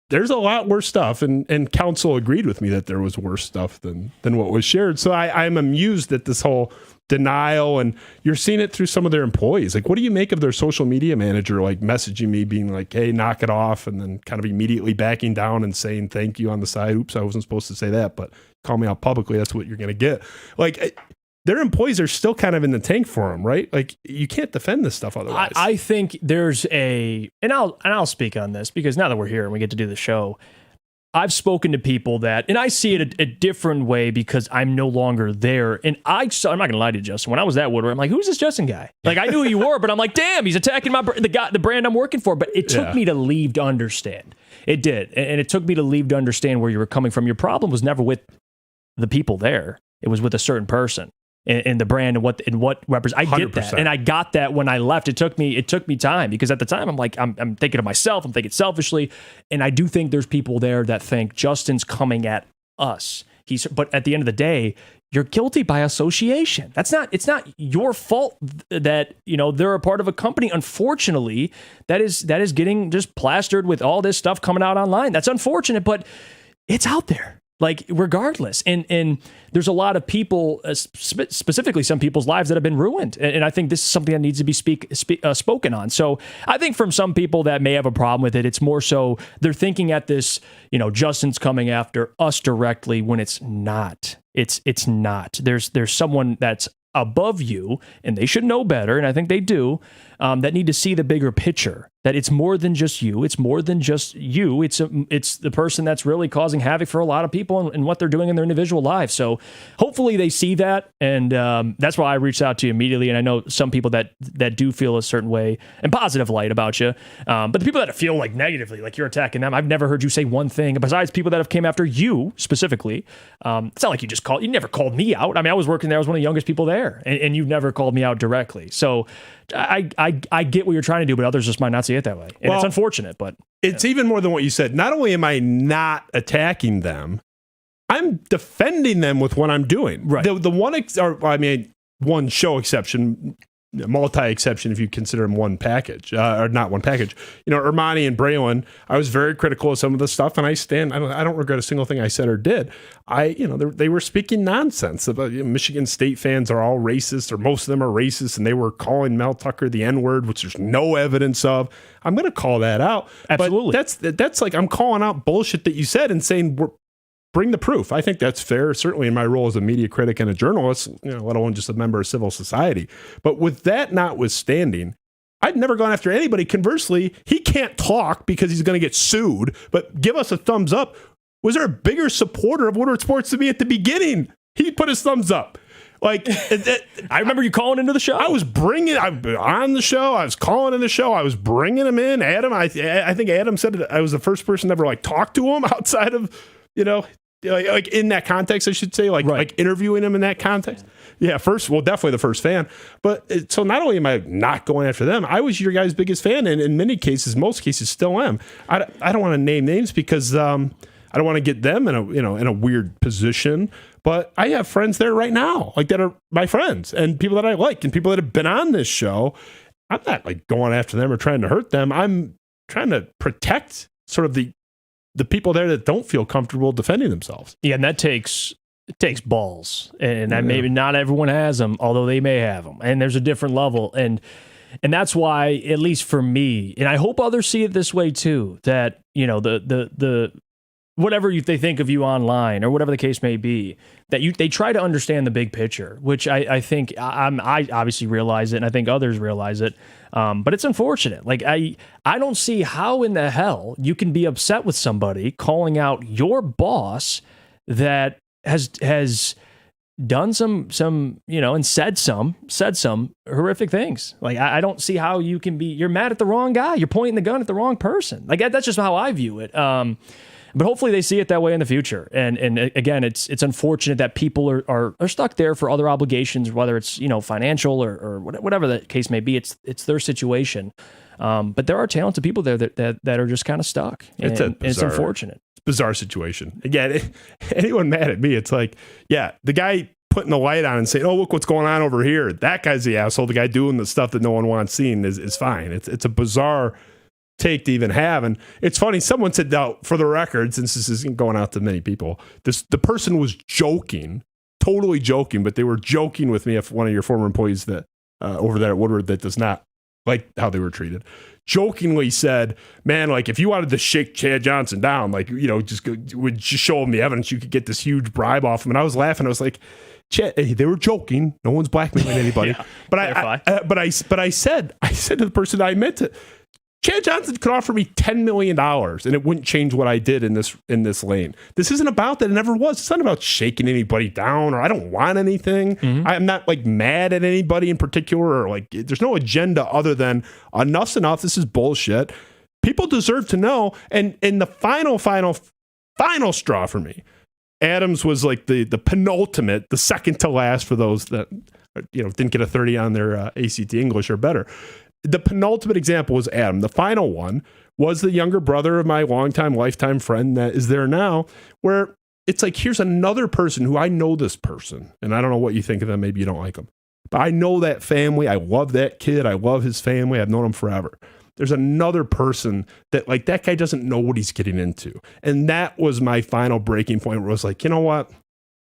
there's a lot worse stuff. And counsel agreed with me that there was worse stuff than what was shared. So I'm amused at this whole denial, and you're seeing it through some of their employees. Like, what do you make of their social media manager, like messaging me being like, hey, knock it off. And then kind of immediately backing down and saying, thank you on the side. Oops, I wasn't supposed to say that, but call me out publicly. That's what you're going to get. Like, their employees are still kind of in the tank for them, right? Like, you can't defend this stuff otherwise. I think there's and I'll speak on this because now that we're here and we get to do the show, I've spoken to people and I see it a different way because I'm no longer there. And I'm not going to lie to you, Justin. When I was at Woodward, I'm like, who's this Justin guy? Like, I knew who you were, but I'm like, damn, he's attacking the brand I'm working for. But it took me to leave to understand. It did. And it took me to leave to understand where you were coming from. Your problem was never with the people there. It was with a certain person. And the brand and what represents. I get 100%. That, and I got that when I left. It took me time because at the time I'm like I'm thinking of myself. I'm thinking selfishly, and I do think there's people there that think Justin's coming at us. But at the end of the day, you're guilty by association. It's not your fault that they're a part of a company. Unfortunately, that is getting just plastered with all this stuff coming out online. That's unfortunate, but it's out there. Like, regardless. And there's a lot of people, specifically some people's lives that have been ruined. And I think this is something that needs to be spoken on. So I think from some people that may have a problem with it, it's more so they're thinking at this, Justin's coming after us directly, when it's not. It's not. There's someone that's above you, and they should know better, and I think they do, that need to see the bigger picture, that it's more than just you. It's more than just you. It's the person that's really causing havoc for a lot of people and what they're doing in their individual lives. So hopefully they see that, and that's why I reached out to you immediately. And I know some people that do feel a certain way and positive light about you, but the people that feel like negatively, like you're attacking them, I've never heard you say one thing besides people that have came after you specifically. It's not like you never called me out. I mean, I was working there. I was one of the youngest people there, and you've never called me out directly. So I get what you're trying to do, but others just might not see it that way. And it's unfortunate, but it's even more than what you said. Not only am I not attacking them, I'm defending them with what I'm doing. Right. One show exception, multi-exception if you consider them one package, or not one package. Armani and Braylon, I was very critical of some of the stuff, and I don't regret a single thing I said or did. They were speaking nonsense about Michigan State fans are all racist, or most of them are racist, and they were calling Mel Tucker the N-word, which there's no evidence of. I'm going to call that out. Absolutely. But that's like I'm calling out bullshit that you said and saying bring the proof. I think that's fair, certainly in my role as a media critic and a journalist, let alone just a member of civil society. But with that notwithstanding, I've never gone after anybody. Conversely, he can't talk because he's going to get sued, but give us a thumbs up. Was there a bigger supporter of Woodward Sports than me at the beginning? He put his thumbs up. Like, I remember you calling into the show. I was on the show. I was calling in the show. I was bringing him in. Adam, I think Adam said I was the first person to ever talk to him outside of, like in that context, I should say, like interviewing him in that context. Yeah, definitely the first fan. But so not only am I not going after them, I was your guys' biggest fan, and in most cases, still am. I don't want to name names because I don't want to get them in a weird position. But I have friends there right now, that are my friends and people that I like and people that have been on this show. I'm not going after them or trying to hurt them. I'm trying to protect sort of the people there that don't feel comfortable defending themselves. Yeah, and that takes balls, and maybe not everyone has them, although they may have them. And there's a different level, and that's why, at least for me, and I hope others see it this way too, that the whatever they think of you online or whatever the case may be, that they try to understand the big picture, which I think I obviously realize it, and I think others realize it. But it's unfortunate. I don't see how in the hell you can be upset with somebody calling out your boss that has done some and said some horrific things. I don't see how you can you're mad at the wrong guy. You're pointing the gun at the wrong person. That's just how I view it. But hopefully they see it that way in the future. And again, it's unfortunate that people are stuck there for other obligations, whether it's financial or whatever the case may be. It's their situation. But there are talented people there that are just kind of stuck. It's unfortunate. Bizarre situation. Again, anyone mad at me, it's the guy putting the light on and saying, "Oh, look what's going on over here." That guy's the asshole. The guy doing the stuff that no one wants seen is fine. It's a bizarre take to even have. And it's funny, someone said, now, for the record, since this isn't going out to many people, the person was joking, totally joking, but they were joking with me if one of your former employees that over there at Woodward that does not like how they were treated, jokingly said, man, if you wanted to shake Chad Johnson down, would just show him the evidence, you could get this huge bribe off him. And I was laughing. I was like, Chad, they were joking. No one's blackmailing anybody. Yeah, but I said to the person I meant to, Chad Johnson could offer me $10 million and it wouldn't change what I did in this lane. This isn't about that. It never was. It's not about shaking anybody down, or I don't want anything. Mm-hmm. I'm not mad at anybody in particular, or there's no agenda other than enough's enough. This is bullshit. People deserve to know. And in the final straw for me, Adams was the penultimate, the second to last for those that didn't get a 30 on their ACT English or better. The penultimate example was Adam. The final one was the younger brother of my longtime, lifetime friend that is there now, where it's here's another person who I know this person, and I don't know what you think of them. Maybe you don't like them, but I know that family. I love that kid. I love his family. I've known him forever. there's another person that like that guy doesn't know what he's getting into. And that was my final breaking point where I was like, you know what?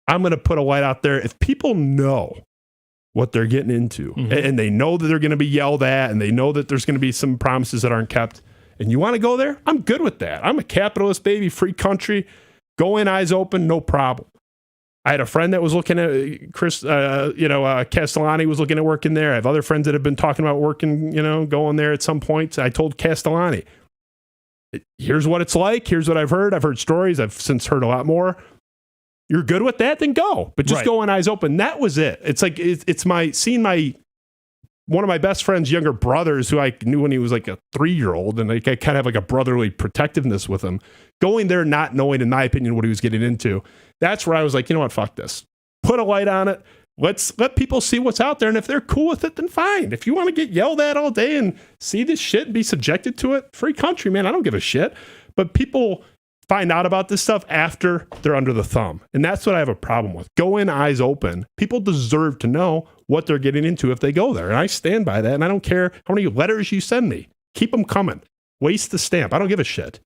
I'm going to put a light out there. If people know what they're getting into and they know that they're going to be yelled at and they know that there's going to be some promises that aren't kept and you want to go there, I'm good with that. I'm a capitalist, baby, free country. Go in, eyes open, no problem. I had a friend that was looking at Castellani was looking at working there. I have other friends that have been talking about working, going there at some point. I told Castellani, here's what it's like. Here's what I've heard. I've heard stories. I've since heard a lot more. You're good with that? Then go. But just go in eyes open. That was it. It's like, it's one of my best friend's younger brothers who I knew when he was like a 3-year-old. And like, I kind of have like a brotherly protectiveness with him. Going there, not knowing, in my opinion, what he was getting into. That's where I was like, you know what? Fuck this. Put a light on it. Let's let people see what's out there. And if they're cool with it, then fine. If you want to get yelled at all day and see this shit and be subjected to it, free country, man. I don't give a shit. But people find out about this stuff after they're under the thumb. And that's what I have a problem with. Go in eyes open. People deserve to know what they're getting into if they go there. And I stand by that. And I don't care how many letters you send me. Keep them coming. Waste the stamp. I don't give a shit.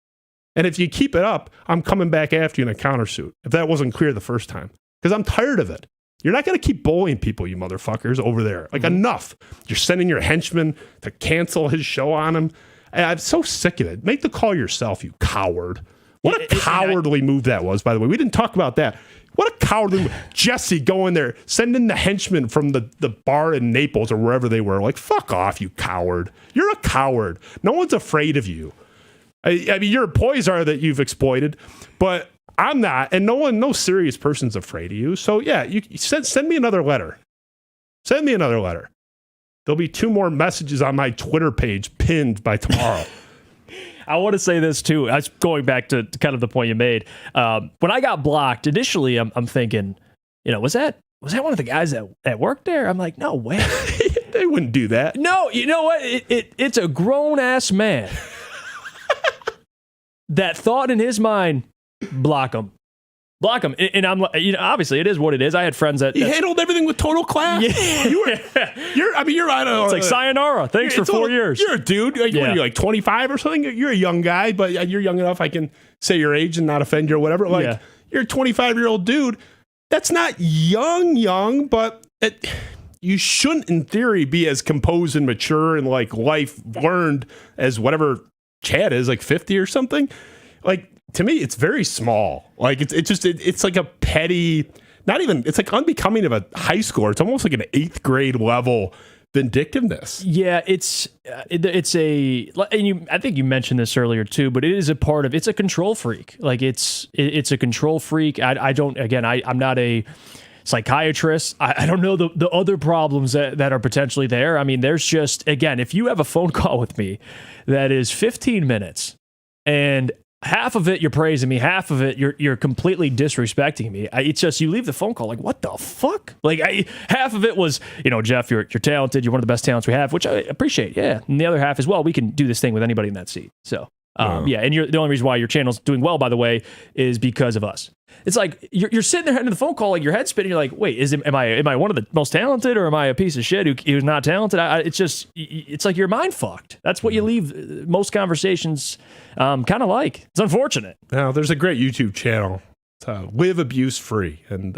And if you keep it up, I'm coming back after you in a countersuit, if that wasn't clear the first time. Because I'm tired of it. You're not going to keep bullying people, you motherfuckers, over there. Like, enough. You're sending your henchman to cancel his show on him. And I'm so sick of it. Make the call yourself, you coward. What a cowardly move that was, by the way. We didn't talk about that. What a cowardly move. Jesse going there, sending the henchman from the bar in Naples or wherever they were. Like, fuck off, you coward. You're a coward. No one's afraid of you. I mean, your employees are that you've exploited, but I'm not, and no serious person's afraid of you. So yeah, you send me another letter. Send me another letter. There'll be 2 more messages on my Twitter page pinned by tomorrow. I want to say this too. I was going back to kind of the point you made. When I got blocked initially, I'm thinking, was that one of the guys that worked there? I'm like, no way. They wouldn't do that. No, you know what? It's a grown ass man. That thought in his mind, block him. And I'm like, obviously it is what it is. I had friends that handled everything with total class. Yeah. You're right. It's like sayonara. Thanks for 4 years. You're a dude. You're like 25 or something. You're a young guy, but you're young enough. I can say your age and not offend you or whatever. Like you're a 25-year-old dude. That's not young, but you shouldn't, in theory, be as composed and mature and like life learned as whatever Chad is, like 50 or something. Like, to me, it's very small. Like, it's like a petty, not even, it's like unbecoming of a high schooler. It's almost like an 8th grade level vindictiveness. Yeah, it's a, and I think you mentioned this earlier too, but it is a part of, it's a control freak. Like, it's a control freak. I'm not a psychiatrist. I don't know the other problems that are potentially there. I mean, there's just, again, if you have a phone call with me that is 15 minutes and half of it you're praising me, half of it you're completely disrespecting me. It's just, you leave the phone call like, what the fuck? Like, half of it was, Jeff, you're talented. You're one of the best talents we have, which I appreciate. Yeah. And the other half is, well, we can do this thing with anybody in that seat. So, and the only reason why your channel's doing well, by the way, is because of us. It's like you're sitting there having the phone call, like your head's spinning. You're like, wait, am I one of the most talented, or am I a piece of shit who's not talented? It's like you're mind fucked. That's what you leave most conversations kind of like. It's unfortunate. Now, there's a great YouTube channel, Live Abuse Free, and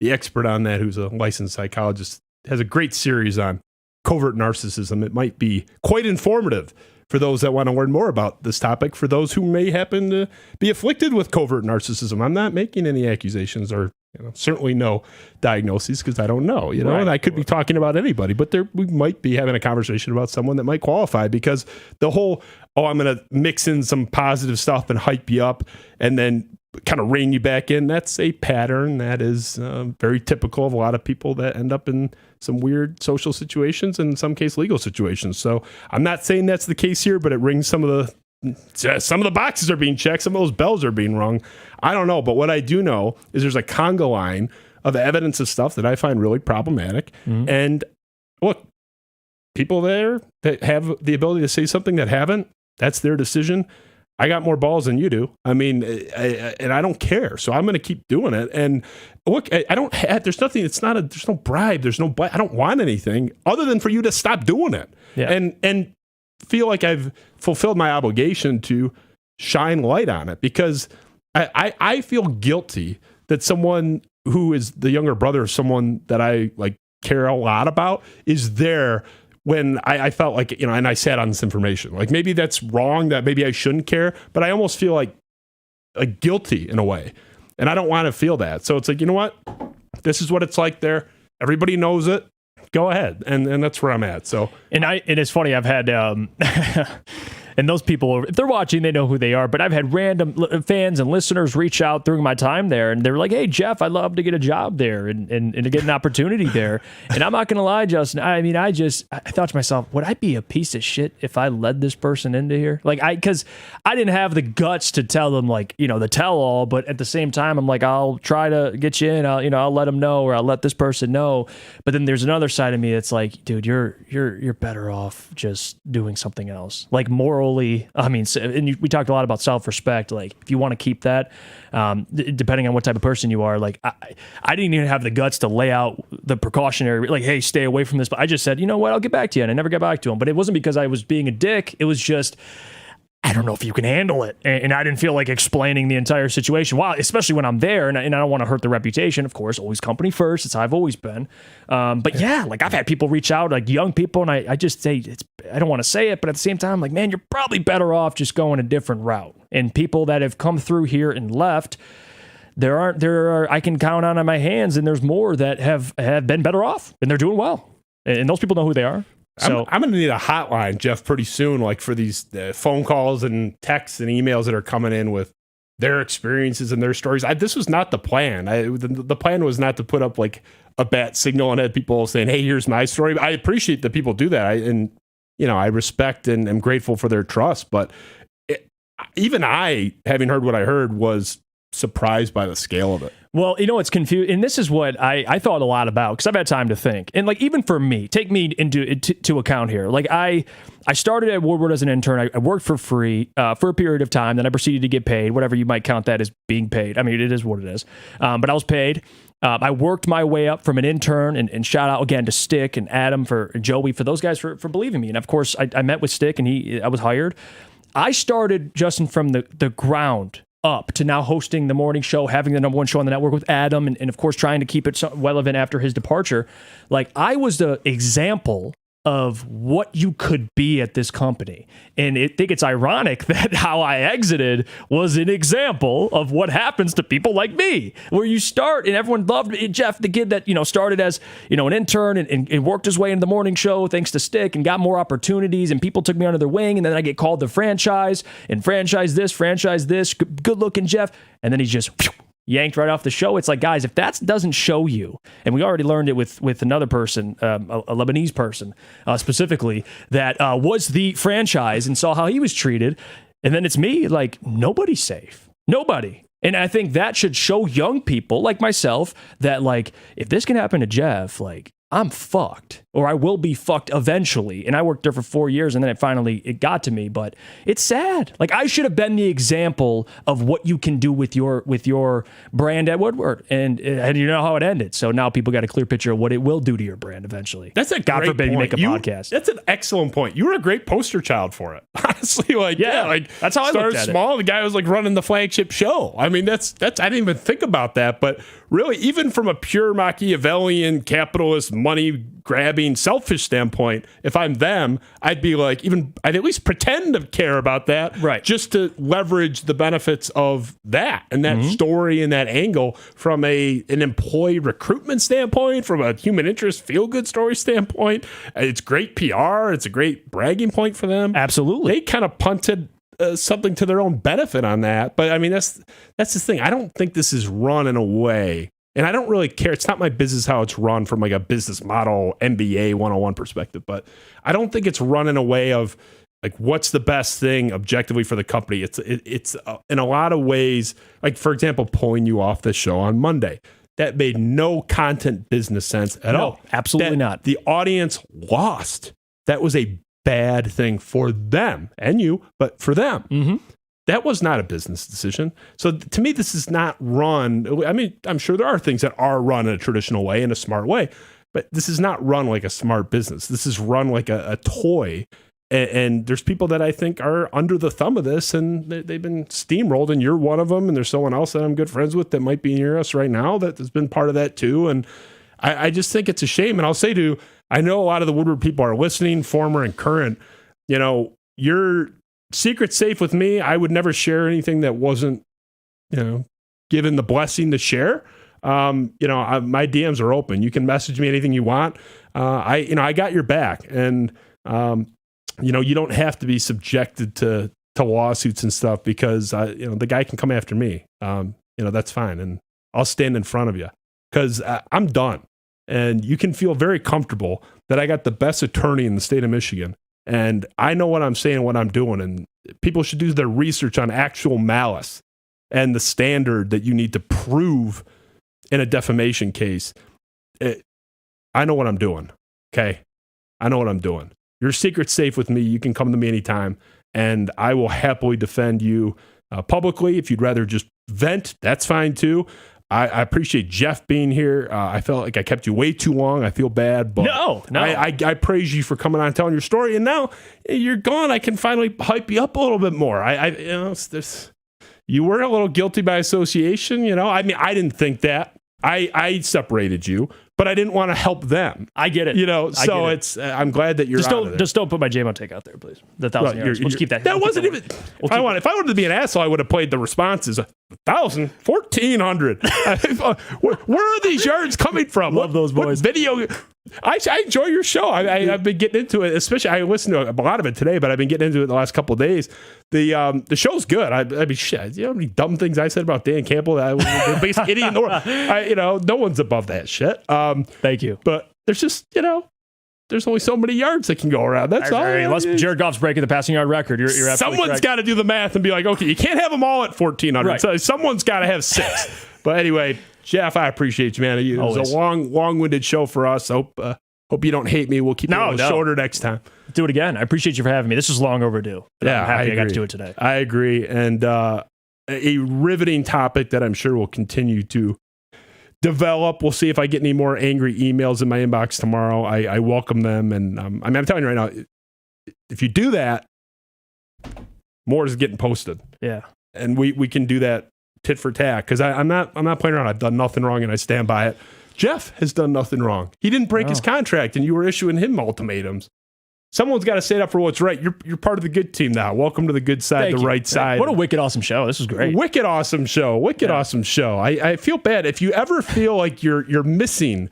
the expert on that, who's a licensed psychologist, has a great series on covert narcissism. It might be quite informative for those that want to learn more about this topic, for those who may happen to be afflicted with covert narcissism. I'm not making any accusations or certainly no diagnoses, because I don't know, and I could be talking about anybody, but we might be having a conversation about someone that might qualify, because the whole, I'm going to mix in some positive stuff and hype you up and then kind of rein you back in. That's a pattern that is very typical of a lot of people that end up in some weird social situations and in some case legal situations. So I'm not saying that's the case here, but it rings some of the boxes are being checked. Some of those bells are being rung. I don't know. But what I do know is there's a conga line of evidence of stuff that I find really problematic. Mm-hmm. And look, people there that have the ability to say something that haven't, that's their decision. I got more balls than you do. I mean, and I don't care. So I'm going to keep doing it. And look, I don't have, there's nothing, there's no bribe. There's no, I don't want anything other than for you to stop doing it. Yeah. And feel like I've fulfilled my obligation to shine light on it, because I feel guilty that someone who is the younger brother of someone that I like care a lot about is there when I felt like, and I sat on this information. Like, maybe that's wrong, that maybe I shouldn't care, but I almost feel like guilty in a way. And I don't want to feel that. So it's like, you know what? This is what it's like there. Everybody knows it. Go ahead. And that's where I'm at. So, and it's funny. I've had, and those people, if they're watching, they know who they are. But I've had random fans and listeners reach out during my time there, and they're like, "Hey, Jeff, I'd love to get a job there and to get an opportunity there." And I'm not going to lie, Justin. I mean, I thought to myself, would I be a piece of shit if I led this person into here? Like, because I didn't have the guts to tell them, like, the tell all. But at the same time, I'm like, I'll try to get you in. I'll let them know, or I'll let this person know. But then there's another side of me that's like, dude, you're better off just doing something else, like morally. I mean, and we talked a lot about self-respect. Like, if you want to keep that, depending on what type of person you are, like I didn't even have the guts to lay out the precautionary, like, hey, stay away from this. But I just said, you know what, I'll get back to you. And I never got back to him. But it wasn't because I was being a dick. It was just, I don't know if you can handle it. And I didn't feel like explaining the entire situation. Wow, especially when I'm there, and I don't want to hurt the reputation, of course, always company first. It's how I've always been. But yeah, like, I've had people reach out, like young people, and I just say, I don't want to say it, but at the same time, I'm like, man, you're probably better off just going a different route. And people that have come through here and left, there are I can count on my hands, and there's more that have been better off, and they're doing well. And those people know who they are. So I'm going to need a hotline, Jeff, pretty soon, like for these phone calls and texts and emails that are coming in with their experiences and their stories. This was not the plan. The plan was not to put up like a bat signal and have people saying, hey, here's my story. I appreciate that people do that. I respect and am grateful for their trust. But even I, having heard what I heard, was surprised by the scale of it. Well, it's confusing, and this is what I thought a lot about, because I've had time to think. And like, even for me, take me into account here. Like, I started at Woodward as an intern. I worked for free for a period of time. Then I proceeded to get paid, whatever you might count that as being paid. I mean, it is what it is. But I was paid. I worked my way up from an intern, and shout out again to Stick and Adam and Joey, for those guys for believing me. And of course, I met with Stick, and I was hired. I started, Justin, from the ground up to now hosting the morning show, having the number one show on the network with Adam, and of course trying to keep it relevant after his departure. Like, I was the example of what you could be at this company. And I think it's ironic that how I exited was an example of what happens to people like me, where you start and everyone loved me. Jeff, the kid that, started as, an intern and worked his way into the morning show thanks to Stick and got more opportunities, and people took me under their wing. And then I get called the franchise this, good looking Jeff. And then he's just yanked right off the show. It's like, guys, if that doesn't show you, and we already learned it with another person, a Lebanese person specifically, that was the franchise and saw how he was treated, and then it's me, like, nobody's safe. Nobody. And I think that should show young people like myself that, like, if this can happen to Jeff, like, I'm fucked, or I will be fucked eventually. And I worked there for 4 years, and then it got to me. But it's sad. Like, I should have been the example of what you can do with your brand at Woodward, and you know how it ended. So now people got a clear picture of what it will do to your brand eventually. That's a God forbid point. You make a podcast. That's an excellent point. You were a great poster child for it, honestly. Like, that's how I looked at it. Started small. The guy was like running the flagship show. I mean, that's. I didn't even think about that, but really, even from a pure Machiavellian capitalist money grabbing selfish standpoint, if I'm them, I'd be like, I'd at least pretend to care about that, right? Just to leverage the benefits of that and that story and that angle from an employee recruitment standpoint, from a human interest feel good story standpoint. It's great PR. It's a great bragging point for them. Absolutely. They kind of punted something to their own benefit on that. But I mean, that's the thing. I don't think this is run in a way, and I don't really care. It's not my business how it's run from like a business model, MBA 101 perspective, but I don't think it's run in a way of like, what's the best thing objectively for the company. It's in a lot of ways, like, for example, pulling you off the show on Monday. That made no content business sense at all. Absolutely not. The audience lost. That was a bad thing for them and you, but for them. Mm-hmm. That was not a business decision. So to me, this is not run. I mean, I'm sure there are things that are run in a traditional way, in a smart way, but this is not run like a smart business. This is run like a toy. And there's people that I think are under the thumb of this, and they've been steamrolled, and you're one of them, and there's someone else that I'm good friends with that might be near us right now that has been part of that too. And I just think it's a shame. And I'll say I know a lot of the Woodward people are listening, former and current. Your secret's safe with me. I would never share anything that wasn't, given the blessing to share. My DMs are open. You can message me anything you want. I got your back, and you don't have to be subjected to lawsuits and stuff because the guy can come after me. That's fine, and I'll stand in front of you because I'm done. And you can feel very comfortable that I got the best attorney in the state of Michigan, and I know what I'm saying, what I'm doing, and people should do their research on actual malice and the standard that you need to prove in a defamation case. I know what I'm doing. Okay. I know what I'm doing. Your secret's safe with me. You can come to me anytime, and I will happily defend you publicly. If you'd rather just vent, that's fine too. I appreciate Jeff being here. I felt like I kept you way too long. I feel bad, but no. I praise you for coming on and telling your story. And now you're gone. I can finally hype you up a little bit more. You were a little guilty by association. I didn't think that. I separated you, but I didn't want to help them. I get it. It's. I'm glad that you're just don't put my JMO take out there, please. The 1,000 yards. Let's keep that. That wasn't even. If I wanted to be an asshole, I would have played the responses. 1,000, 1,400. Where are these yards coming from? Love those boys. What video. I enjoy your show. I've been getting into it, especially I listened to a lot of it today, but I've been getting into it the last couple of days. The show's good. I mean, shit. You know how many dumb things I said about Dan Campbell? That I was the biggest idiot in the world. No one's above that shit. Thank you. But there's just, there's only so many yards that can go around. That's all. Unless Jared Goff's breaking the passing yard record, you're someone's got to do the math and be like, okay, you can't have them all at 1,400. Right. So someone's got to have 6. But anyway, Jeff, I appreciate you, man. It was a long-winded show for us. Hope you don't hate me. We'll keep it a little shorter next time. Do it again. I appreciate you for having me. This is long overdue. Yeah, I'm happy I got to do it today. I agree. And a riveting topic that I'm sure will continue to develop. We'll see if I get any more angry emails in my inbox tomorrow. I welcome them. And I'm telling you right now, if you do that, more is getting posted. Yeah. And we can do that tit for tat because I'm not playing around. I've done nothing wrong and I stand by it. Jeff has done nothing wrong. He didn't break his contract and you were issuing him ultimatums. Someone's got to stand up for what's right. You're part of the good team now. Welcome to the good side, right side. What a wicked awesome show. This is great. Wicked awesome show. Awesome show. I feel bad if you ever feel like you're missing,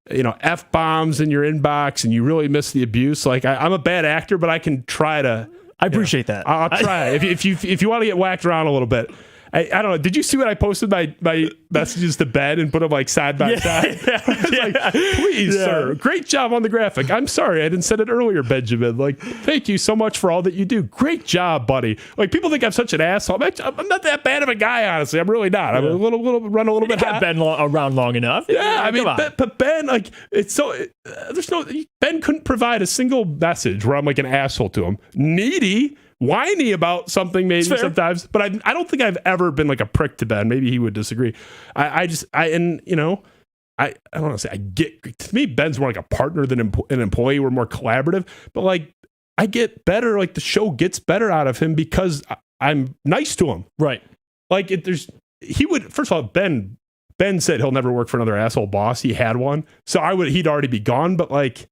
F-bombs in your inbox and you really miss the abuse. Like I'm a bad actor, but I can try to. I appreciate that. I'll try. if you want to get whacked around a little bit. I don't know. Did you see when I posted my messages to Ben and put them like side by side? Like, please, sir. Great job on the graphic. I'm sorry I didn't send it earlier, Benjamin. Like, thank you so much for all that you do. Great job, buddy. Like, people think I'm such an asshole. I'm not that bad of a guy, honestly. I'm really not. I'm a little run a little bit hot. Ben around long enough. Yeah, I mean, but Ben, like, it's so Ben couldn't provide a single message where I'm like an asshole to him. Needy. Whiny about something maybe sometimes, but I don't think I've ever been like a prick to Ben. Maybe he would disagree. I don't want to say to me, Ben's more like a partner than an employee. We're more collaborative, but like I get better. Like the show gets better out of him because I'm nice to him. Right. Like first of all, Ben said he'll never work for another asshole boss. He had one. So he'd already be gone. But like,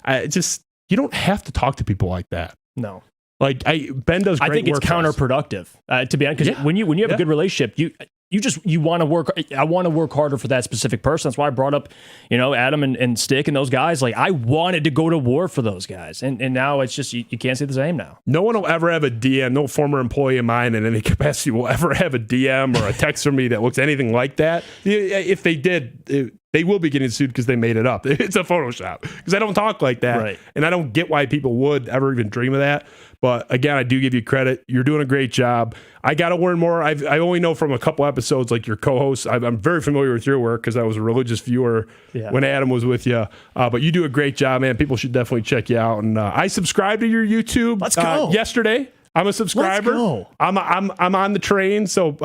you don't have to talk to people like that. No. Like Ben does great work. I think it's counterproductive, to be honest, because when you have a good relationship, you want to work. I want to work harder for that specific person. That's why I brought up, Adam and Stick and those guys. Like I wanted to go to war for those guys, and now it's just you can't say the same now. No one will ever have a DM. No former employee of mine in any capacity will ever have a DM or a text from me that looks anything like that. If they did. They will be getting sued because they made it up. It's a Photoshop because I don't talk like that. Right. And I don't get why people would ever even dream of that. But again, I do give you credit. You're doing a great job. I got to learn more. I only know from a couple episodes, like your co-host. I'm very familiar with your work because I was a religious viewer when Adam was with you. But you do a great job, man. People should definitely check you out. And I subscribed to your YouTube. Let's go. Yesterday. I'm a subscriber. Let's go. I'm on the train, so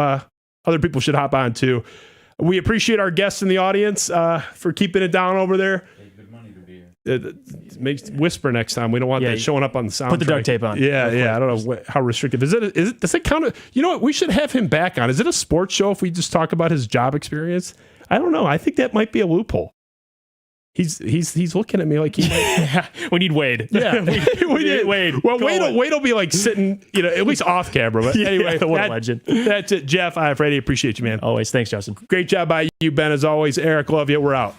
other people should hop on too. We appreciate our guests in the audience for keeping it down over there. Whisper next time. We don't want that showing up on the soundtrack. Put the duct tape on. Yeah. I don't know how restrictive is it. Does it count? You know what? We should have him back on. Is it a sports show if we just talk about his job experience? I don't know. I think that might be a loophole. He's looking at me like he might. We need Wade. Yeah, we need Wade. Well, Wade will be like sitting, at least off camera. But anyway, what a legend. That's it. Jeff Iafrate, appreciate you, man. Always. Thanks, Justin. Great job by you, Ben, as always. Eric, love you. We're out.